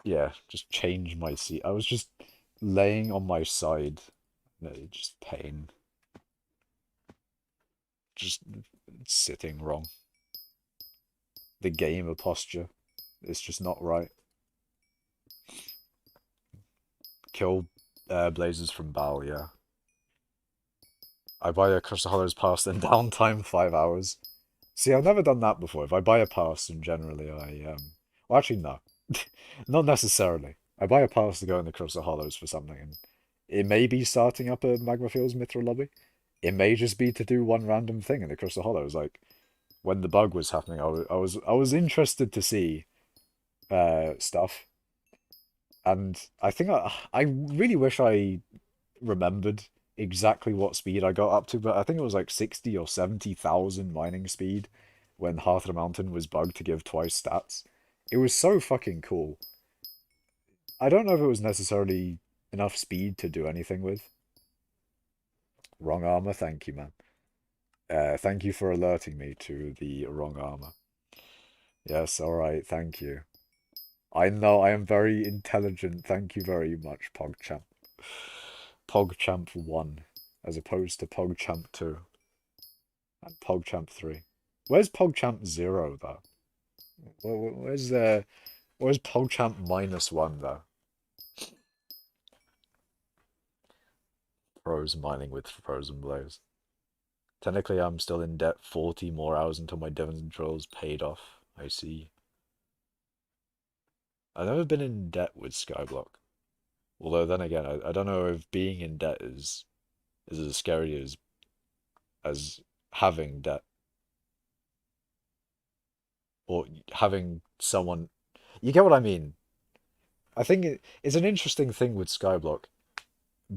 yeah, just change my seat. I was just laying on my side. No, just pain. Just sitting wrong. The gamer posture. It's just not right. Kill blazes from Baal, yeah. I buy a Crystal Hollows pass, then downtime 5 hours. See, I've never done that before. If I buy a pass, and generally well, actually, no. Not necessarily. I buy a pass to go in the Crystal Hollows for something, and it may be starting up a Magma Fields Mithril lobby. It may just be to do one random thing in the Crystal Hollows. Like, when the bug was happening, I was interested to see stuff. And I think I really wish I remembered exactly what speed I got up to, but I think it was like 60 or 70,000 mining speed when Hearth of the Mountain was bugged to give twice stats. It was so fucking cool. I don't know if it was necessarily enough speed to do anything with. Wrong armor, thank you, man. Thank you for alerting me to the wrong armor. Yes, alright, thank you. I know I am very intelligent, thank you very much, PogChamp. PogChamp 1, as opposed to PogChamp 2. And PogChamp 3. Where's PogChamp 0, though? Where's PogChamp -1, though? Pros mining with Frozen Blaze. Technically, I'm still in debt 40 more hours until my divans and drills paid off. I see. I've never been in debt with Skyblock. Although then again, I don't know if being in debt is as scary as having debt. Or having someone... You get what I mean? I think it's an interesting thing with Skyblock.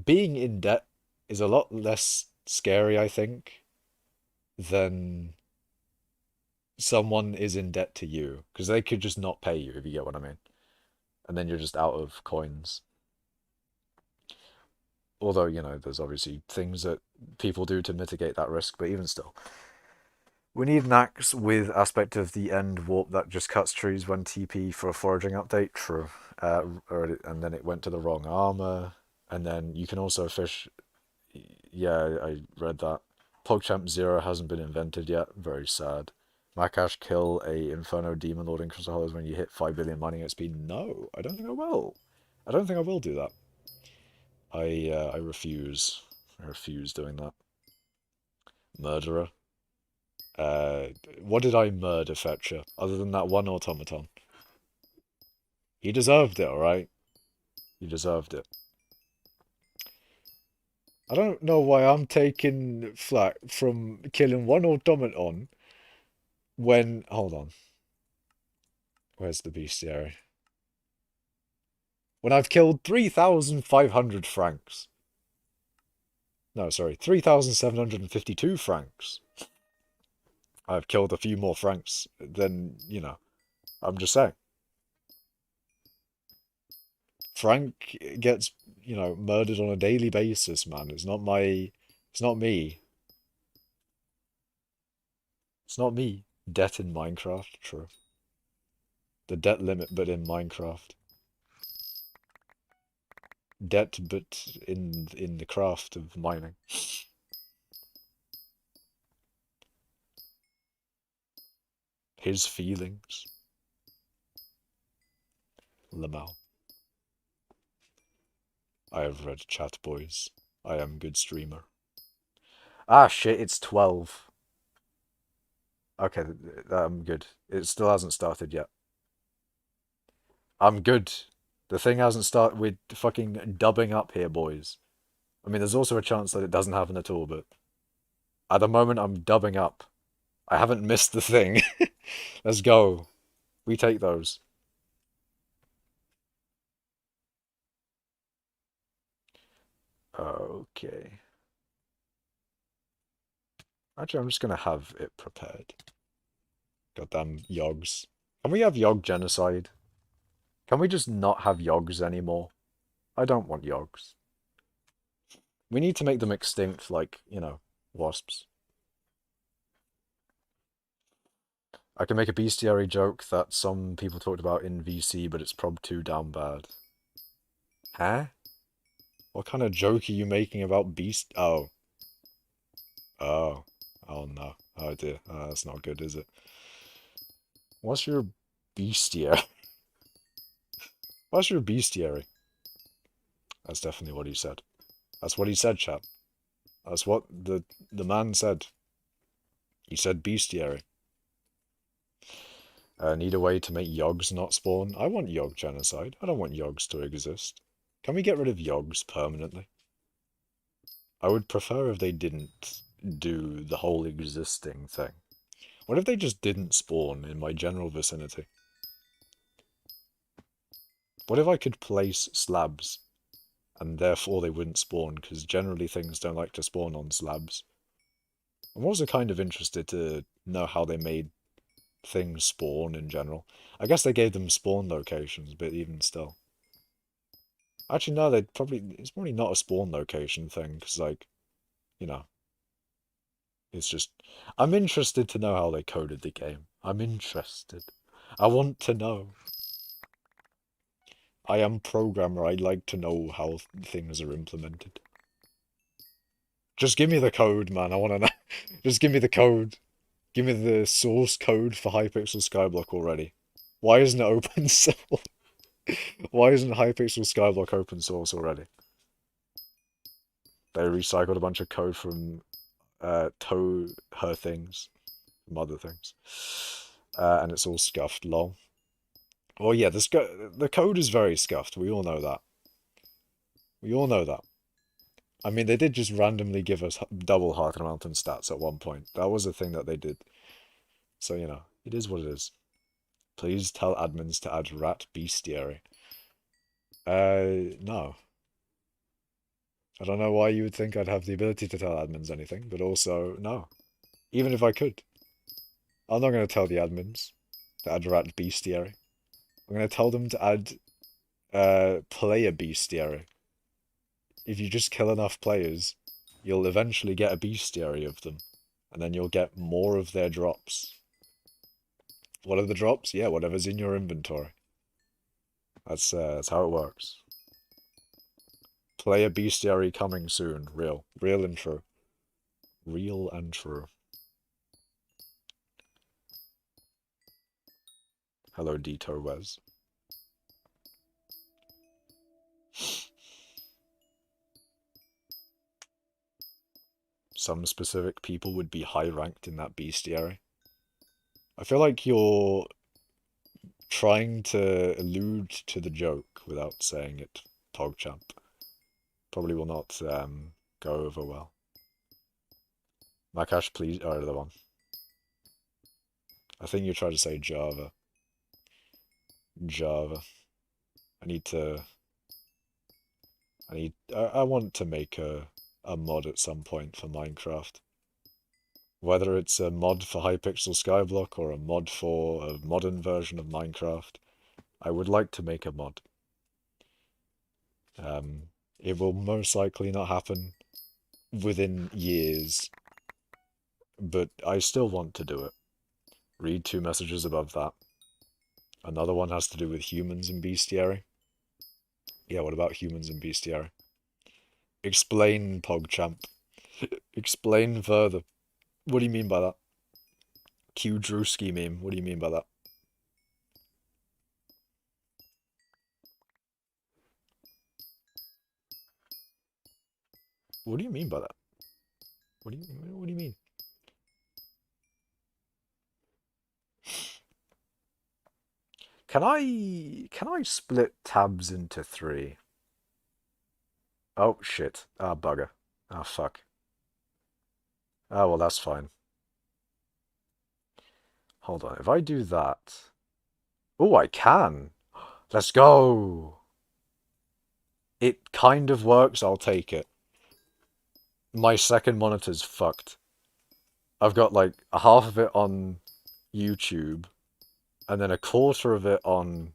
Being in debt is a lot less scary, I think, than someone is in debt to you. Because they could just not pay you, if you get what I mean. And then you're just out of coins. Although, there's obviously things that people do to mitigate that risk, but even still. We need an axe with aspect of the end warp that just cuts trees when TP for a foraging update. True. And then it went to the wrong armor. And then you can also fish. Yeah, I read that. PogChamp 0 hasn't been invented yet. Very sad. Makash kill a Inferno Demon Lord in Crystal Hollows when you hit 5 billion mining XP. No, I don't think I will. I don't think I will do that. I refuse. I refuse doing that. Murderer. Uh, what did I murder, Fetcher? Other than that one automaton. He deserved it, alright? He deserved it. I don't know why I'm taking flack from killing one automaton when... Hold on. Where's the bestiary? When I've killed 3,500 francs. No, sorry, 3,752 francs. I've killed a few more francs than, you know, I'm just saying. Frank gets, you know, murdered on a daily basis, man. It's not my... It's not me. It's not me. Debt in Minecraft, true. The debt limit, but in Minecraft. Debt, but in the craft of mining. His feelings. Lamau. I have read chat, boys. I am good streamer. Ah, shit, it's 12. Okay, I'm good. It still hasn't started yet. I'm good. The thing hasn't started with fucking dubbing up here, boys. I mean, there's also a chance that it doesn't happen at all, but at the moment I'm dubbing up. I haven't missed the thing. Let's go. We take those. Okay. Actually, I'm just gonna have it prepared. Goddamn yogs. Can we have yog genocide? Can we just not have yogs anymore? I don't want yogs. We need to make them extinct like, you know, wasps. I can make a bestiary joke that some people talked about in VC, but it's prob too damn bad. Huh? What kind of joke are you making about beast? Oh. Oh. Oh no. Oh dear. That's not good, is it? What's your bestiary? What's your bestiary? That's definitely what he said. That's what he said, chap. That's what the man said. He said bestiary. Need a way to make yogs not spawn? I want yog genocide. I don't want yogs to exist. Can we get rid of yogs permanently? I would prefer if they didn't do the whole existing thing. What if they just didn't spawn in my general vicinity? What if I could place slabs and therefore they wouldn't spawn, because generally things don't like to spawn on slabs? I'm also kind of interested to know how they made things spawn in general. I guess they gave them spawn locations, but even still. Actually, no, it's probably not a spawn location thing, because, like, you know, it's just... I'm interested to know how they coded the game. I'm interested. I want to know. I am programmer. I like to know how things are implemented. Just give me the code, man. I want to know. Just give me the code. Give me the source code for hypixel skyblock already. Why isn't it open source? Why isn't hypixel skyblock open source already? They recycled a bunch of code from her things, from other things, and it's all scuffed. Lol. Well, yeah, the code is very scuffed. We all know that. We all know that. I mean, they did just randomly give us double Hearth and Mountain stats at one point. That was a thing that they did. So, you know, it is what it is. Please tell admins to add rat bestiary. No. I don't know why you would think I'd have the ability to tell admins anything, but also, no. Even if I could. I'm not going to tell the admins to add rat bestiary. I'm going to tell them to add player bestiary. If you just kill enough players, you'll eventually get a bestiary of them. and then you'll get more of their drops. What are the drops? Yeah, whatever's in your inventory. That's how it works. Player bestiary coming soon. Real and true. Real and true. Hello, Dito Wes. Some specific people would be high ranked in that bestiary. I feel like you're trying to allude to the joke without saying it, PogChamp. Probably will not go over well. Makash, please. Oh, the one. I think you tried to say Java. Java. I want to make a mod at some point for Minecraft. Whether it's a mod for hypixel skyblock or a mod for a modern version of Minecraft, I would like to make a mod. It will most likely not happen within years, but I still want to do it. Read 2 messages above that. Another one has to do with humans and bestiary. Yeah, what about humans and bestiary? Explain, PogChamp. Explain further. What do you mean by that? Q Drewski meme, what do you mean by that? What do you mean by that? What do you mean? Can I split tabs into 3? Oh shit. Ah, bugger. Ah, fuck. Ah, well, that's fine. Hold on. If I do that... Oh, I can! Let's go! It kind of works, I'll take it. My second monitor's fucked. I've got like a half of it on YouTube, and then a quarter of it on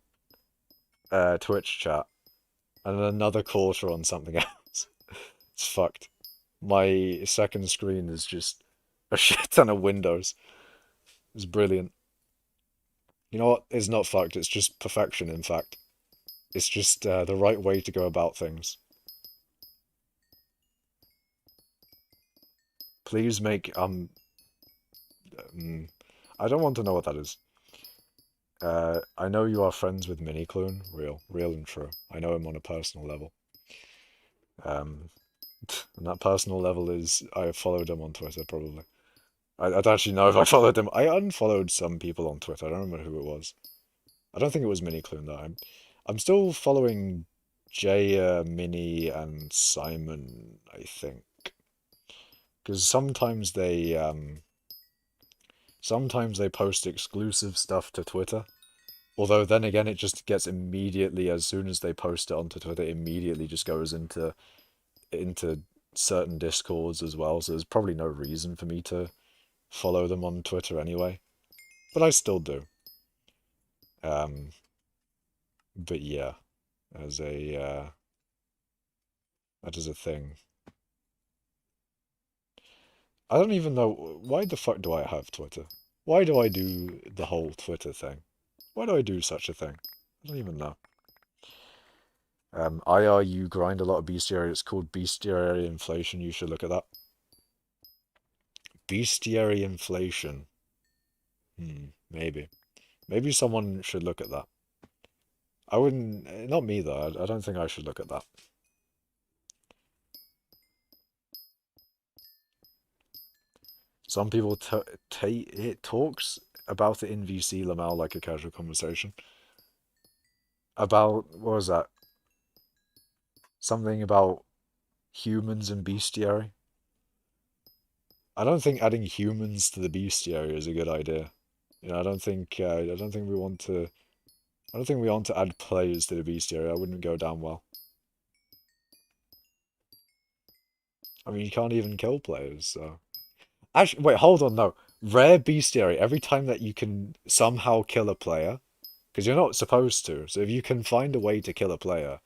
Twitch chat, and then another quarter on something else. It's fucked. My second screen is just a shit ton of windows. It's brilliant. You know what? It's not fucked, it's just perfection, in fact. It's just the right way to go about things. Please make, I don't want to know what that is. I know you are friends with Miniclone. Real and true. I know him on a personal level. And that personal level is, I followed him on Twitter, probably. I don't actually know if I followed him. I unfollowed some people on Twitter. I don't remember who it was. I don't think it was Miniclone, though. I'm still following Jaya, Mini, and Simon, I think. Because sometimes they post exclusive stuff to Twitter. Although then again, it just gets immediately, as soon as they post it onto Twitter, immediately just goes into certain discords as well. So there's probably no reason for me to follow them on Twitter anyway. But I still do. But yeah, as a that is a thing. I don't even know why the fuck do I have Twitter? Why do I do the whole Twitter thing? Why do I do such a thing? I don't even know. IRU grind a lot of bestiary. It's called bestiary inflation. You should look at that. Bestiary inflation. Maybe. Maybe someone should look at that. I wouldn't... Not me, though. I don't think I should look at that. Some people it talks about it in VC Lamel like a casual conversation. About... What was that? Something about humans and bestiary. I don't think adding humans to the bestiary is a good idea. You know, I don't think we want to... I don't think we want to add players to the bestiary. That wouldn't go down well. I mean, you can't even kill players, so... Actually, wait, hold on, no. Rare bestiary, every time that you can somehow kill a player, because you're not supposed to, so if you can find a way to kill a player,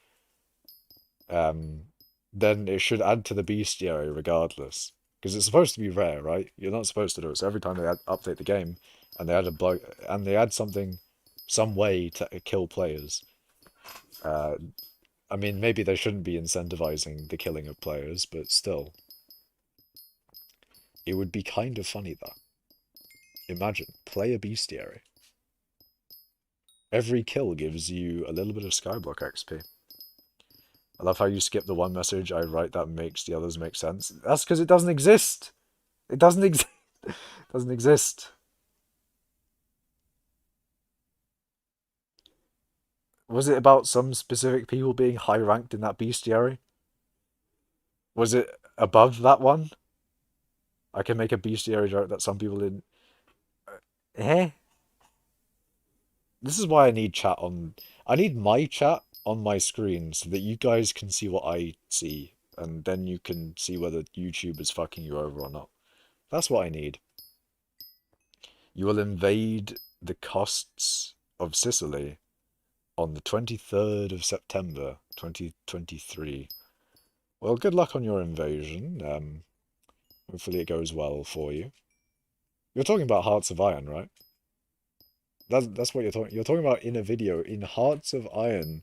then it should add to the bestiary regardless. Because it's supposed to be rare, right? You're not supposed to do it. So every time they update the game, and they add a bug, and they add something, some way to kill players. Uh, I mean, maybe they shouldn't be incentivizing the killing of players, but still, it would be kind of funny though. Imagine, play a bestiary. Every kill gives you a little bit of skyblock XP. I love how you skip the one message I write that makes the others make sense. That's because it doesn't exist. It doesn't exist. It doesn't exist. Was it about some specific people being high ranked in that bestiary? Was it above that one? I can make a bestiary joke that some people didn't. Eh? This is why I need chat on. I need my chat on my screen so that you guys can see what I see, and then you can see whether YouTube is fucking you over or not. That's what I need. You will invade the coasts of Sicily on the 23rd of September, 2023. Well, good luck on your invasion. Hopefully it goes well for you. You're talking about Hearts of Iron, right? That's what you're talking. You're talking about in a video. In Hearts of Iron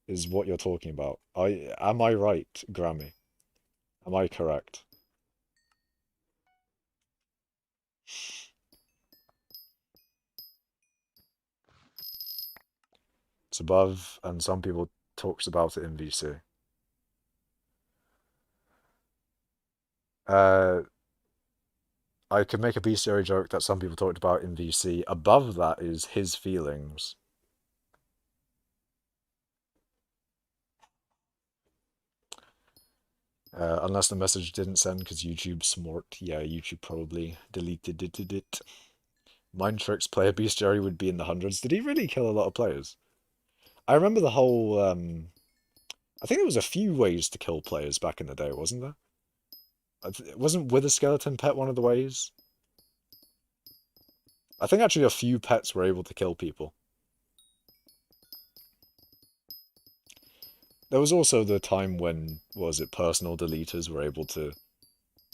is what you're talking about. Am I right, Grammy? Am I correct? It's above, and some people talks about it in VC. I could make a bestiary joke that some people talked about in VC. Above that is his feelings. Unless the message didn't send because YouTube's smart. Yeah, YouTube probably deleted it. Mind Tricks player bestiary would be in the hundreds. Did he really kill a lot of players? I remember the whole. I think there was a few ways to kill players back in the day, wasn't there? Wasn't with a skeleton pet one of the ways? I think actually a few pets were able to kill people. There was also the time when, was it, personal deleters were able to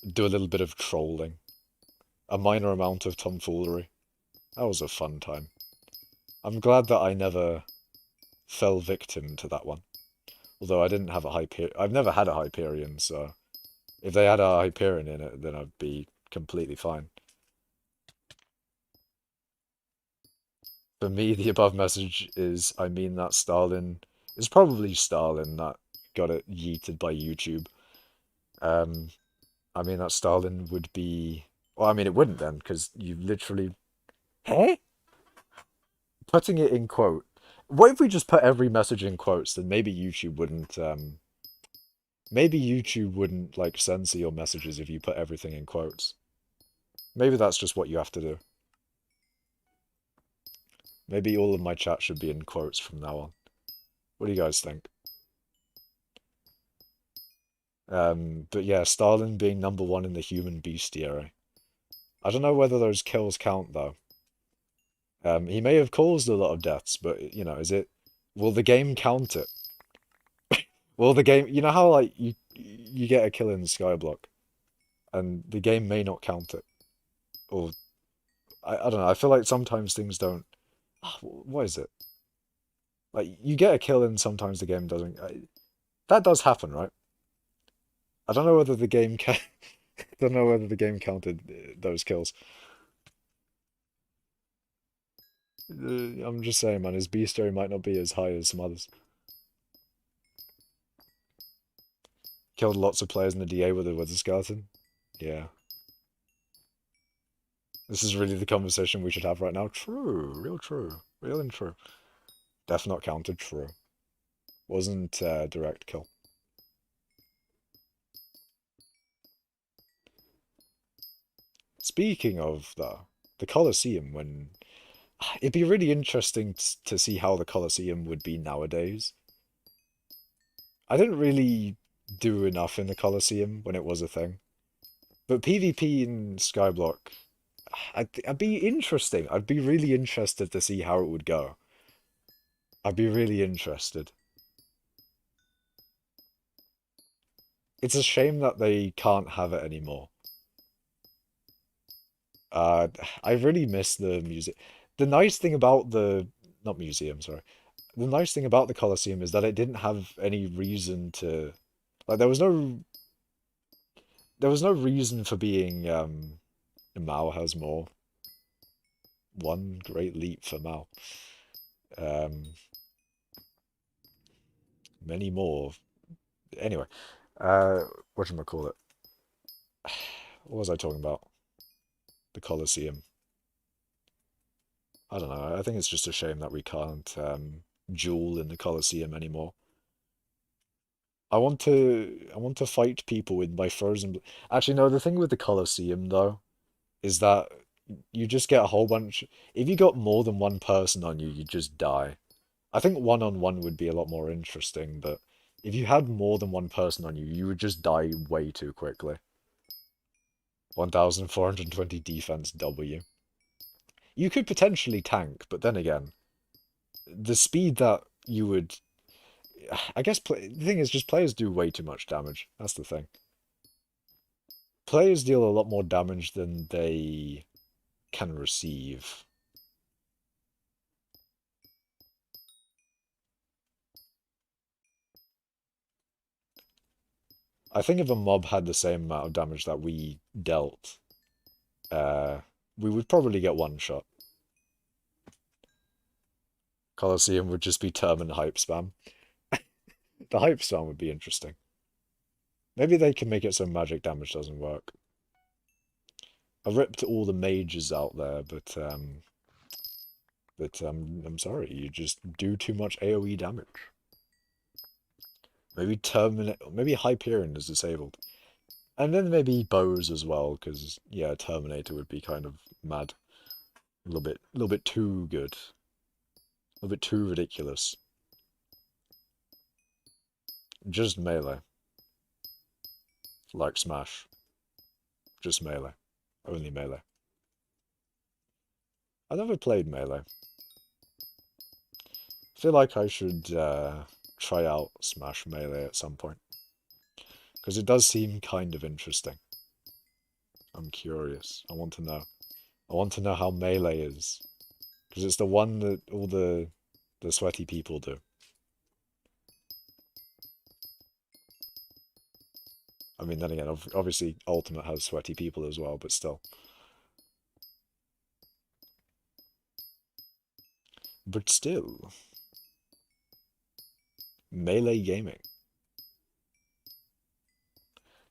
do a little bit of trolling. A minor amount of tomfoolery. That was a fun time. I'm glad that I never fell victim to that one. Although I didn't have a Hyperion. I've never had a Hyperion, so if they had a Hyperion in it, then I'd be completely fine. For me, the above message is, I mean that Stalin... It's probably Stalin that got it yeeted by YouTube. I mean that Stalin would be... Well, I mean, it wouldn't then, because you literally... Hey? Putting it in quote. What if we just put every message in quotes? Then maybe YouTube wouldn't... Maybe YouTube wouldn't, like, censor your messages if you put everything in quotes. Maybe that's just what you have to do. Maybe all of my chat should be in quotes from now on. What do you guys think? But yeah, Stalin being number one in the human bestiary. I don't know whether those kills count though. He may have caused a lot of deaths, but you know, is it? Will the game count it? Will the game? You know how like you get a kill in Skyblock, and the game may not count it, or I don't know. I feel like sometimes things don't. What is it? Like you get a kill and sometimes the game doesn't. That does happen, right? I don't know whether the game can. Don't know whether the game counted those kills. I'm just saying, man, his bestiary might not be as high as some others. Killed lots of players in the DA with a skeleton. Yeah. This is really the conversation we should have right now. True, real true. Real and true. Death not counted, true. Wasn't direct kill. Speaking of, though, the Colosseum, when... It'd be really interesting to see how the Colosseum would be nowadays. I didn't really do enough in the Colosseum when it was a thing. But PvP in Skyblock, I'd be interesting. I'd be really interested to see how it would go. I'd be really interested. It's a shame that they can't have it anymore. Uh, I really miss the music. The nice thing about the, not museum, sorry. The nice thing about the Colosseum is that it didn't have any reason to, like, there was no reason for being, Mao has more. One great leap for Mao. Um, many more. Anyway, whatchamacallit? What was I talking about? The Colosseum. I don't know. I think it's just a shame that we can't duel in the Colosseum anymore. I want to fight people with my frozen. Actually, no. The thing with the Colosseum though is that you just get a whole bunch. If you got more than one person on you, you just die. I think one on one would be a lot more interesting, but if you had more than one person on you, you would just die way too quickly. 1420 defense W. You could potentially tank, but then again, the speed that you would, I guess the thing is just players do way too much damage. That's the thing. Players deal a lot more damage than they can receive. I think if a mob had the same amount of damage that we dealt, uh, we would probably get one shot. Colosseum would just be term and hype spam. The hype spam would be interesting. Maybe they can make it so magic damage doesn't work. I ripped all the mages out there, but I'm sorry, you just do too much AoE damage. Maybe terminate, maybe Hyperion is disabled, and then maybe bows as well, because yeah, Terminator would be kind of mad, a little bit too good, a little bit too ridiculous. Just melee, like Smash, just melee, only melee. I never played melee. I feel like I should try out Smash Melee at some point. Because it does seem kind of interesting. I'm curious. I want to know. I want to know how Melee is. Because it's the one that all the sweaty people do. I mean, then again, obviously Ultimate has sweaty people as well, but still. But still. Melee gaming.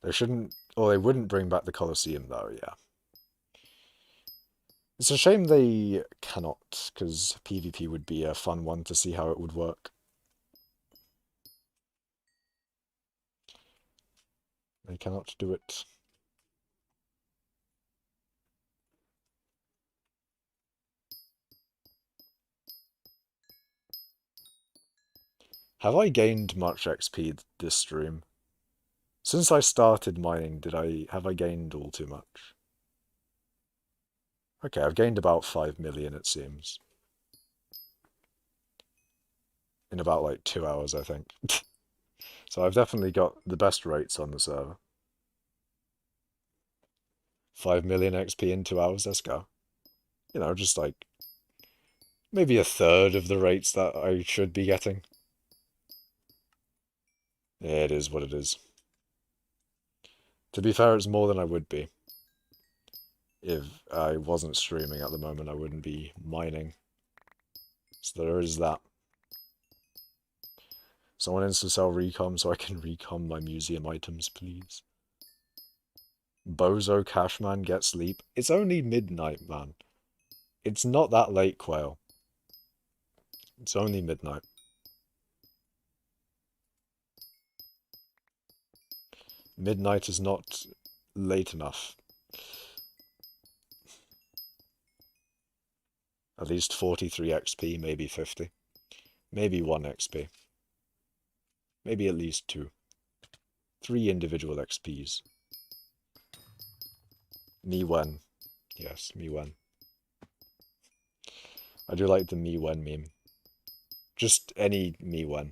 They shouldn't, or they wouldn't bring back the Colosseum though, yeah. It's a shame they cannot, because PvP would be a fun one to see how it would work. They cannot do it. Have I gained much XP this stream? Since I started mining, have I gained all too much? Okay, I've gained about 5 million, it seems. In about like 2 hours, I think. So I've definitely got the best rates on the server. 5 million XP in 2 hours, let's go. You know, just like maybe a third of the rates that I should be getting. Yeah, it is what it is. To be fair, it's more than I would be. If I wasn't streaming at the moment, I wouldn't be mining. So there is that. Someone needs to sell recom so I can recom my museum items, please. Bozo Cashman get sleep. It's only midnight, man. It's not that late, Quail. It's only midnight. Midnight is not late enough. At least 43 XP, maybe 50. Maybe 1 XP. Maybe at least 2. 3 individual XPs. Me when. Yes, me when. I do like the me when meme. Just any me when.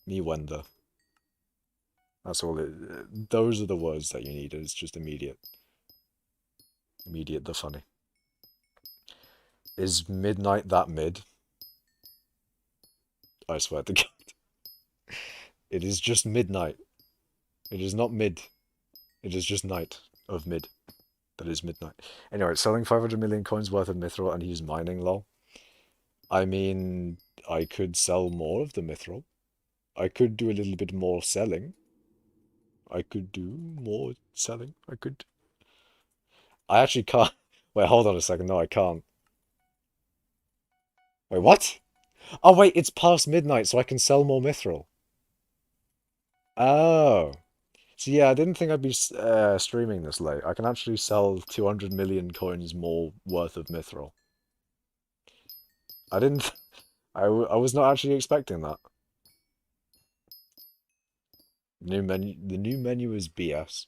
Me when the. That's all it. Those are the words that you need. It's just immediate. Immediate the funny. Is midnight that mid? I swear to God. It is just midnight. It is not mid. It is just night of mid. That is midnight. Anyway, selling 500 million coins worth of mithril and he's mining, lol. I mean, I could sell more of the mithril. I could do a little bit more selling. I could do more selling. I could. I actually can't. Wait, hold on a second. No, I can't. Wait, what? Oh, wait, it's past midnight, so I can sell more mithril. Oh. So yeah, I didn't think I'd be streaming this late. I can actually sell 200 million coins more worth of mithril. I didn't. I was not actually expecting that. New menu. The new menu is BS.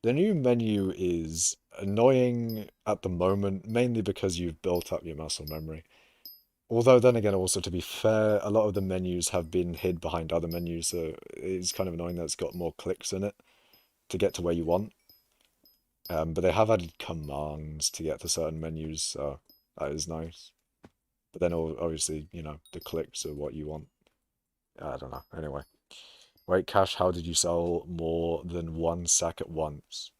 The new menu is annoying at the moment, mainly because you've built up your muscle memory. Although then again, also to be fair, a lot of the menus have been hid behind other menus, so it's kind of annoying that it's got more clicks in it to get to where you want. But they have added commands to get to certain menus, so that is nice. But then obviously, you know, the clicks are what you want. I don't know. Anyway. Wait, Cash, how did you sell more than one sack at once?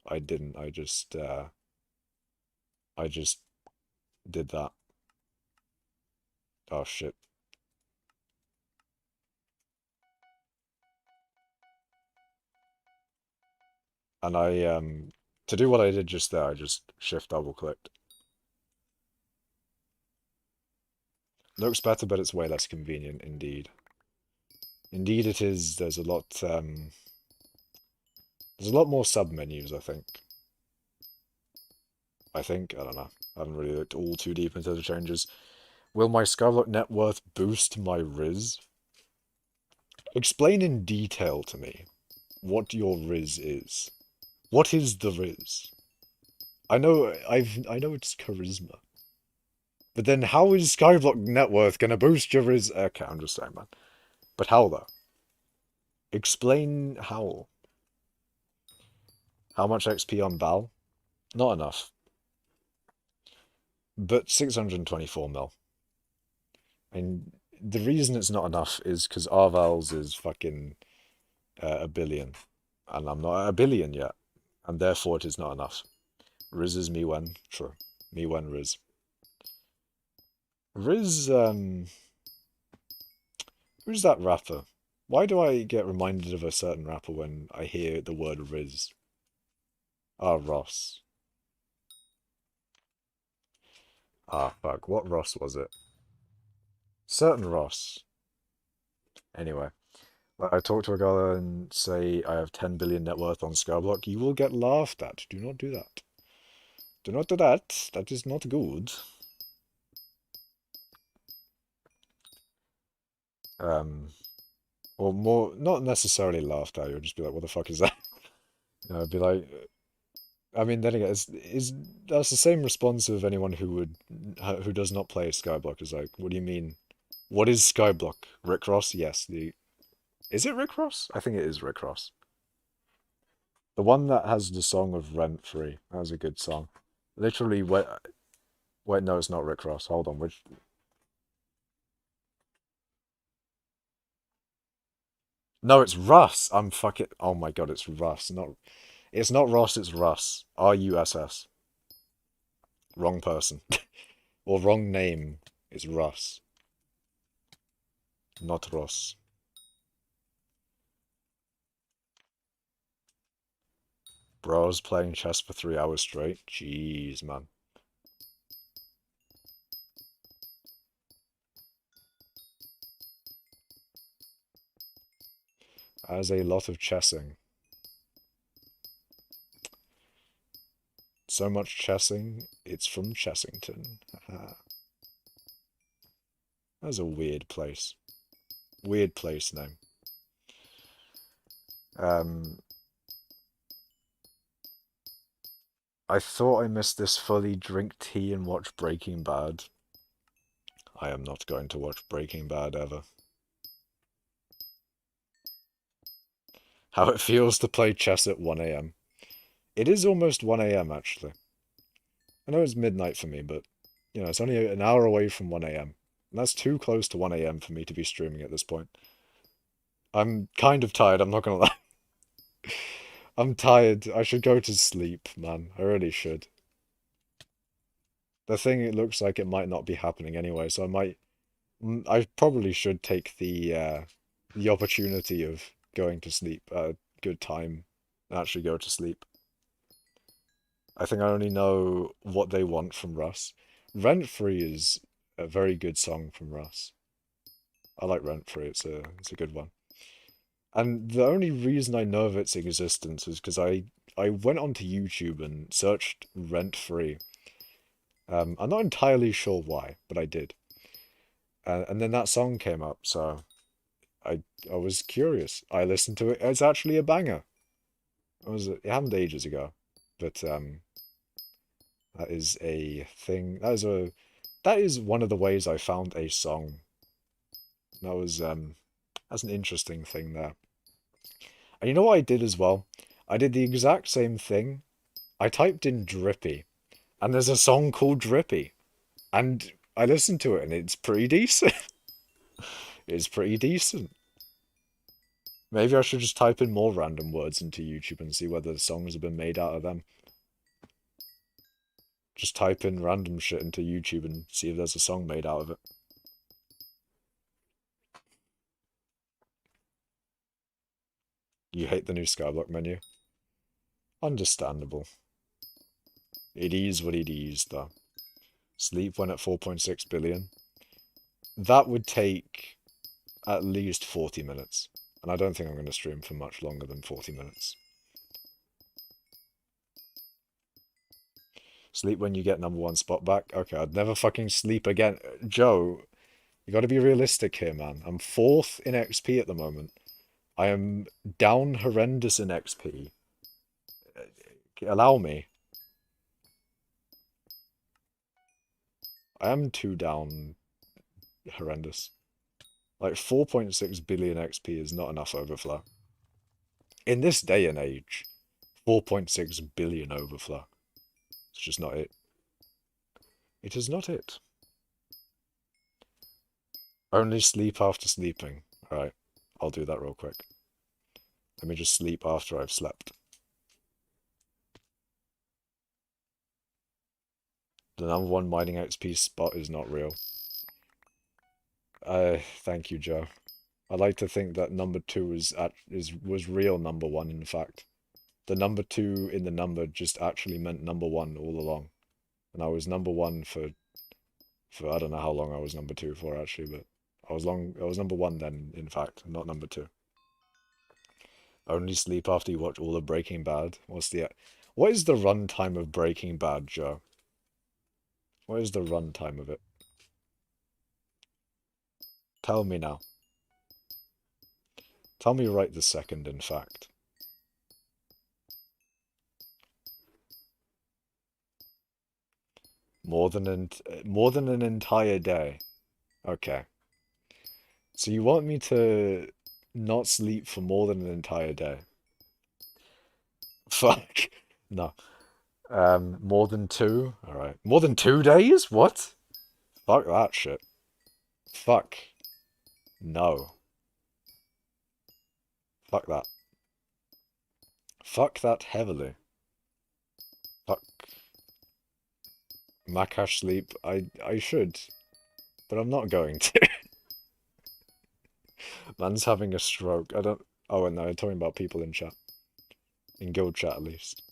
I didn't. I just did that. Oh shit. And to do what I did just there, I just shift double clicked. Looks better, but it's way less convenient indeed. Indeed it is. There's a lot more sub menus, I think. I don't know. I haven't really looked all too deep into the changes. Will my skyblock net worth boost my Riz? Explain in detail to me what your Riz is. What is the Riz? I know it's charisma. But then how is skyblock net worth gonna boost your Riz? Okay, I'm just saying, man. But how though? Explain how. How much XP on Val? Not enough. But 624 mil. And the reason it's not enough is because our Val's is fucking a billion. And I'm not at a billion yet. And therefore it is not enough. Riz is me when. True. Me when Riz. Riz, who's that rapper? Why do I get reminded of a certain rapper when I hear the word Riz? Ah, Ross. Ah, fuck. What Ross was it? Certain Ross. Anyway. I talk to a guy and say I have 10 billion net worth on Skyblock, you will get laughed at. Do not do that. Do not do that. That is not good. Or more, not necessarily laughed at. You'll just be like, "What the fuck is that?" You know, I'd be like, I mean, then again, that's the same response of anyone who does not play Skyblock is like, "What do you mean? What is Skyblock? Rick Ross? Yes, is it Rick Ross? I think it is Rick Ross. The one that has the song of Rent Free. That was a good song. Literally, wait, no, it's not Rick Ross. Hold on, which? No, it's Russ. I'm fucking. Oh my god, it's Russ. It's not Ross. It's Russ. Russ. Wrong person, or wrong name. It's Russ, not Ross. Bro's playing chess for 3 hours straight. Jeez, man. As a lot of chessing. So much chessing, it's from Chessington. That's a weird place. Weird place name. I thought I missed this fully. Drink tea and watch Breaking Bad. I am not going to watch Breaking Bad ever. How it feels to play chess at 1 a.m. It is almost 1 a.m. actually. I know it's midnight for me, but you know, it's only an hour away from 1 a.m. And that's too close to 1 a.m. for me to be streaming at this point. I'm kind of tired, I'm not gonna lie. I'm tired. I should go to sleep, man. I really should. The thing, it looks like it might not be happening anyway, so I probably should take the opportunity of going to sleep at a good time and actually go to sleep. I think I only know what they want from Russ. Rent Free is a very good song from Russ. I like Rent Free, it's a good one. And the only reason I know of its existence is because I went onto YouTube and searched Rent Free. I'm not entirely sure why, but I did. And then that song came up, so I was curious. I listened to it. It's actually a banger. It happened ages ago, but that is a thing. That is one of the ways I found a song. That's an interesting thing there. And you know what I did as well? I did the exact same thing. I typed in Drippy, and there's a song called Drippy, and I listened to it, and it's pretty decent. It's pretty decent. Maybe I should just type in more random words into YouTube and see whether the songs have been made out of them. Just type in random shit into YouTube and see if there's a song made out of it. You hate the new skyblock menu? Understandable. It is what it is, though. Sleep when at 4.6 billion. That would take at least 40 minutes. And I don't think I'm going to stream for much longer than 40 minutes. Sleep when you get #1 spot back? Okay, I'd never fucking sleep again. Joe, you gotta be realistic here, man. I'm 4th in XP at the moment. I am down horrendous in XP. Allow me. I am too down horrendous. Like 4.6 billion XP is not enough overflow. In this day and age, 4.6 billion overflow. It's just not it. It is not it. Only sleep after sleeping. Alright, I'll do that real quick. Let me just sleep after I've slept. The #1 mining XP spot is not real. Thank you, Joe. I like to think that #2 was real #1, in fact. The #2 in the number just actually meant #1 all along. And I was #1 for I don't know how long I was #2 for actually, but I was #1 then, in fact, not #2. Only sleep after you watch all of Breaking Bad. What is the runtime of Breaking Bad, Joe? What is the runtime of it? Tell me now. Tell me right this second, in fact. More than an entire day. Okay. So you want me to not sleep for more than an entire day? Fuck. No. More than 2? Alright. More than 2 days? What? Fuck that shit. Fuck. No. Fuck that. Fuck that heavily. Fuck. Makash sleep. I should. But I'm not going to. Man's having a stroke. I don't... Oh, no, I'm talking about people in chat. In guild chat, at least.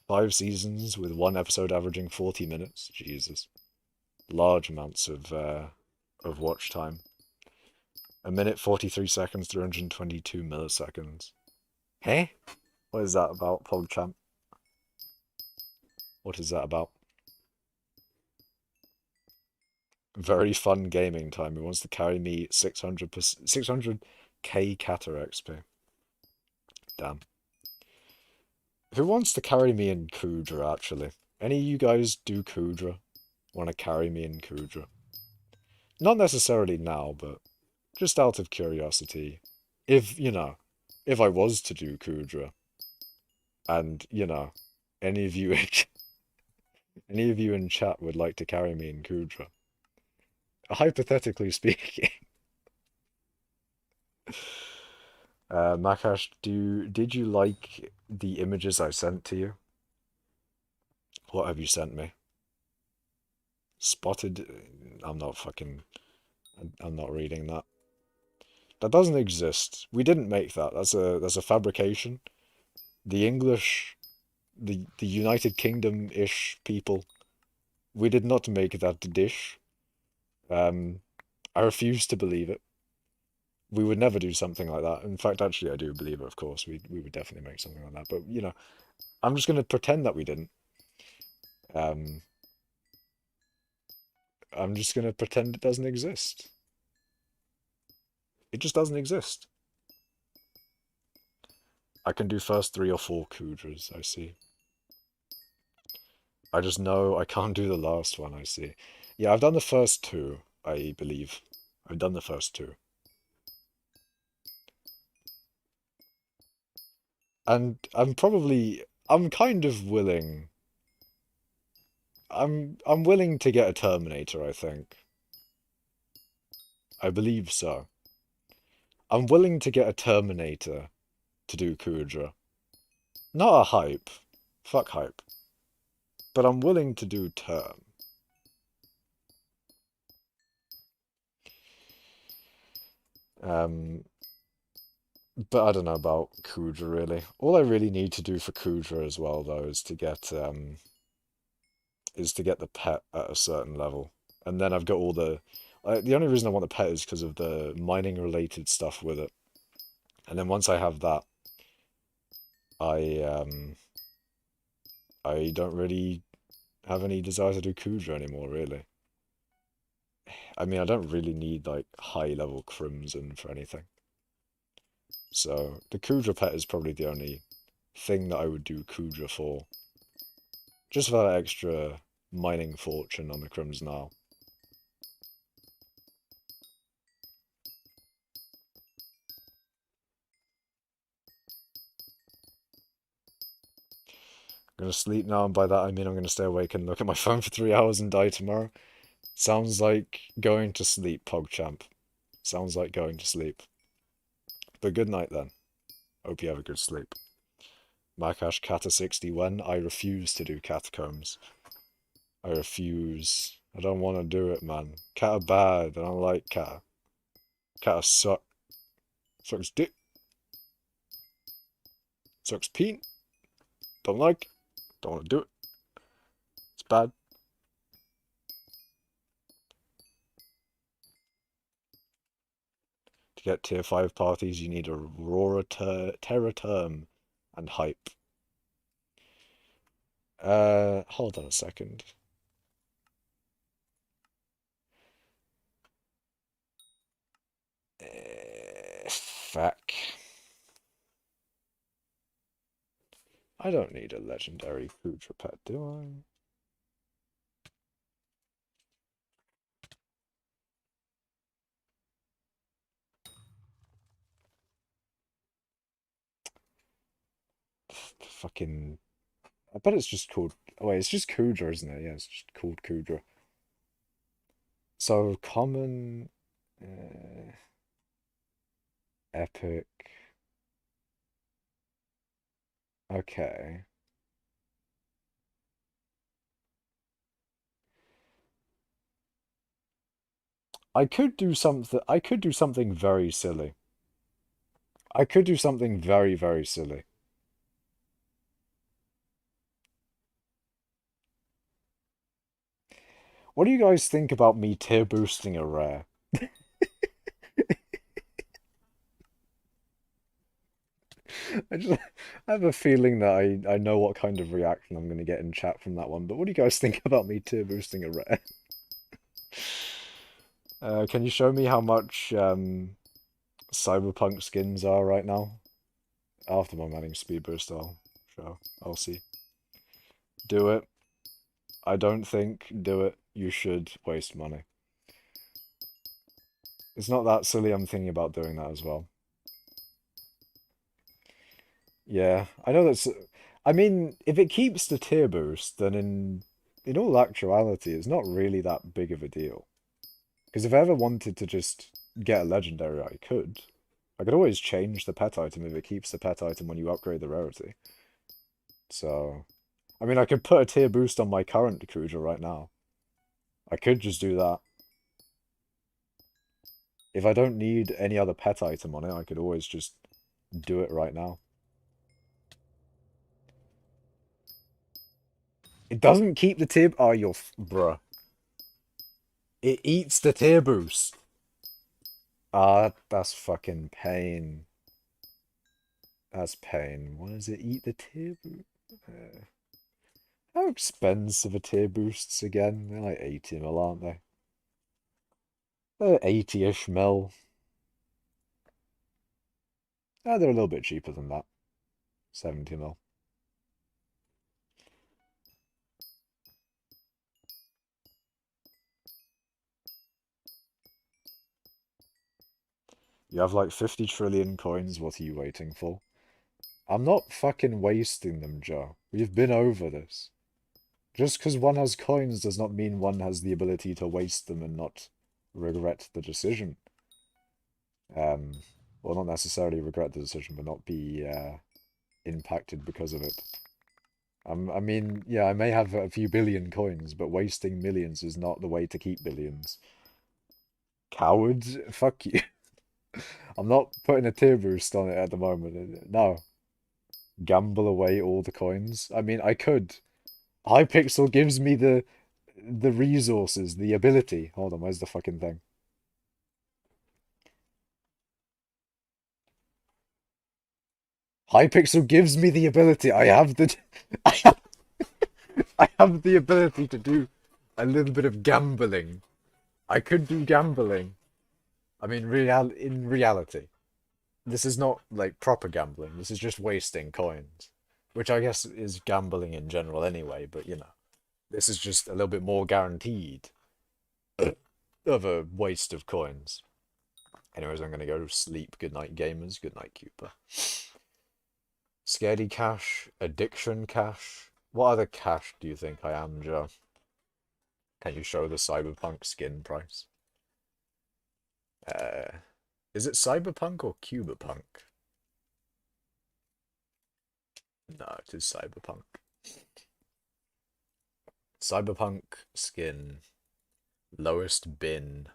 5 seasons with 1 episode averaging 40 minutes. Jesus. Large amounts of watch time. 1 minute, 43 seconds, 322 milliseconds. Hey? What is that about, PogChamp? What is that about? Very fun gaming time. He wants to carry me 600k Kata XP. Damn. Who wants to carry me in Kudra, actually? Any of you guys do Kudra? Want to carry me in Kudra? Not necessarily now, but just out of curiosity. If, you know, if I was to do Kudra, And, you know, any of you in, any of you in chat would like to carry me in Kudra. Hypothetically speaking. Makash, did you like the images I sent to you? What have you sent me? Spotted? I'm not fucking. I'm not reading that. That doesn't exist. We didn't make that. That's a fabrication. The English, the United Kingdom-ish people, we did not make that dish. Um, I refuse to believe it. We would never do something like that. In fact, actually, I do believe it. Of course, we would definitely make something like that. But you know, I'm just gonna pretend that we didn't. Um, I'm just gonna pretend it doesn't exist. It just doesn't exist. I can do first 3 or 4 Kudras, I see. I just know I can't do the last one, I see. Yeah, I've done the first 2, I believe. I've done the first 2. And I'm kind of willing. I'm willing to get a Terminator, I think. I believe so. I'm willing to get a Terminator to do Kudra. Not a hype. Fuck hype. But I'm willing to do Term. Um, but I don't know about Kudra really. All I really need to do for Kudra as well though is to get the pet at a certain level. And then I've got all the only reason I want the pet is because of the mining related stuff with it. And then once I have that, I I don't really have any desire to do Kudra anymore, really. I mean, I don't really need like high level Crimson for anything. So the Kudra pet is probably the only thing that I would do Kudra for. Just for that extra mining fortune on the Crimson Isle. I'm gonna sleep now, and by that I mean I'm gonna stay awake and look at my phone for 3 hours and die tomorrow. Sounds like going to sleep, PogChamp. Sounds like going to sleep. But good night then. Hope you have a good sleep. Makash Kata60 when? I refuse to do catacombs. I refuse. I don't want to do it, man. Cat are bad. I don't like cat. Cat suck. Sucks dick. Sucks peen. Don't like. Don't want to do it. It's bad. To get tier 5 parties, you need Aurora Terra Term and Hype. Hold on a second. Fuck. I don't need a legendary Kudra pet, do I? Fucking. I bet it's just called. Oh, wait, it's just Kudra, isn't it? Yeah, it's just called Kudra. So, common. Epic. Okay. I could do something. I could do something very silly. I could do something very, very silly. What do you guys think about me tier boosting a rare? I have a feeling that I know what kind of reaction I'm going to get in chat from that one. But what do you guys think about me tier boosting a rare? Can you show me how much cyberpunk skins are right now? After my mining speed boost, I'll show. I'll see. Do it. I don't think do it. You should waste money. It's not that silly. I'm thinking about doing that as well. Yeah, I know that's. I mean, if it keeps the tier boost, then in all actuality, it's not really that big of a deal. Because if I ever wanted to just get a legendary, I could. I could always change the pet item if it keeps the pet item when you upgrade the rarity. So, I mean, I could put a tier boost on my current cruiser right now. I could just do that. If I don't need any other pet item on it, I could always just do it right now. It doesn't keep the tier... Oh, you're... Bruh. It eats the tier boost. Ah, that's fucking pain. That's pain. Why does it eat the tier boost? How expensive are tier boosts again? They're like 80 mil, aren't they? They're 80-ish mil. Ah, they're a little bit cheaper than that. 70 mil. You have like 50 trillion coins, what are you waiting for? I'm not fucking wasting them, Joe. We've been over this. Just because one has coins does not mean one has the ability to waste them and not regret the decision. Well, not necessarily regret the decision, but not be impacted because of it. I mean, yeah, I may have a few billion coins, but wasting millions is not the way to keep billions. Cowards, fuck you. I'm not putting a tier boost on it at the moment. No. Gamble away all the coins. I mean, I could. Hypixel gives me the resources, the ability. Hold on, where's the fucking thing? Hypixel gives me the ability. I have the I have, I have the ability to do a little bit of gambling. I could do gambling. I mean, in reality, this is not like proper gambling. This is just wasting coins, which I guess is gambling in general anyway, but you know, this is just a little bit more guaranteed of a waste of coins. Anyways, I'm going to go to sleep. Good night, gamers. Good night, Cooper. Scaredy cash, addiction cash. What other cash do you think I am, Joe? Can you show the cyberpunk skin price? Is it cyberpunk or cubapunk? No, it is cyberpunk. Cyberpunk skin lowest bin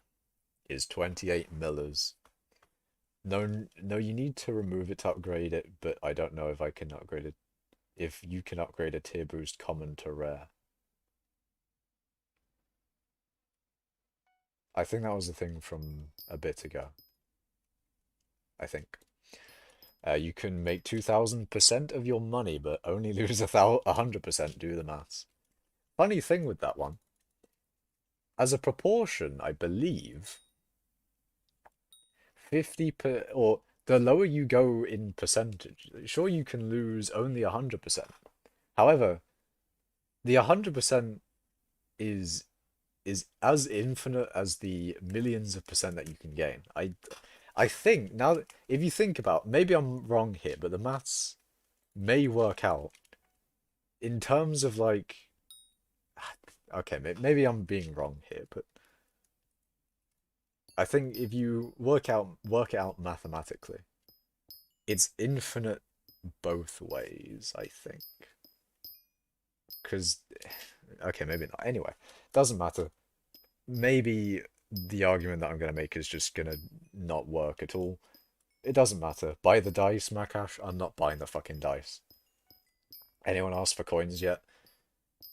is 28 millers. No, no, you need to remove it to upgrade it, but I don't know if I can upgrade it. If you can upgrade a tier boost common to rare. I think that was the thing from a bit ago. I think. You can make 2000% of your money, but only lose 100%. Do the maths. Funny thing with that one. As a proportion, I believe 50 per or the lower you go in percentage, sure you can lose only 100%. However, the 100% is as infinite as the millions of percent that you can gain. I think now that if you think about, maybe I'm wrong here, but the maths may work out in terms of like, okay, maybe I'm being wrong here, but I think if you work it out mathematically, it's infinite both ways, I think. Because, okay, maybe not. Anyway, doesn't matter. Maybe the argument that I'm going to make is just going to not work at all. It doesn't matter. Buy the dice, Makash. I'm not buying the fucking dice. Anyone ask for coins yet?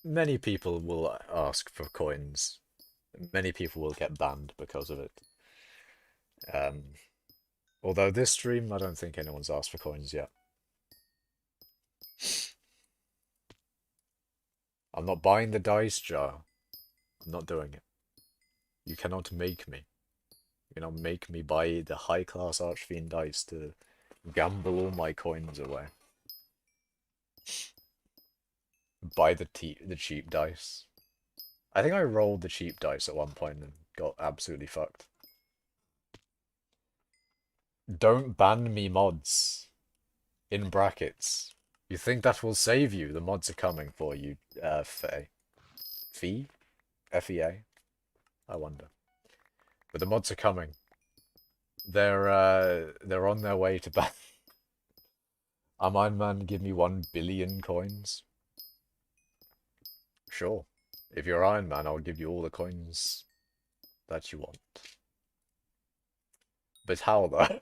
Many people will ask for coins. Many people will get banned because of it. Um, Although this stream, I don't think anyone's asked for coins yet. I'm not buying the dice jar. I'm not doing it. You cannot make me. You cannot make me buy the high-class Archfiend dice to gamble all my coins away. Buy the cheap dice. I think I rolled the cheap dice at one point and got absolutely fucked. Don't ban me mods. In brackets. You think that will save you? The mods are coming for you, Faye. Fee? F-E-A? I wonder. But the mods are coming. They're on their way to ban. Iron Man, give me 1 billion coins. Sure. If you're Iron Man, I'll give you all the coins that you want. But how though?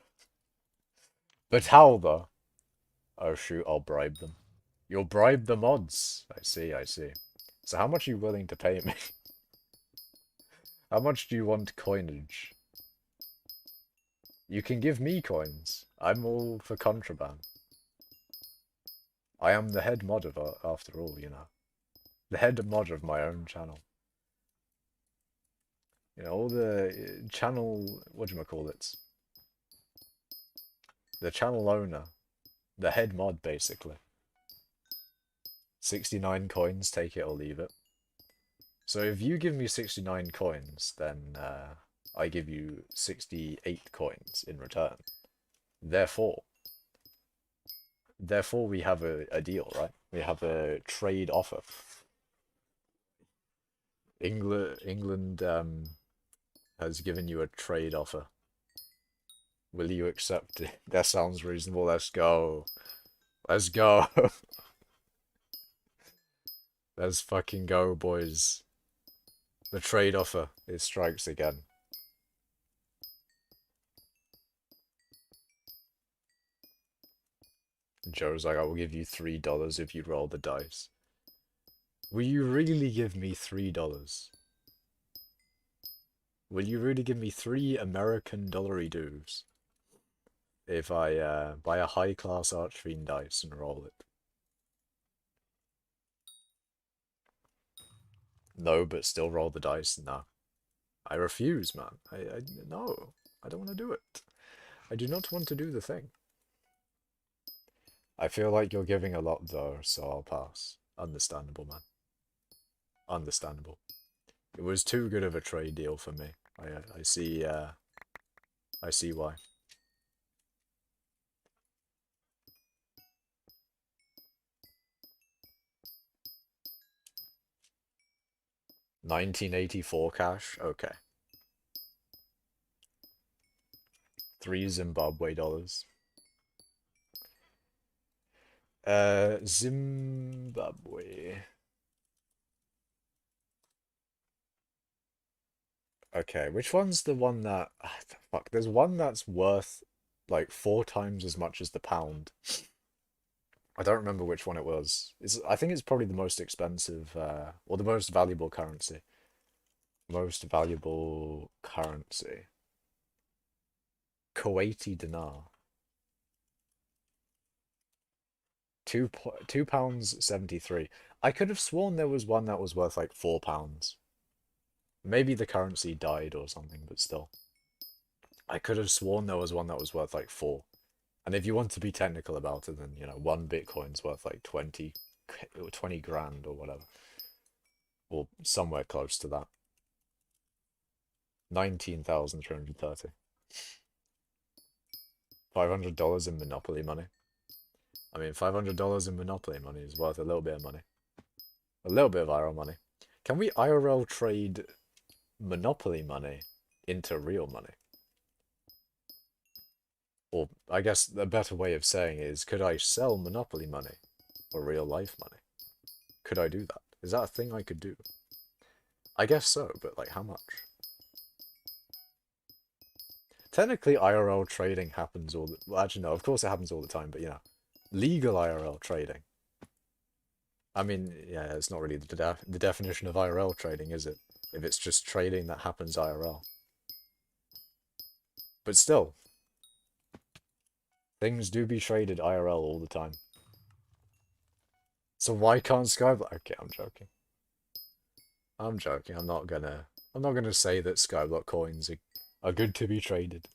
But how though? Oh shoot, I'll bribe them. You'll bribe the mods. I see, I see. So how much are you willing to pay me? How much do you want coinage? You can give me coins. I'm all for contraband. I am the head mod of after all, you know. The head mod of my own channel. You know, all the channel, whatchamacallits? The channel owner. The head mod, basically. 69 coins, take it or leave it. So if you give me 69 coins, then I give you 68 coins in return. Therefore we have a deal, right? We have a trade offer. England has given you a trade offer. Will you accept it? That sounds reasonable. Let's go. Let's go. Let's fucking go, boys. The trade offer, it strikes again. Joe's like, I will give you $3 if you roll the dice. Will you really give me $3? Will you really give me 3 American dollary dues if I buy a high-class Archfiend dice and roll it? No, but still roll the dice? No. I refuse, man. No. I don't want to do it. I do not want to do the thing. I feel like you're giving a lot, though, so I'll pass. Understandable, man. Understandable. It was too good of a trade deal for me. I see why. $1984 cash? Okay. 3 Zimbabwe dollars. Zimbabwe. Okay, which one's the one that... fuck, there's one that's worth, like, 4 times as much as the pound. I don't remember which one it was. I think it's probably the most expensive, or the most valuable currency. Most valuable currency. Kuwaiti dinar. £2.73. I could have sworn there was one that was worth like £4. Maybe the currency died or something, but still. I could have sworn there was one that was worth like 4. And if you want to be technical about it, then, you know, 1 Bitcoin's worth like 20 grand or whatever. Or somewhere close to that. 19,330. $500 in Monopoly money. I mean, $500 in Monopoly money is worth a little bit of money. A little bit of IRL money. Can we IRL trade Monopoly money into real money? Or, I guess a better way of saying it is, could I sell Monopoly money for real life money? Could I do that? Is that a thing I could do? I guess so, but like how much? Technically, IRL trading happens all the... Well, actually, no, of course it happens all the time, but, you know, legal IRL trading. I mean, yeah, it's not really the definition of IRL trading, is it? If it's just trading that happens IRL. But still, things do be traded IRL all the time. So why can't Skyblock... Okay, I'm joking. I'm joking. I'm not gonna say that Skyblock coins are good to be traded.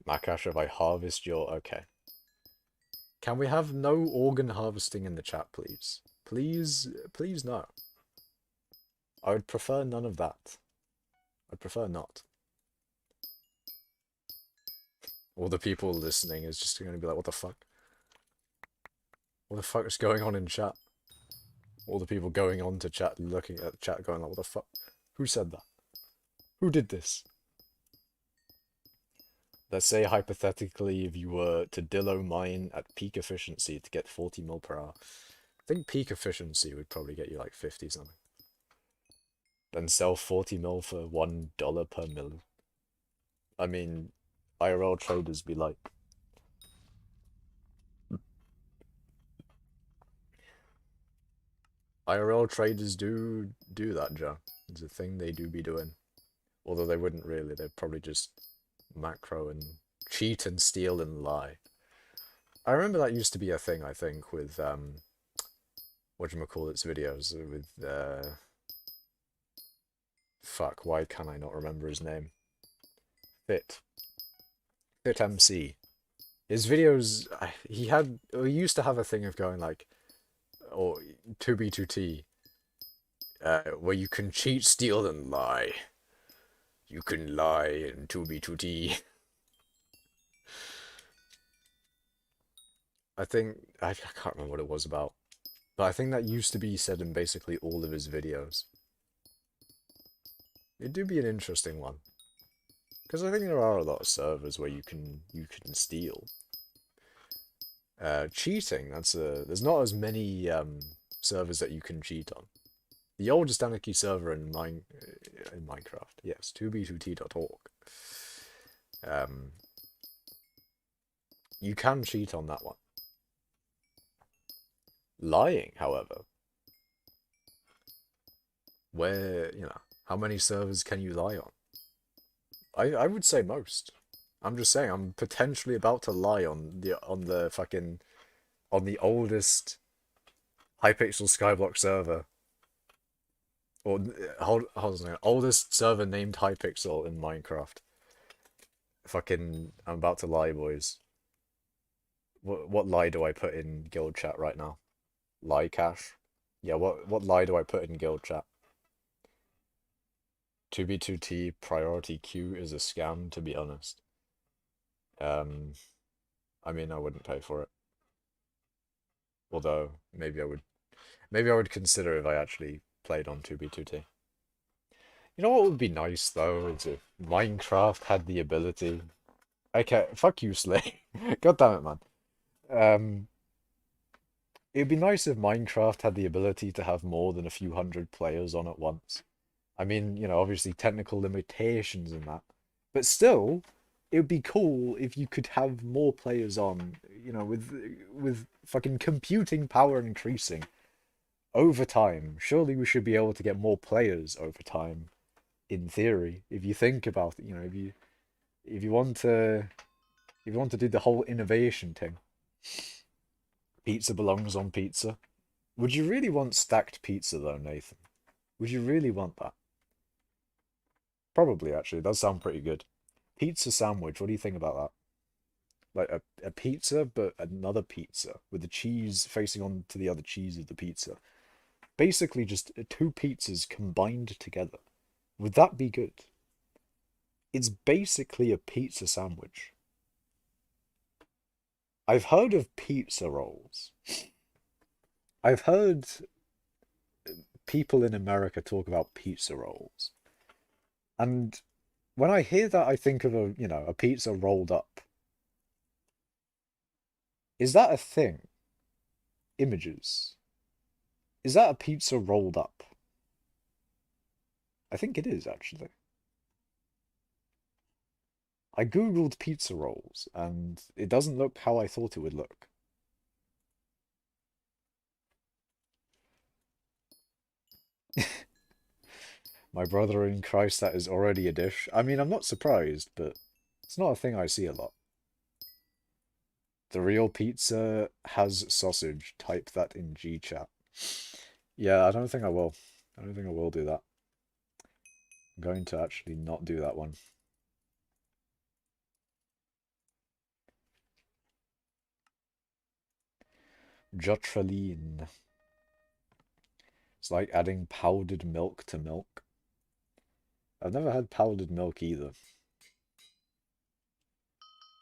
Makash, if I harvest your... Okay. Can we have no organ harvesting in the chat, please? Please no. I would prefer none of that. I'd prefer not. All the people listening is just going to be like, what the fuck? What the fuck is going on in chat? All the people going on to chat, looking at the chat, going like, what the fuck? Who said that? Who did this? Let's say, hypothetically, if you were to dillo mine at peak efficiency to get 40 mil per hour. I think peak efficiency would probably get you like 50 something. Then sell 40 mil for $1 per mil. I mean, IRL traders be like... IRL traders do that, Joe. It's a thing they do be doing. Although they wouldn't really, they'd probably just macro and cheat and steal and lie. I remember that used to be a thing, I think, with, whatchamacallit's videos, with, fuck, why can I not remember his name? Fit MC. His videos, he used to have a thing of going like, or 2B2T, where you can cheat, steal, and lie. You can lie in 2B2T. I think, I can't remember what it was about, but I think that used to be said in basically all of his videos. It do be an interesting one. Because I think there are a lot of servers where you can steal. Cheating, there's not as many servers that you can cheat on. The oldest anarchy server in Minecraft, yes, 2b2t.org. You can cheat on that one. Lying, however, where, how many servers can you lie on? I would say most. I'm just saying, I'm potentially about to lie on the oldest hypixel skyblock server. Or hold on a second, oldest server named hypixel in Minecraft. I'm about to lie, boys. What lie do I put in guild chat right now? Lie cash? Yeah, what lie do I put in guild chat? 2b2t priority queue is a scam, to be honest. I mean, I wouldn't pay for it. Although, maybe I would consider if I actually played on 2b2t. You know what would be nice, though, is if Minecraft had the ability... Okay, fuck you, Slay. God damn it, man. It'd be nice if Minecraft had the ability to have more than a few hundred players on at once. I mean, obviously technical limitations and that. But still, it would be cool if you could have more players on, with fucking computing power increasing over time. Surely we should be able to get more players over time, in theory. If you think about it, if you want to do the whole innovation thing. Pizza belongs on pizza. Would you really want stacked pizza though, Nathan? Would you really want that? Probably, actually. It does sound pretty good. Pizza sandwich, what do you think about that? Like a pizza, but another pizza, with the cheese facing on to the other cheese of the pizza. Basically just two pizzas combined together. Would that be good? It's basically a pizza sandwich. I've heard of pizza rolls. I've heard people in America talk about pizza rolls. And when I hear that, I think of a pizza rolled up. Is that a thing? Images. Is that a pizza rolled up? I think it is, actually. I googled pizza rolls, and it doesn't look how I thought it would look. My brother in Christ, that is already a dish. I mean, I'm not surprised, but it's not a thing I see a lot. The real pizza has sausage. Type that in G-chat. Yeah, I don't think I will. I don't think I will do that. I'm going to actually not do that one. Jotraline. It's like adding powdered milk to milk. I've never had powdered milk either.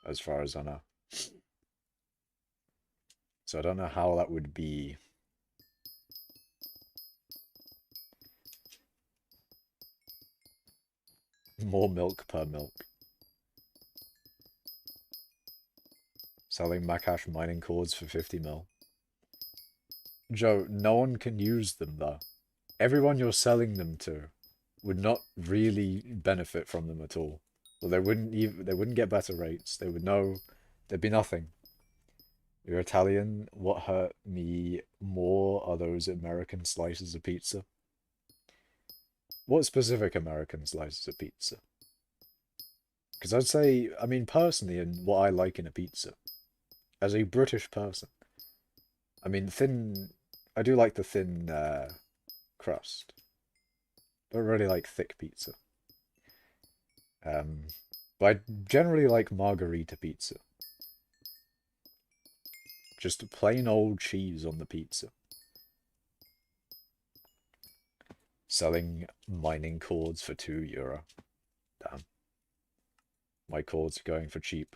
as far as I know. So I don't know how that would be. More milk per milk. Selling Makash mining cords for 50 mil. Joe, no one can use them though. Everyone you're selling them to would not really benefit from them at all. Well, they wouldn't get better rates. They would know there'd be nothing. You're Italian. What hurt me more are those American slices of pizza. What specific American slices of pizza? Because I'd say, I mean, personally, and what I like in a pizza, as a British person, I mean, I do like the thin crust. Don't really like thick pizza. But I generally like margherita pizza. Just plain old cheese on the pizza. Selling mining cords for €2. Damn. My cords are going for cheap.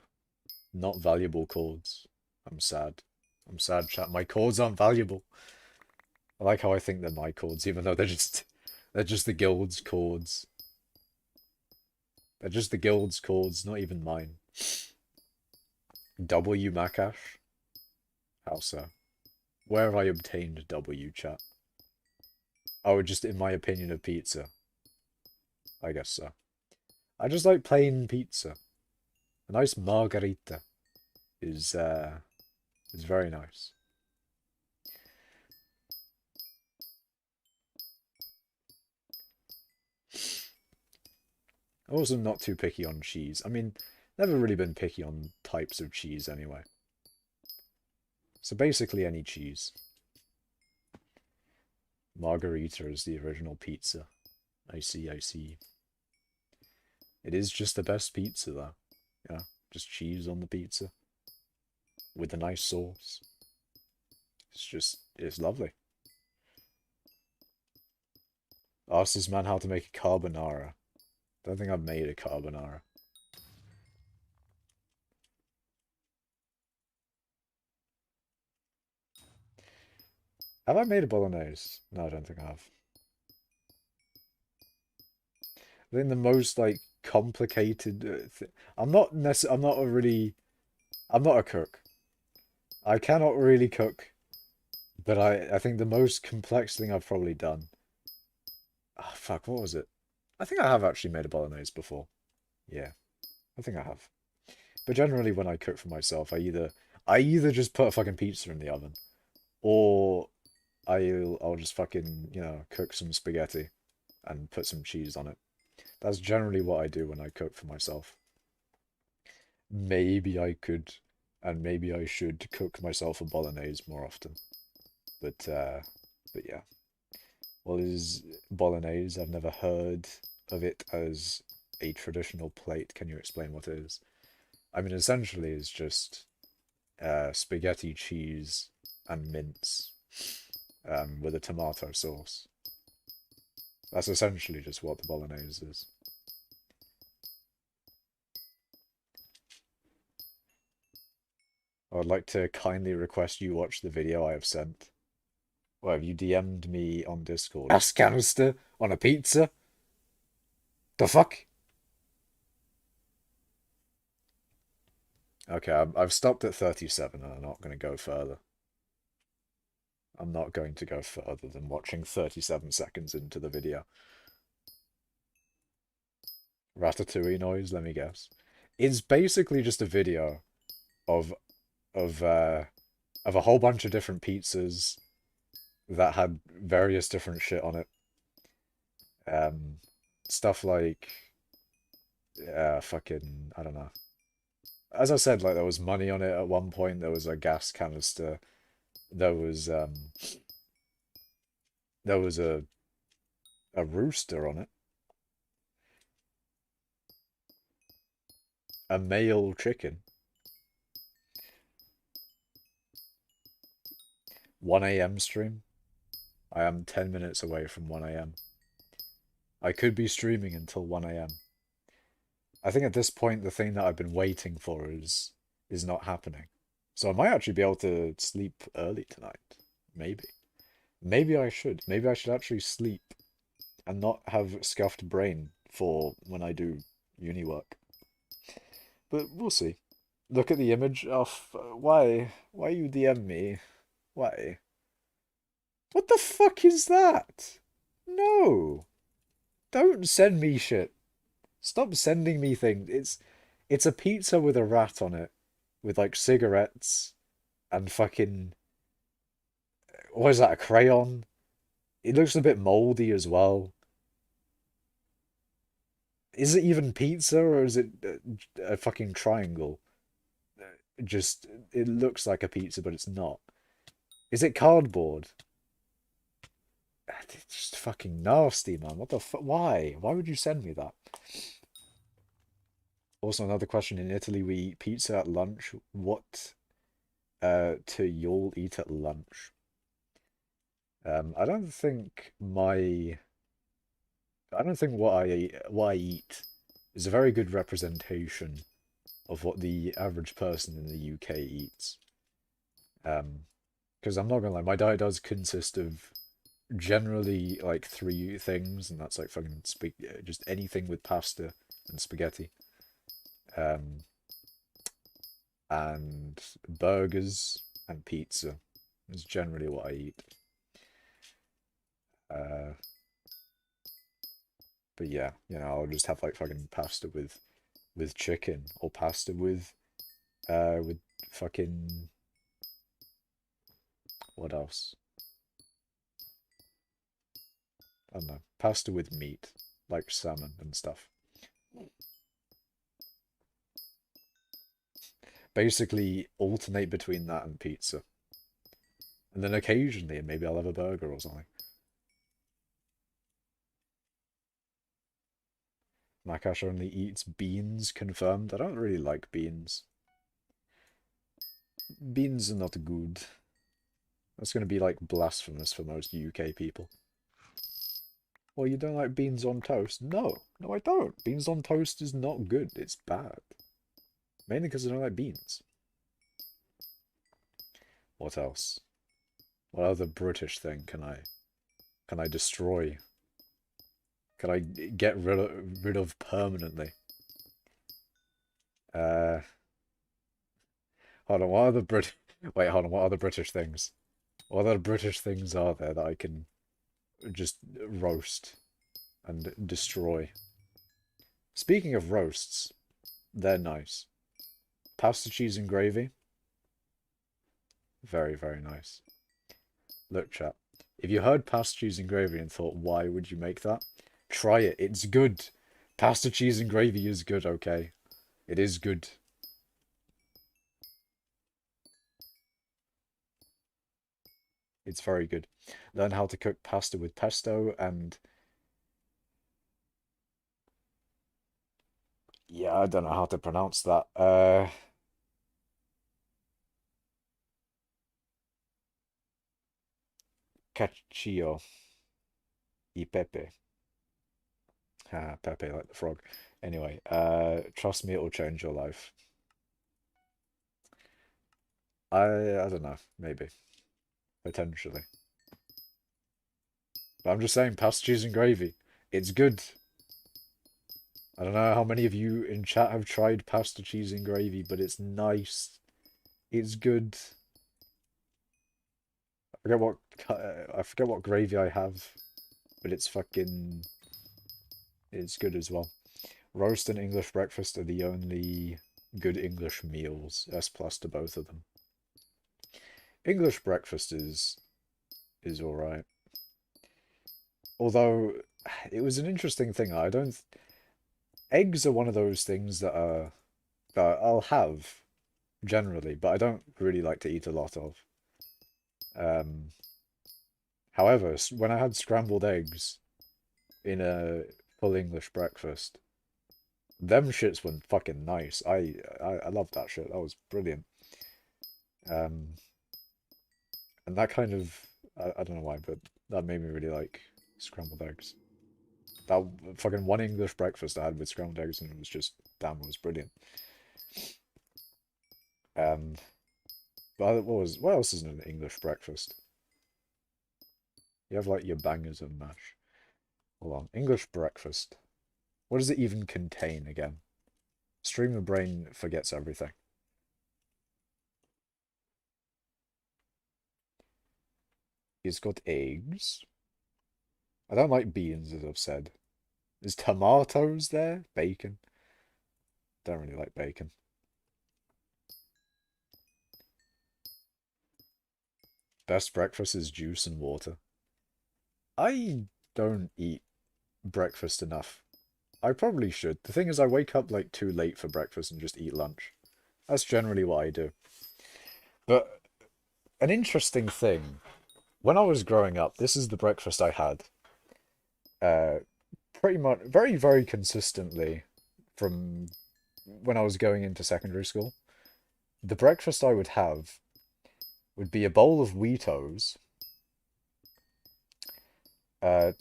Not valuable cords. I'm sad. I'm sad, chat. My cords aren't valuable. I like how I think they're my cords, even though they're just the guild's cords. They're just the guild's cords, not even mine. W Makash? How so? Where have I obtained W, chat? Oh, just in my opinion of pizza. I guess so. I just like plain pizza. A nice margherita is very nice. I'm also not too picky on cheese. I mean, never really been picky on types of cheese anyway. So basically any cheese. Margherita is the original pizza. I see, I see. It is just the best pizza though. Yeah, just cheese on the pizza. With a nice sauce. It's lovely. Ask this man how to make a carbonara. Don't think I've made a carbonara. Have I made a bolognese? No, I don't think I have. I think the most like complicated. I'm not a cook. I cannot really cook, but I think the most complex thing I've probably done. Oh, fuck, what was it? I think I have actually made a bolognese before. Yeah, I think I have. But generally, when I cook for myself, I either just put a fucking pizza in the oven, or I'll just fucking cook some spaghetti and put some cheese on it. That's generally what I do when I cook for myself. Maybe I could, and maybe I should cook myself a bolognese more often. But yeah. What is bolognese? I've never heard of it as a traditional plate. Can you explain what it is? I mean, essentially, it's just spaghetti, cheese, and mince with a tomato sauce. That's essentially just what the bolognese is. I would like to kindly request you watch the video I have sent. Well, have you DM'd me on Discord? Gas canister on a pizza? The fuck? Okay, I've stopped at 37 and I'm not going to go further. I'm not going to go further than watching 37 seconds into the video. Ratatouille noise, let me guess. It's basically just a video of of uh of a whole bunch of different pizzas that had various different shit on it. Um, Stuff like fucking I don't know. As I said, like there was money on it at one point. There was a gas canister. There was there was a rooster on it. A male chicken. 1 a.m. stream. I am 10 minutes away from 1 a.m. I could be streaming until 1 a.m. I think at this point the thing that I've been waiting for is not happening. So I might actually be able to sleep early tonight. Maybe. Maybe I should. Maybe I should actually sleep and not have scuffed brain for when I do uni work. But we'll see. Look at the image of why? Why you DM me? Why? What the fuck is that? No. Don't send me shit. Stop sending me things. It's a pizza with a rat on it, with like cigarettes and fucking what is that? A crayon? It looks a bit moldy as well. Is it even pizza or is it a fucking triangle? Just it looks like a pizza, but it's not. Is it cardboard? It's just fucking nasty, man. What the fuck? Why? Why would you send me that? Also, another question. In Italy, we eat pizza at lunch. What to y'all eat at lunch? I don't think what I eat is a very good representation of what the average person in the UK eats. Because I'm not gonna lie, my diet does consist of generally like three things, and that's like fucking just anything with pasta and spaghetti, um, and burgers and pizza is generally what I eat. Uh, but yeah, I'll just have like fucking pasta with chicken or pasta with fucking what else? I don't know. Pasta with meat, like salmon and stuff. Basically alternate between that and pizza. And then occasionally maybe I'll have a burger or something. Nakash only eats beans, confirmed. I don't really like beans. Beans are not good. That's going to be like blasphemous for most UK people. Well, you don't like beans on toast? No, no I don't. Beans on toast is not good. It's bad. Mainly because I don't like beans. What else? What other British thing can I destroy? Can I get rid of permanently? Uh, hold on. What other Brit? Wait, hold on. What other British things? What other British things are there that I can just roast and destroy? Speaking of roasts, they're nice. Pasta, cheese, and gravy. Very, very nice. Look, chat. If you heard pasta, cheese, and gravy and thought, why would you make that? Try it. It's good. Pasta, cheese, and gravy is good, okay? It is good. It's very good. Learn how to cook pasta with pesto and... Yeah, I don't know how to pronounce that. Cacio y pepe. Ah, Pepe like the frog. Anyway, trust me, it will change your life. I don't know, maybe. Potentially. But I'm just saying, pasta, cheese, and gravy. It's good. I don't know how many of you in chat have tried pasta, cheese, and gravy, but it's nice. It's good. I forget what gravy I have, but it's fucking it's good as well. Roast and English breakfast are the only good English meals. S plus to both of them. English breakfast is all right. Although it was an interesting thing. I don't. Eggs are one of those things that I'll have generally, but I don't really like to eat a lot of. Um, However, when I had scrambled eggs in a full English breakfast, them shits were fucking nice. I loved that shit. That was brilliant. Um, and that kind of I don't know why, but that made me really like scrambled eggs. That fucking one English breakfast I had with scrambled eggs, and it was just damn, it was brilliant. Um, but what else is an English breakfast? You have like your bangers and mash. Hold on, English breakfast. What does it even contain again? Stream of brain forgets everything. It's got eggs. I don't like beans, as I've said. There's tomatoes there, bacon. Don't really like bacon. Best breakfast is juice and water. I don't eat breakfast enough. I probably should. The thing is, I wake up like too late for breakfast and just eat lunch. That's generally what I do. But an interesting thing, when I was growing up, this is the breakfast I had. Uh, Pretty much, very, very consistently from when I was going into secondary school. The breakfast I would have would be a bowl of Wheatos,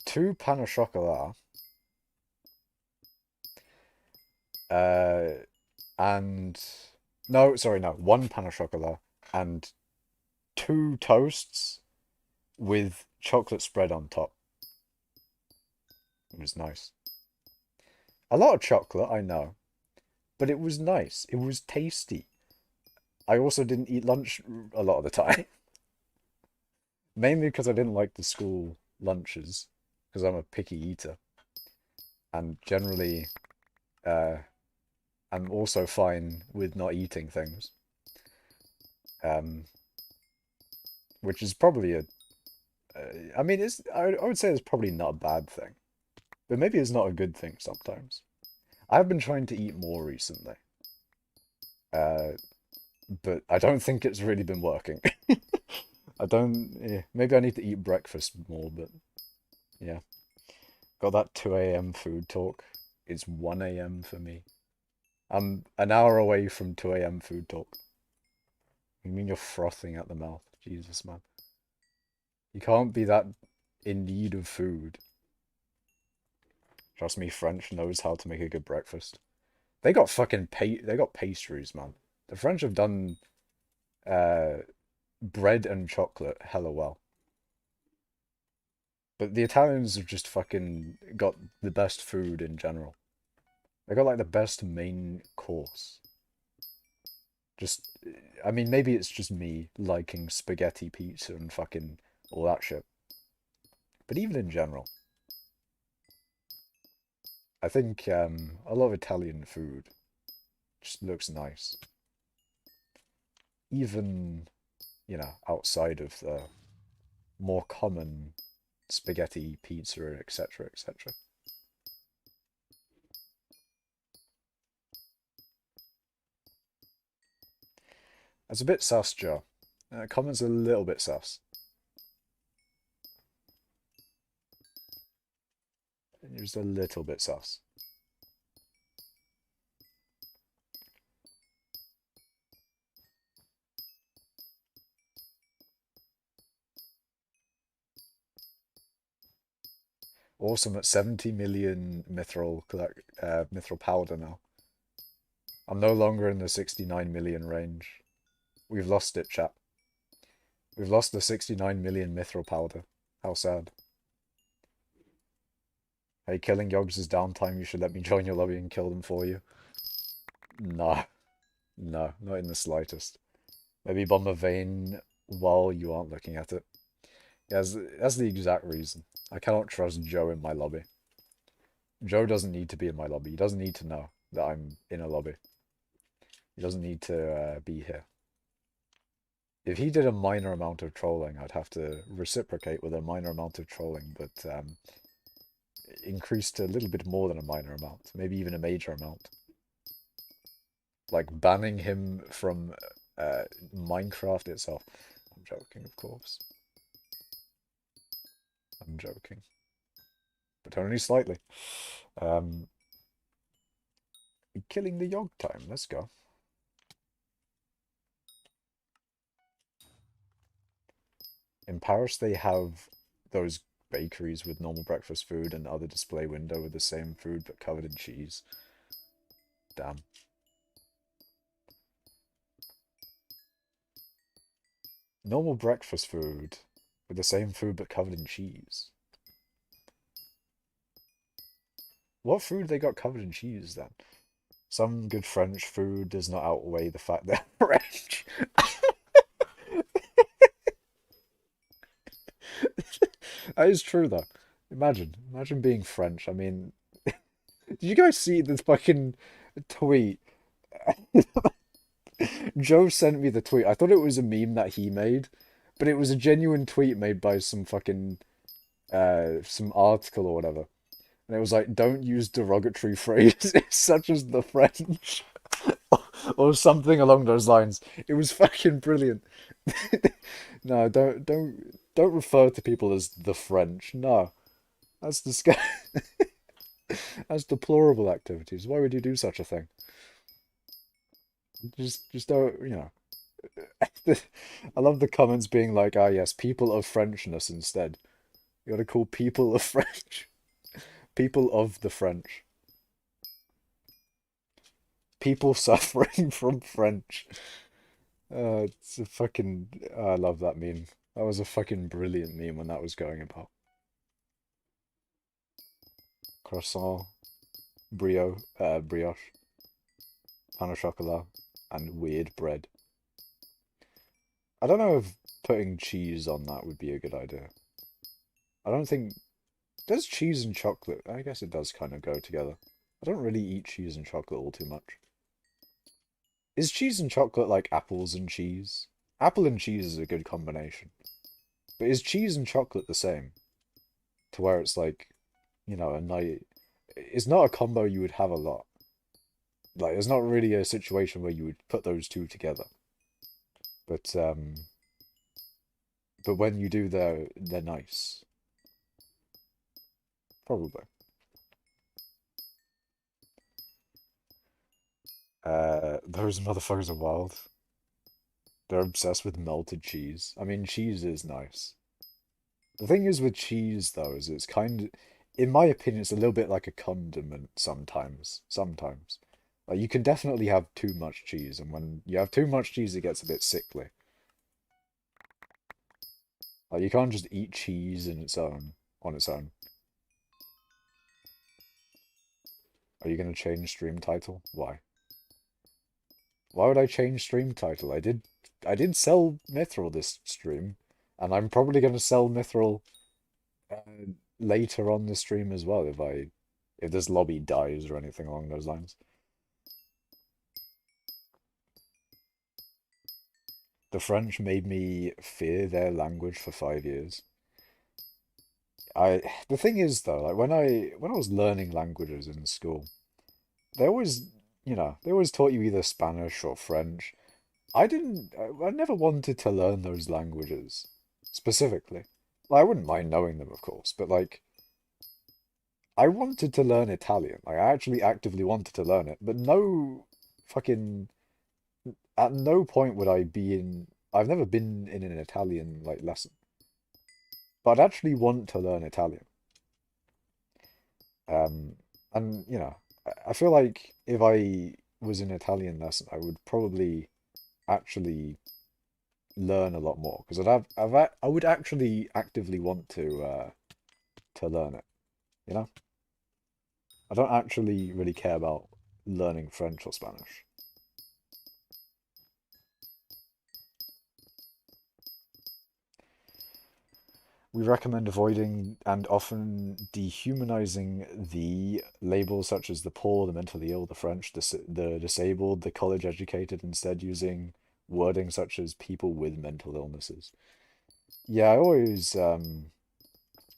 two pain au chocolat, uh, and no, sorry, no, one pain au chocolat and two toasts with chocolate spread on top. It was nice. A lot of chocolate, I know, but it was nice. It was tasty. I also didn't eat lunch a lot of the time, mainly because I didn't like the school lunches, because I'm a picky eater, and generally, uh, I'm also fine with not eating things, um, which is probably I mean, I would say it's probably not a bad thing, but maybe it's not a good thing sometimes. I've been trying to eat more recently, uh, but I don't think it's really been working. I don't. Yeah, maybe I need to eat breakfast more, but yeah. Got that 2 a.m. food talk. It's 1 a.m. for me. I'm an hour away from 2 a.m. food talk. You mean you're frothing at the mouth? Jesus, man. You can't be that in need of food. Trust me, French knows how to make a good breakfast. They got they got pastries, man. The French have done uh bread and chocolate hella well. But the Italians have just fucking got the best food in general. They got like the best main course. Just, I mean, maybe it's just me liking spaghetti pizza and fucking all that shit. But even in general, I think a lot of Italian food just looks nice. Even, outside of the more common spaghetti, pizza, etc., etc. That's a bit sus, Joe. Comments a little bit sus. Just a little bit sus. Awesome at 70 million mithril powder now. I'm no longer in the 69 million range. We've lost it, chap. We've lost the 69 million mithril powder. How sad. Hey, killing Yogs is downtime. You should let me join your lobby and kill them for you. No. No, not in the slightest. Maybe bomb a vein while you aren't looking at it. Yeah, that's the exact reason. I cannot trust Joe in my lobby. Joe doesn't need to be in my lobby. He doesn't need to know that I'm in a lobby. He doesn't need to be here. If he did a minor amount of trolling, I'd have to reciprocate with a minor amount of trolling, but increased a little bit more than a minor amount, maybe even a major amount. Like banning him from Minecraft itself. I'm joking, of course. I'm joking. But only slightly. Killing the Yog time, let's go. In Paris, they have those bakeries with normal breakfast food and other display window with the same food but covered in cheese. Damn. Normal breakfast food with the same food but covered in cheese. What food they got covered in cheese then? Some good French food does not outweigh the fact they're French. That is true though. Imagine being French. I mean, did you guys see this fucking tweet? Joe sent me the tweet. I thought it was a meme that he made, but it was a genuine tweet made by some fucking some article or whatever. And it was like, don't use derogatory phrases such as the French or something along those lines. It was fucking brilliant. No, don't refer to people as the French. No, that's disgusting. That's deplorable activities. Why would you do such a thing? Just don't, you know. I love the comments being like, ah, yes, people of Frenchness instead. You gotta call people of French. People of the French. People suffering from French. It's a fucking. I love that meme. That was a fucking brilliant meme when that was going about. Croissant, brioche, pain au chocolat, and weird bread. I don't know if putting cheese on that would be a good idea. I don't think. Does cheese and chocolate? I guess it does kind of go together. I don't really eat cheese and chocolate all too much. Is cheese and chocolate like apples and cheese? Apple and cheese is a good combination. But is cheese and chocolate the same? To where it's like, you know, a night. It's not a combo you would have a lot. Like, it's not really a situation where you would put those two together. But when you do, they're nice. Probably. Those motherfuckers are wild. They're obsessed with melted cheese. I mean, cheese is nice. The thing is with cheese, though, is it's kind of, in my opinion, it's a little bit like a condiment sometimes. Sometimes. Like, you can definitely have too much cheese, and when you have too much cheese, it gets a bit sickly. Like, you can't just eat cheese in its own, on its own. Are you going to change stream title? Why? Why would I change stream title? I did sell mithril this stream, and I'm probably going to sell mithril later on the stream as well if this lobby dies or anything along those lines. The French made me fear their language for 5 years. The thing is though, like when I was learning languages in school, they always they always taught you either Spanish or French. I never wanted to learn those languages specifically. Like, I wouldn't mind knowing them, of course, but like I wanted to learn Italian. Like, I actually actively wanted to learn it, but no fucking at no point would I be in. I've never been in an Italian like lesson, but I'd actually want to learn Italian. Um, and I feel like if I was in Italian lesson, I would probably actually learn a lot more because I would actually actively want to learn it. You know, I don't actually really care about learning French or Spanish. We recommend avoiding and often dehumanizing the labels such as the poor, the mentally ill, the French, the disabled, the college educated, instead using wording such as people with mental illnesses. Yeah,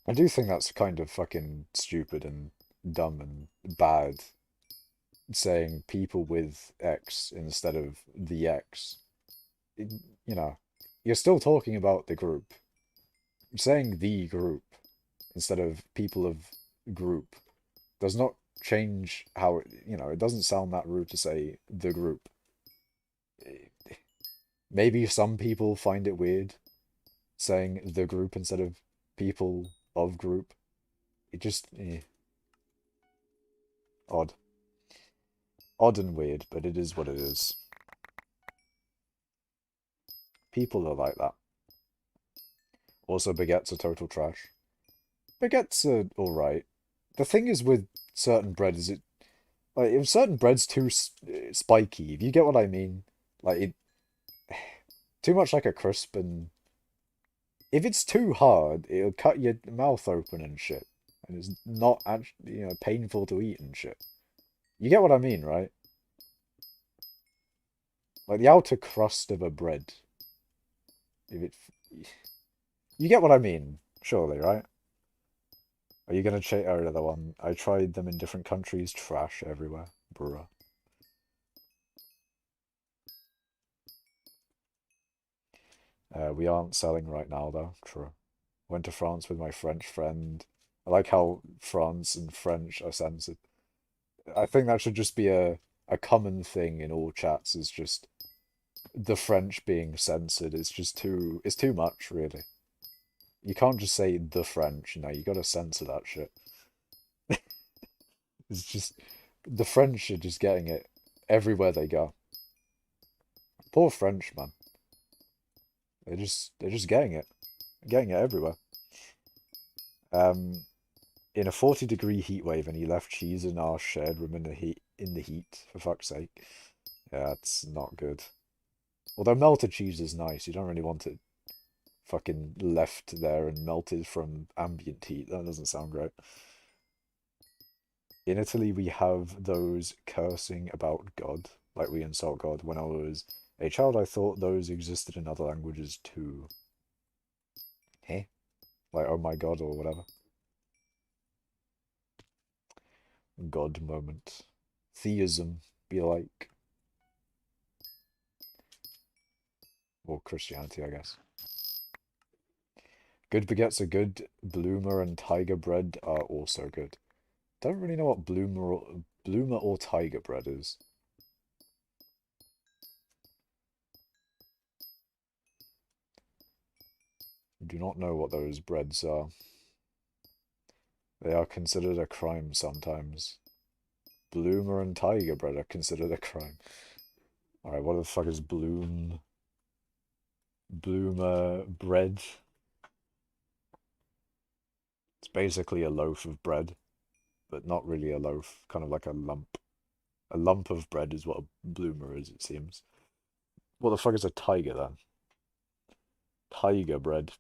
I do think that's kind of fucking stupid and dumb and bad saying people with X instead of the X. It- you know, you're still talking about the group. Saying the group instead of people of group does not change how it doesn't sound that rude to say the group. Maybe some people find it weird saying the group instead of people of group. It just odd. Odd and weird, but it is what it is. People are like that. Also, baguettes are total trash. Baguettes are alright. The thing is with certain bread is it like if certain bread's too spiky, if you get what I mean, like it too much like a crisp, and if it's too hard, it'll cut your mouth open and shit, and it's not actually painful to eat and shit. You get what I mean, right? Like the outer crust of a bread. If it, you get what I mean, surely, right? Are you gonna check out the one? I tried them in different countries. Trash everywhere, bruh. We aren't selling right now, though. True. Went to France with my French friend. I like how France and French are censored. I think that should just be a common thing in all chats. Is just the French being censored. It's too much, really. You can't just say the French. You gotta censor that shit. It's just the French are just getting it everywhere they go. Poor French, man. They're just getting it everywhere. Um, in a 40-degree heat wave, and he left cheese in our shared room in the heat. For fuck's sake, yeah, it's not good. Although melted cheese is nice, you don't really want it fucking left there and melted from ambient heat. That doesn't sound great. In Italy, we have those cursing about God, like we insult God. When I was a child, I thought those existed in other languages too. Eh? Like, oh my God, or whatever. God moment. Theism, be like. Or Christianity, I guess. Good baguettes are good. Bloomer and tiger bread are also good. Don't really know what bloomer or tiger bread is. Do not know what those breads are. They are considered a crime sometimes. Bloomer and tiger bread are considered a crime. Alright, what the fuck is bloomer bread? It's basically a loaf of bread, but not really a loaf, kind of like a lump. A lump of bread is what a bloomer is, it seems. What the fuck is a tiger then? Tiger bread.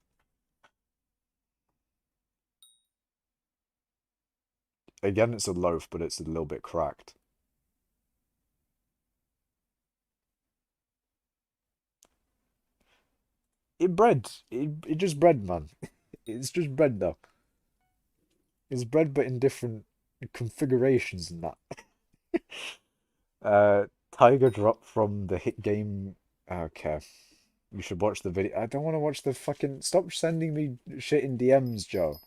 Again, it's a loaf, but it's a little bit cracked. It just bread, man. It's just bread, though. It's bread, but in different configurations and that. Tiger drop from the hit game. Okay. You should watch the video. I don't want to watch the fucking. Stop sending me shit in DMs, Joe.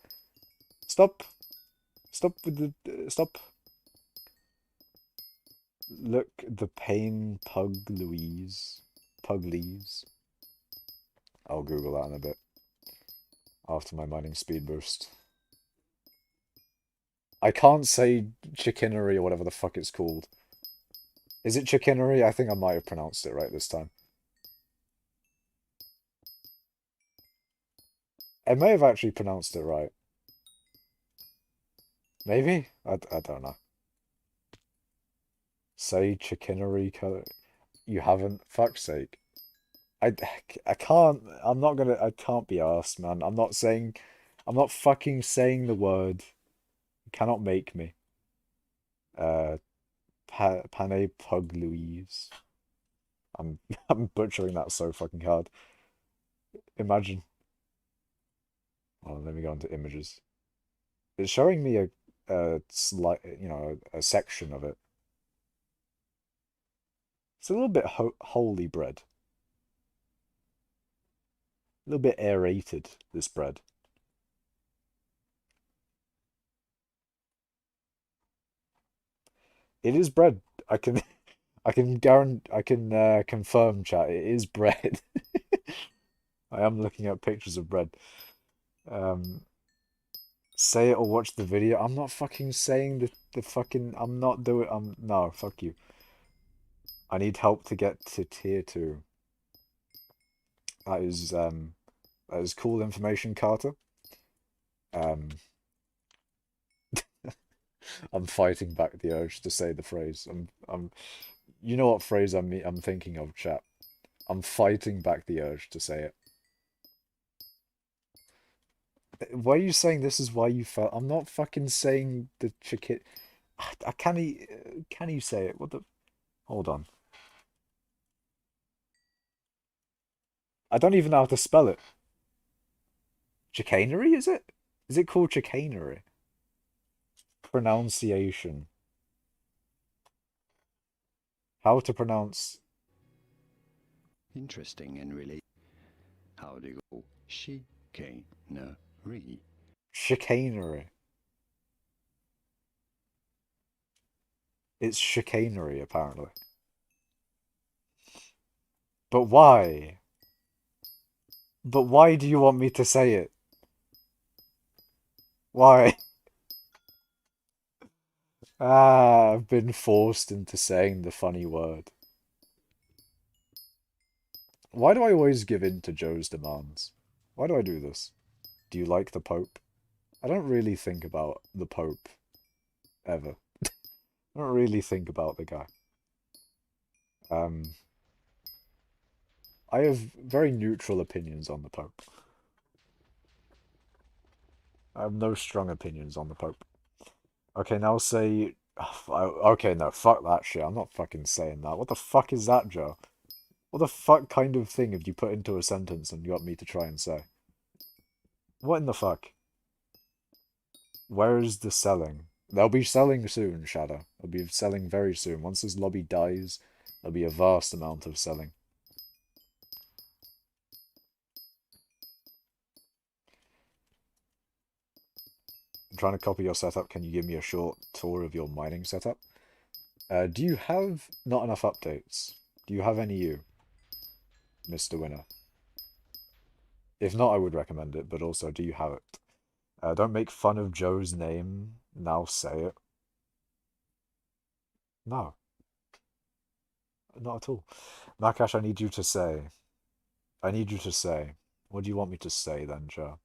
Stop. Stop with the. Stop. Look, the pain pug Louise. Puglies. I'll Google that in a bit. After my mining speed boost. I can't say chicanery or whatever the fuck it's called. Is it chicanery? I think I might have pronounced it right this time. I may have actually pronounced it right. Maybe? I don't know. Say chicanery color. You haven't? Fuck's sake. I can't. I can't be asked, man. I'm not fucking saying the word. You cannot make me. Uh, Pane Pug Louise. I'm, I'm butchering that so fucking hard. Imagine. Well, let me go into images. It's showing me a slight, a section of it. It's a little bit holy bread. A little bit aerated, this bread. It is bread. I can confirm, chat. It is bread. I am looking at pictures of bread. Um, say it or watch the video. I'm not fucking saying the fucking. I'm not doing. No, fuck you. I need help to get to tier 2. That is cool information, Carter. Um, I'm fighting back the urge to say the phrase. You know what phrase I'm thinking of, chat. I'm fighting back the urge to say it. Why are you saying this is why you felt? I'm not fucking saying the chicken. I can you say it? What the? Hold on. I don't even know how to spell it. Chicanery, is it? Is it called chicanery? Pronunciation. How to pronounce Interesting and really. How do you go? Chicanery. chicanery? It's chicanery, apparently. But why? But why do you want me to say it? Why? Ah, I've been forced into saying the funny word. Why do I always give in to Joe's demands? Why do I do this? Do you like the Pope? I don't really think about the Pope, ever. I don't really think about the guy. Um, I have very neutral opinions on the Pope. I have no strong opinions on the Pope. Okay, now say... Okay, no, fuck that shit. I'm not fucking saying that. What the fuck is that, Joe? What the fuck kind of thing have you put into a sentence and you got me to try and say? What in the fuck? Where is the selling? They'll be selling soon, Shadow. They'll be selling very soon. Once this lobby dies, there'll be a vast amount of selling. I'm trying to copy your setup. Can you give me a short tour of your mining setup? Do you have not enough updates? Do you have any you, Mr. Winner? If not, I would recommend it, but also, do you have it? Don't make fun of Joe's name. Now say it. No, not at all. Makash, I need you to say. I need you to say. What do you want me to say then, Joe?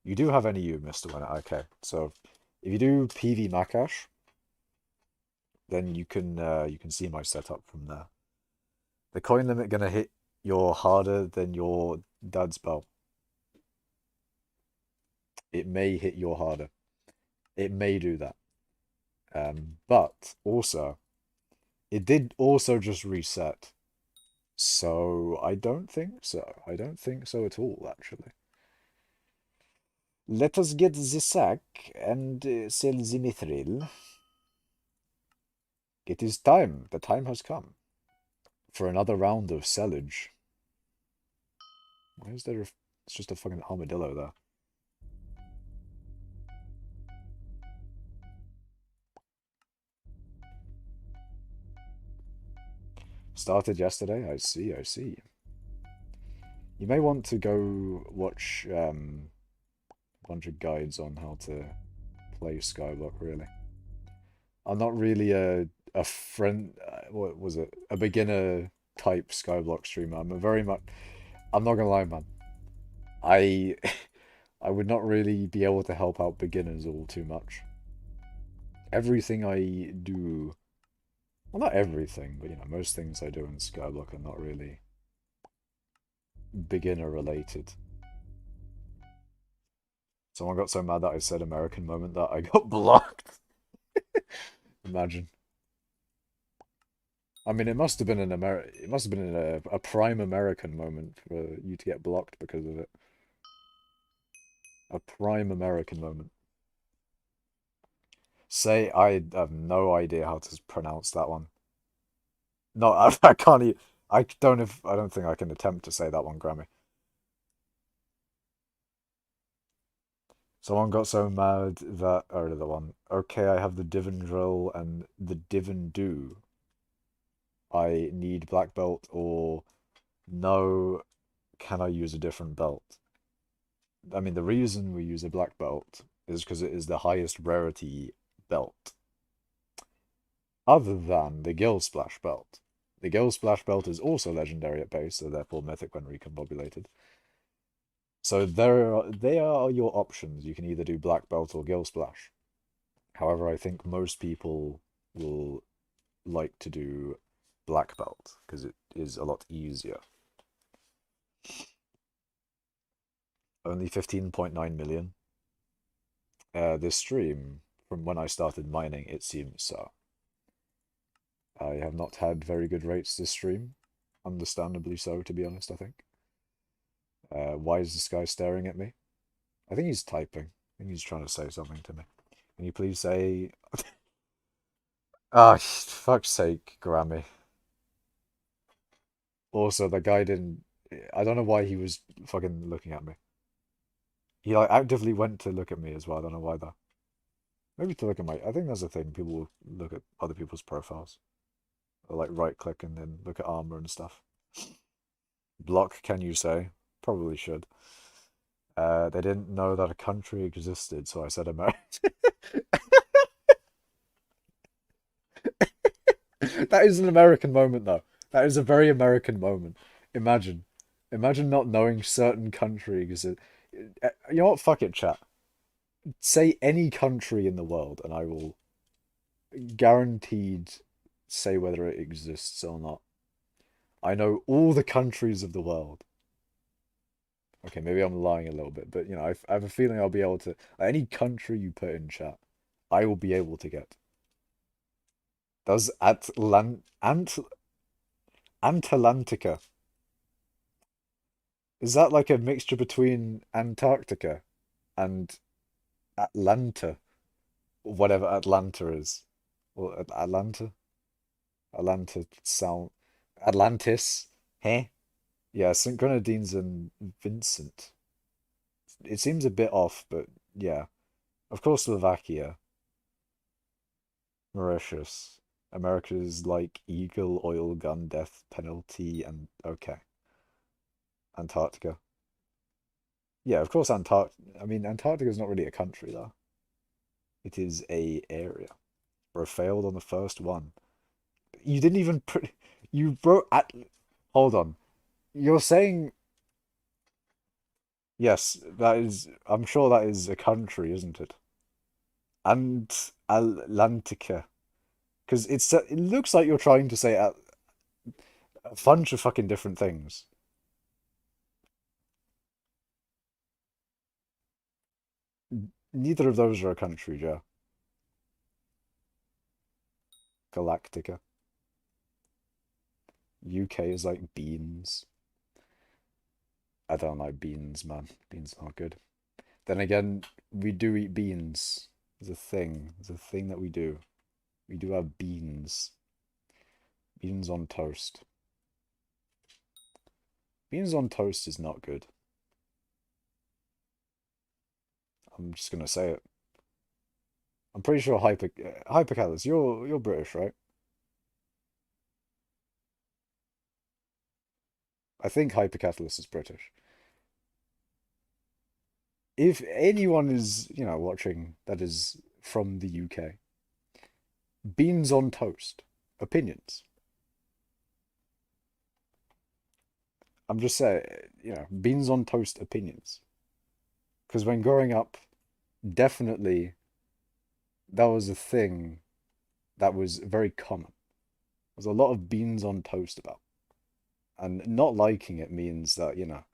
You do have any you, Mr. Winner. Okay, so if you do PV Makash, then you can see my setup from there. The coin limit gonna hit your harder than your dad's belt. It may hit your harder. It may do that. But also, it did also just reset. So I don't think so. I don't think so at all, actually. Let us get the sack and sell the mithril. It is time. The time has come for another round of sellage. Why is there? It's just a fucking armadillo there. Started yesterday. I see. I see. You may want to go watch a bunch of guides on how to play skyblock. Really, I'm not really a friend. What was it? A beginner type skyblock streamer. I'm a very much. I'm not gonna lie, man. I I would not really be able to help out beginners all too much. Everything I do, well, not everything, but most things I do in Skyblock are not really beginner related. Someone got so mad that I said American moment that I got blocked. Imagine. I mean, it must have been it must have been a prime American moment for you to get blocked because of it. A prime American moment. Say, I have no idea how to pronounce that one. No, I can't. I don't. I don't think I can attempt to say that one, Grammy. Someone got so mad that, or the one. Okay, I have the divan drill and the divan do. I need black belt, or no, can I use a different belt? I mean, the reason we use a black belt is because it is the highest rarity belt, other than the Gill Splash belt. The Gale Splash Belt is also legendary at base, so therefore mythic when recombobulated. So they are your options. You can either do Black Belt or Gale Splash. However, I think most people will like to do Black Belt because it is a lot easier. Only 15.9 million. This stream, from when I started mining, it seems so. I have not had very good rates this stream. Understandably so, to be honest, I think. Why is this guy staring at me? I think he's typing. I think he's trying to say something to me. Can you please say... Ah, fuck's sake, Grammy. Also, the guy didn't... I don't know why he was fucking looking at me. He like actively went to look at me as well. I don't know why though. Maybe to look at my... I think that's the thing. People will look at other people's profiles. Or like right click and then look at armor and stuff. Block, can you say? Probably should. They didn't know that a country existed, so I said America. That is an American moment, though. That is a very American moment. Imagine. Imagine not knowing certain country existed. You know what? Fuck it, chat. Say any country in the world, and I will guaranteed say whether it exists or not. I know all the countries of the world. Okay, maybe I'm lying a little bit, but you know, I have a feeling I'll be able to. Any country you put in chat, I will be able to get. Does Antalantica? Is that like a mixture between Antarctica and Atlanta? Whatever Atlanta is. Or Atlanta? Atlanta sound. Atlantis? Huh? Yeah, St. Grenadines and Vincent. It seems a bit off, but yeah. Of course, Slovakia. Mauritius. America's like eagle, oil, gun, death penalty, and okay. Antarctica. Yeah, of course, Antarctica. I mean, Antarctica is not really a country, though. It is a area. Bro, failed on the first one. You didn't even put. You wrote at. Hold on. You're saying. Yes, that is. I'm sure that is a country, isn't it? And Atlantica. Because it looks like you're trying to say a bunch of fucking different things. Neither of those are a country, Joe. Galactica. UK is like beans. I don't like beans, man. Beans are not good. Then again, we do eat beans. There's a thing. There's a thing that we do. We do have beans. Beans on toast. Beans on toast is not good. I'm just gonna say it. I'm pretty sure Hypercalus, you're British, right? I think Hypercalus is British. If anyone is, you know, watching that is from the UK, beans on toast. Opinions. I'm just saying, you know, beans on toast opinions. Because when growing up, definitely that was a thing that was very common. There's a lot of beans on toast about. And not liking it means that, you know,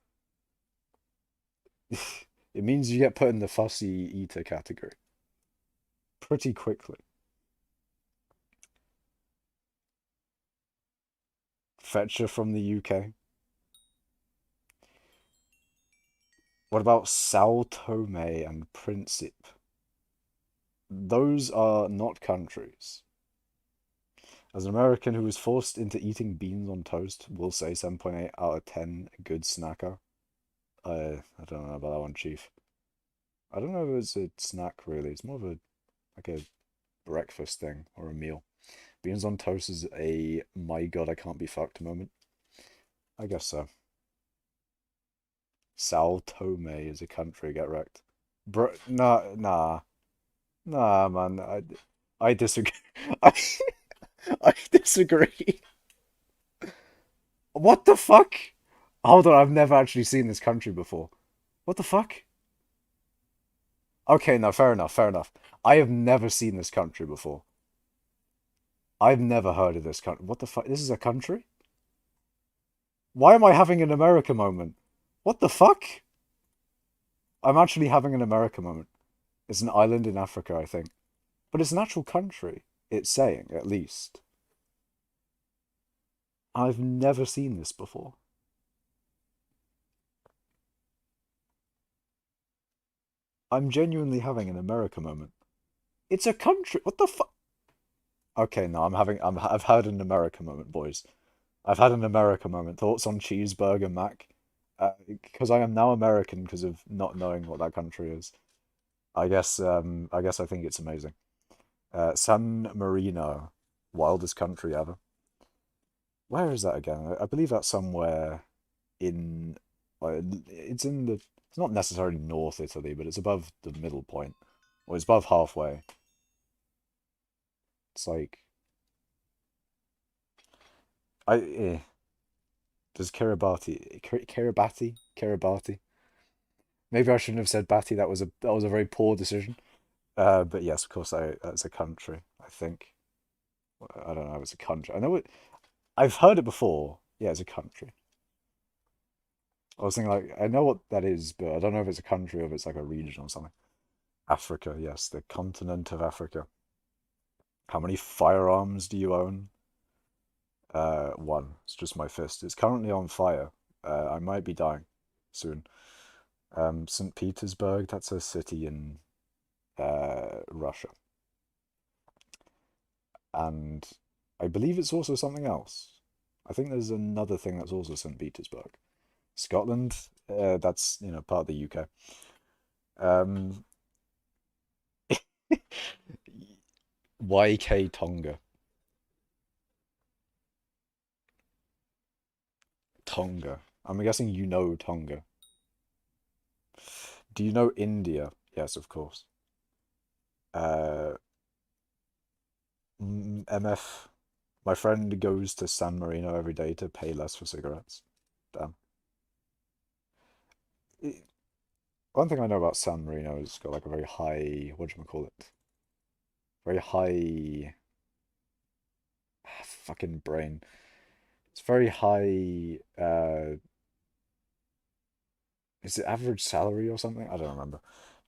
it means you get put in the fussy eater category pretty quickly. Fetcher from the UK. What about Sao Tome and Principe? Those are not countries. As an American who was forced into eating beans on toast, we'll say 7.8 out of 10 good snacker. I don't know about that one, Chief. I don't know if it's a snack really. It's more of a like a breakfast thing or a meal. Beans on toast is a my god I can't be fucked moment. I guess so. Sao Tome is a country, get wrecked. Bro, nah, man. I disagree. I, I disagree. What the fuck? Hold on, I've never actually seen this country before. What the fuck? Okay, no, fair enough, fair enough. I have never seen this country before. I've never heard of this country. What the fuck? This is a country? Why am I having an America moment? What the fuck? I'm actually having an America moment. It's an island in Africa, I think. But it's an actual country. It's saying, at least. I've never seen this before. I'm genuinely having an America moment. It's a country. What the fuck? Okay, no, I've had an America moment, boys. I've had an America moment. Thoughts on cheeseburger Mac? Because I am now American because of not knowing what that country is. I guess I think it's amazing. San Marino, wildest country ever. Where is that again? I believe that's somewhere in, it's in the, it's not necessarily North Italy, but it's above the middle point, or it's above halfway. It's like, does Kiribati? Maybe I shouldn't have said Batty. That was a very poor decision. But yes, of course, that's a country. I think. I don't know if it's a country. I know it. I've heard it before. Yeah, it's a country. I was thinking like I know what that is, but I don't know if it's a country or if it's like a region or something. Africa, yes, the continent of Africa. How many firearms do you own? One. It's just my fist. It's currently on fire. I might be dying soon. St. Petersburg, that's a city in Russia. And I believe it's also something else. I think there's another thing that's also St. Petersburg. Scotland, that's, part of the UK. Um, YK Tonga. Tonga. I'm guessing you know Tonga. Do you know India? Yes, of course. Uh, MF. My friend goes to San Marino every day to pay less for cigarettes. Damn. One thing I know about San Marino is it's got like a very high, what do you call it? Very high, fucking brain. It's very high. Is it average salary or something? I don't remember.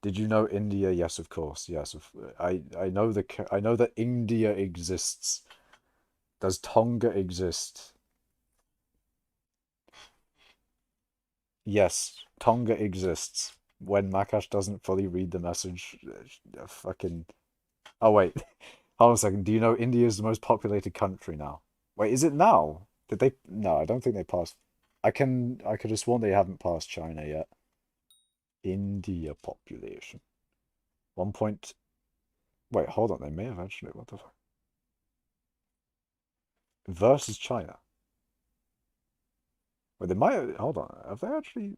Did you know India? Yes, of course. Yes, I know I know that India exists. Does Tonga exist? Yes, Tonga exists. When Makash doesn't fully read the message, fucking. Oh wait, hold on a second. Do you know India is the most populated country now? Wait, is it now? Did they? No, I don't think they passed. I could have sworn they haven't passed China yet. India population. 1 point. Wait, hold on. They may have actually. What the fuck? Versus China. Wait, they might have. Hold on. Have they actually.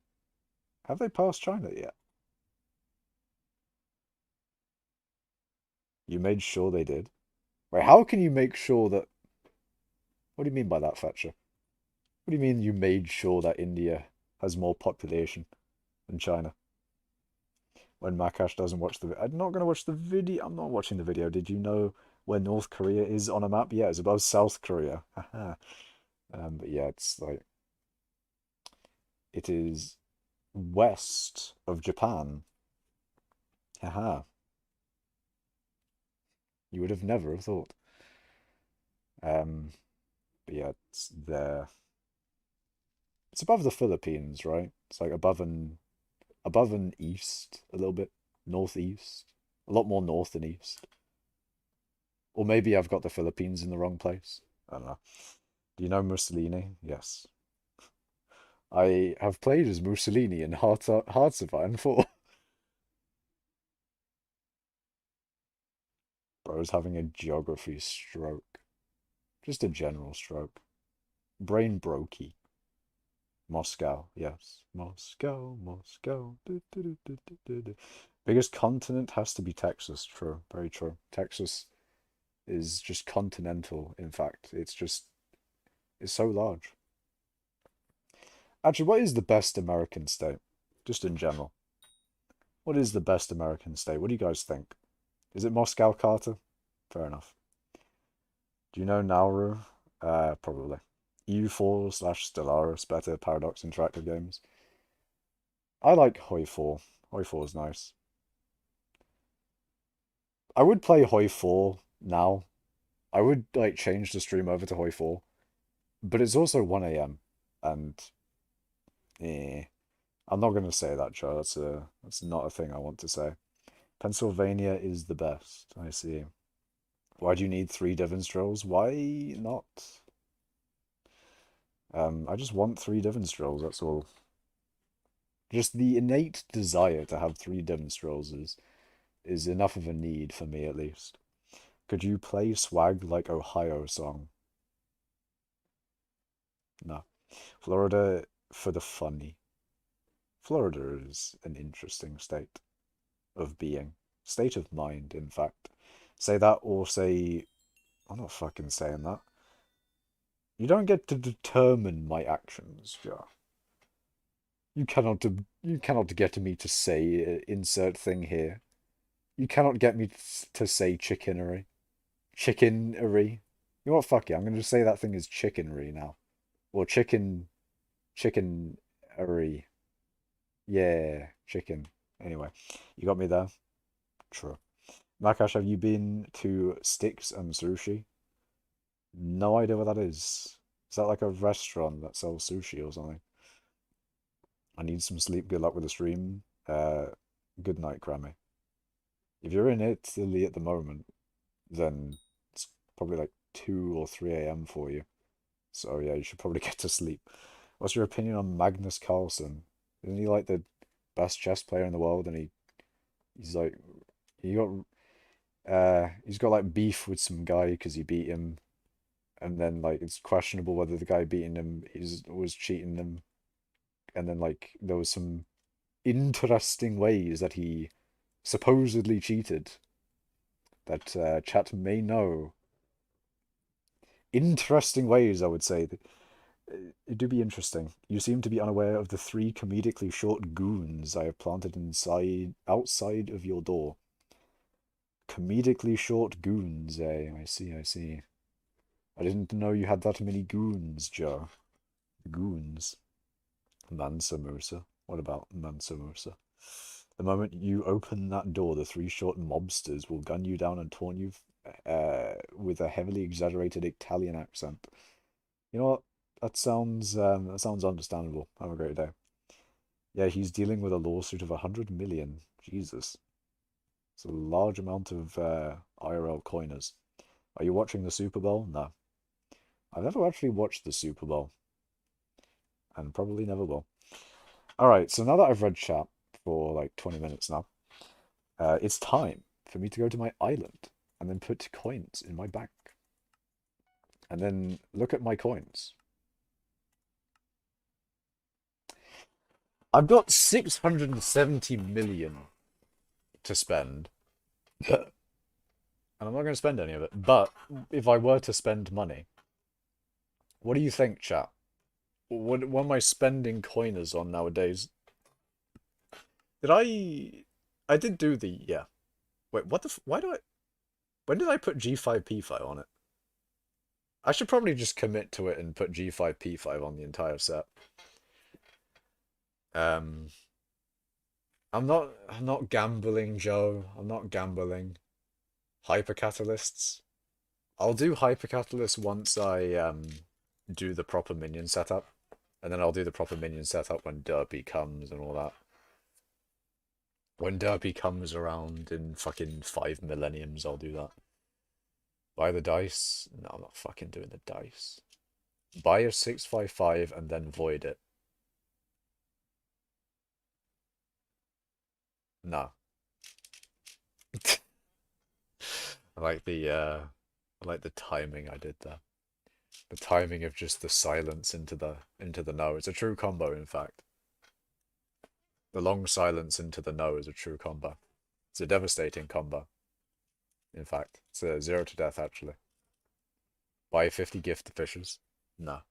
Have they passed China yet? You made sure they did? Wait, how can you make sure that. What do you mean by that, Fetcher? What do you mean you made sure that India has more population than China? When Makash doesn't watch the. I'm not going to watch the video. I'm not watching the video. Did you know where North Korea is on a map? Yeah, it's above South Korea. But yeah, it's like. It is west of Japan. Haha. You would have never have thought. Um, but yeah, it's there. It's above the Philippines, right? It's like above and east a little bit, northeast, a lot more north than east. Or maybe I've got the Philippines in the wrong place. I don't know. Do you know Mussolini? Yes. I have played as Mussolini in Hearts of Iron 4. Bro's having a geography stroke. Just a general stroke. Brain brokey. Moscow, yes. Moscow, Moscow. Du, du, du, du, du, du, du. Biggest continent has to be Texas. True, very true. Texas is just continental, in fact. It's so large. Actually, what is the best American state? Just in general. What is the best American state? What do you guys think? Is it Moscow, Carter? Fair enough. Do you know Nauru? Probably. EU4/Stellaris, better Paradox Interactive Games. I like Hoi 4. Hoi 4 is nice. I would play Hoi 4 now. I would like change the stream over to Hoi 4. But it's also 1 a.m. and I'm not gonna say that, Joe. That's not a thing I want to say. Pennsylvania is the best. I see. Why do you need 3 Divans drills? Why not? I just want 3 Divans drills, that's all. Just the innate desire to have 3 Divans drills is enough of a need for me, at least. Could you play Swag like Ohio song? No. Florida for the funny. Florida is an interesting state of being. State of mind, in fact. Say that or say... I'm not fucking saying that. You don't get to determine my actions, Joe. You cannot get me to say insert thing here. You cannot get me to say chickenery. Chickenery. You know what, fuck it, I'm gonna say that thing is chickenery now. Or chickenery. Yeah, chicken. Anyway, you got me there. True. Makash, have you been to Sticks and Sushi? No idea what that is. Is that like a restaurant that sells sushi or something? I need some sleep. Good luck with the stream. Good night, Grammy. If you're in Italy at the moment, then it's probably like 2 or 3 a.m. for you. So yeah, you should probably get to sleep. What's your opinion on Magnus Carlsen? Isn't he like the best chess player in the world? And he's like he's got like beef with some guy because he beat him, and then like it's questionable whether the guy beating him was cheating him, and then like there was some interesting ways that he supposedly cheated that chat may know. Interesting ways, I would say. It do be interesting. You seem to be unaware of the 3 comedically short goons I have planted outside of your door. Comedically short goons, eh? I see, I see. I didn't know you had that many goons, Joe. Goons. Mansa Musa. What about Mansa Musa? The moment you open that door, the 3 short mobsters will gun you down and taunt you with a heavily exaggerated Italian accent. You know what? That sounds understandable. Have a great day. Yeah, he's dealing with a lawsuit of 100 million. Jesus. It's a large amount of IRL coiners. Are you watching the Super Bowl? No. I've never actually watched the Super Bowl. And probably never will. Alright, so now that I've read chat for like 20 minutes now, it's time for me to go to my island and then put coins in my bank. And then look at my coins. I've got 670 million to spend. And I'm not going to spend any of it. But if I were to spend money, what do you think, chat? What am I spending coiners on nowadays? I did do the, yeah. Wait, when did I put G5P5 on it? I should probably just commit to it and put G5P5 on the entire set. I'm not gambling, Joe. I'm not gambling. Hypercatalysts. I'll do hypercatalysts once I do the proper minion setup. And then I'll do the proper minion setup when Derpy comes and all that. When Derpy comes around in fucking 5 millenniums, I'll do that. Buy the dice? No, I'm not fucking doing the dice. Buy a 655 and then void it. No. I like the timing I did there. The timing of just the silence into the no. It's a true combo, in fact. The long silence into the no is a true combo. It's a devastating combo. In fact, it's a 0 to death, actually. Buy 50 gift fishes? No.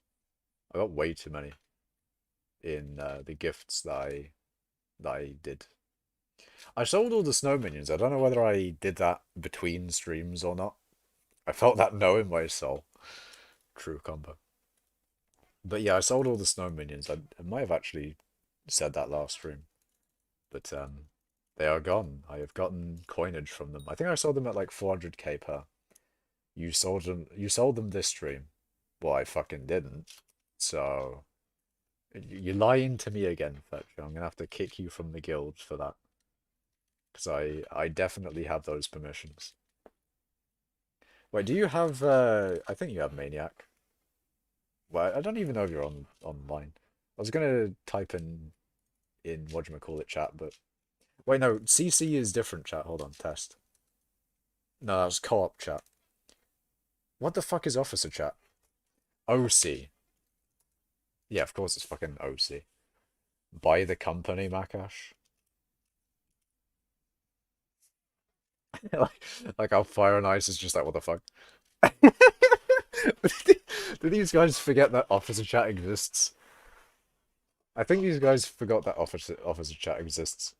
I got way too many. in the gifts that I did. I sold all the snow minions. I don't know whether I did that between streams or not. I felt that no in my soul. True combo. But yeah, I sold all the snow minions. I might have actually said that last stream. But they are gone. I have gotten coinage from them. I think I sold them at like 400k per. You sold them this stream. Well, I fucking didn't. So you're lying to me again, Fletcher. I'm gonna have to kick you from the guild for that. Because I definitely have those permissions. Wait, do you have I think you have Maniac. Well, I don't even know if you're online. I was gonna type in whatchamacallit chat, but wait, no, CC is different chat. Hold on, test. No, that's co-op chat. What the fuck is officer chat? OC. Yeah, of course it's fucking OC. Buy the company, Makash. like how Fire and Ice is just like, what the fuck? Do these guys forget that officer chat exists? I think these guys forgot that officer chat exists.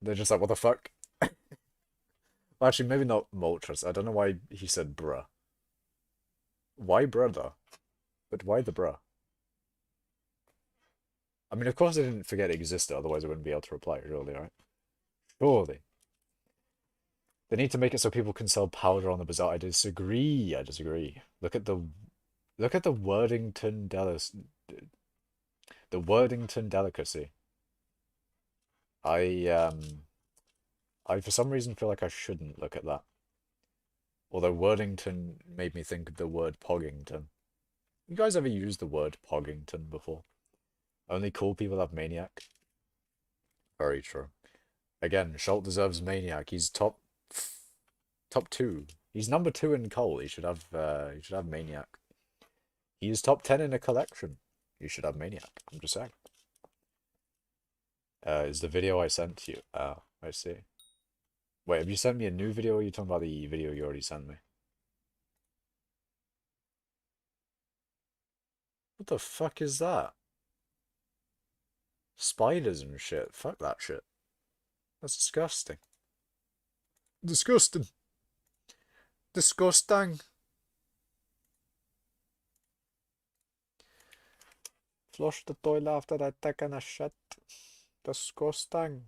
They're just like, what the fuck? Well, actually, maybe not Moltres. I don't know why he said bruh. Why brother? But why the bruh? I mean, of course I didn't forget it existed, otherwise I wouldn't be able to reply, surely, right? Surely. They need to make it so people can sell powder on the bazaar. I disagree. I disagree. Look at the Wordington delicacy. I for some reason feel like I shouldn't look at that. Although Wordington made me think of the word Poggington. You guys ever used the word Poggington before? Only cool people have Maniac. Very true. Again, Schultz deserves Maniac. He's top 2. He's number 2 in coal. He should have Maniac. He is top 10 in a collection. You should have Maniac. I'm just saying. Is the video I sent to you? I see. Wait, have you sent me a new video, or are you talking about the video you already sent me? What the fuck is that? Spiders and shit. Fuck that shit. That's disgusting. Disgusting. Disgusting. Flush the toilet after I take a shit. Disgusting.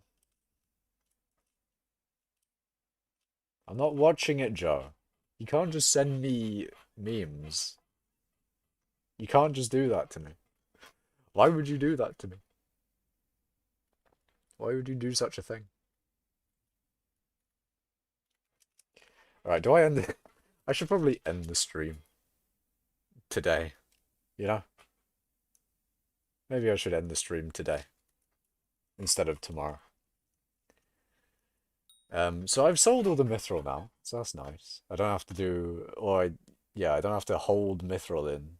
I'm not watching it, Joe. You can't just send me memes. You can't just do that to me. Why would you do that to me? Why would you do such a thing? Alright, do I end it? I should probably end the stream today. You know? Maybe I should end the stream today instead of tomorrow. So I've sold all the mithril now, so that's nice. I don't have to do, I don't have to hold mithril in.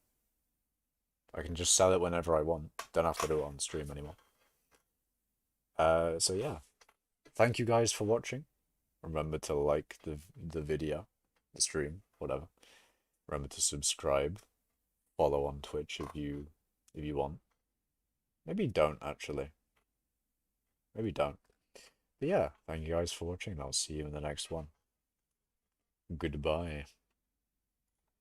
I can just sell it whenever I want. Don't have to do it on stream anymore. So yeah. Thank you guys for watching. Remember to like the video, the stream, whatever. Remember to subscribe. Follow on Twitch if you want. Maybe don't actually. Maybe don't. But yeah, thank you guys for watching, and I'll see you in the next one. Goodbye.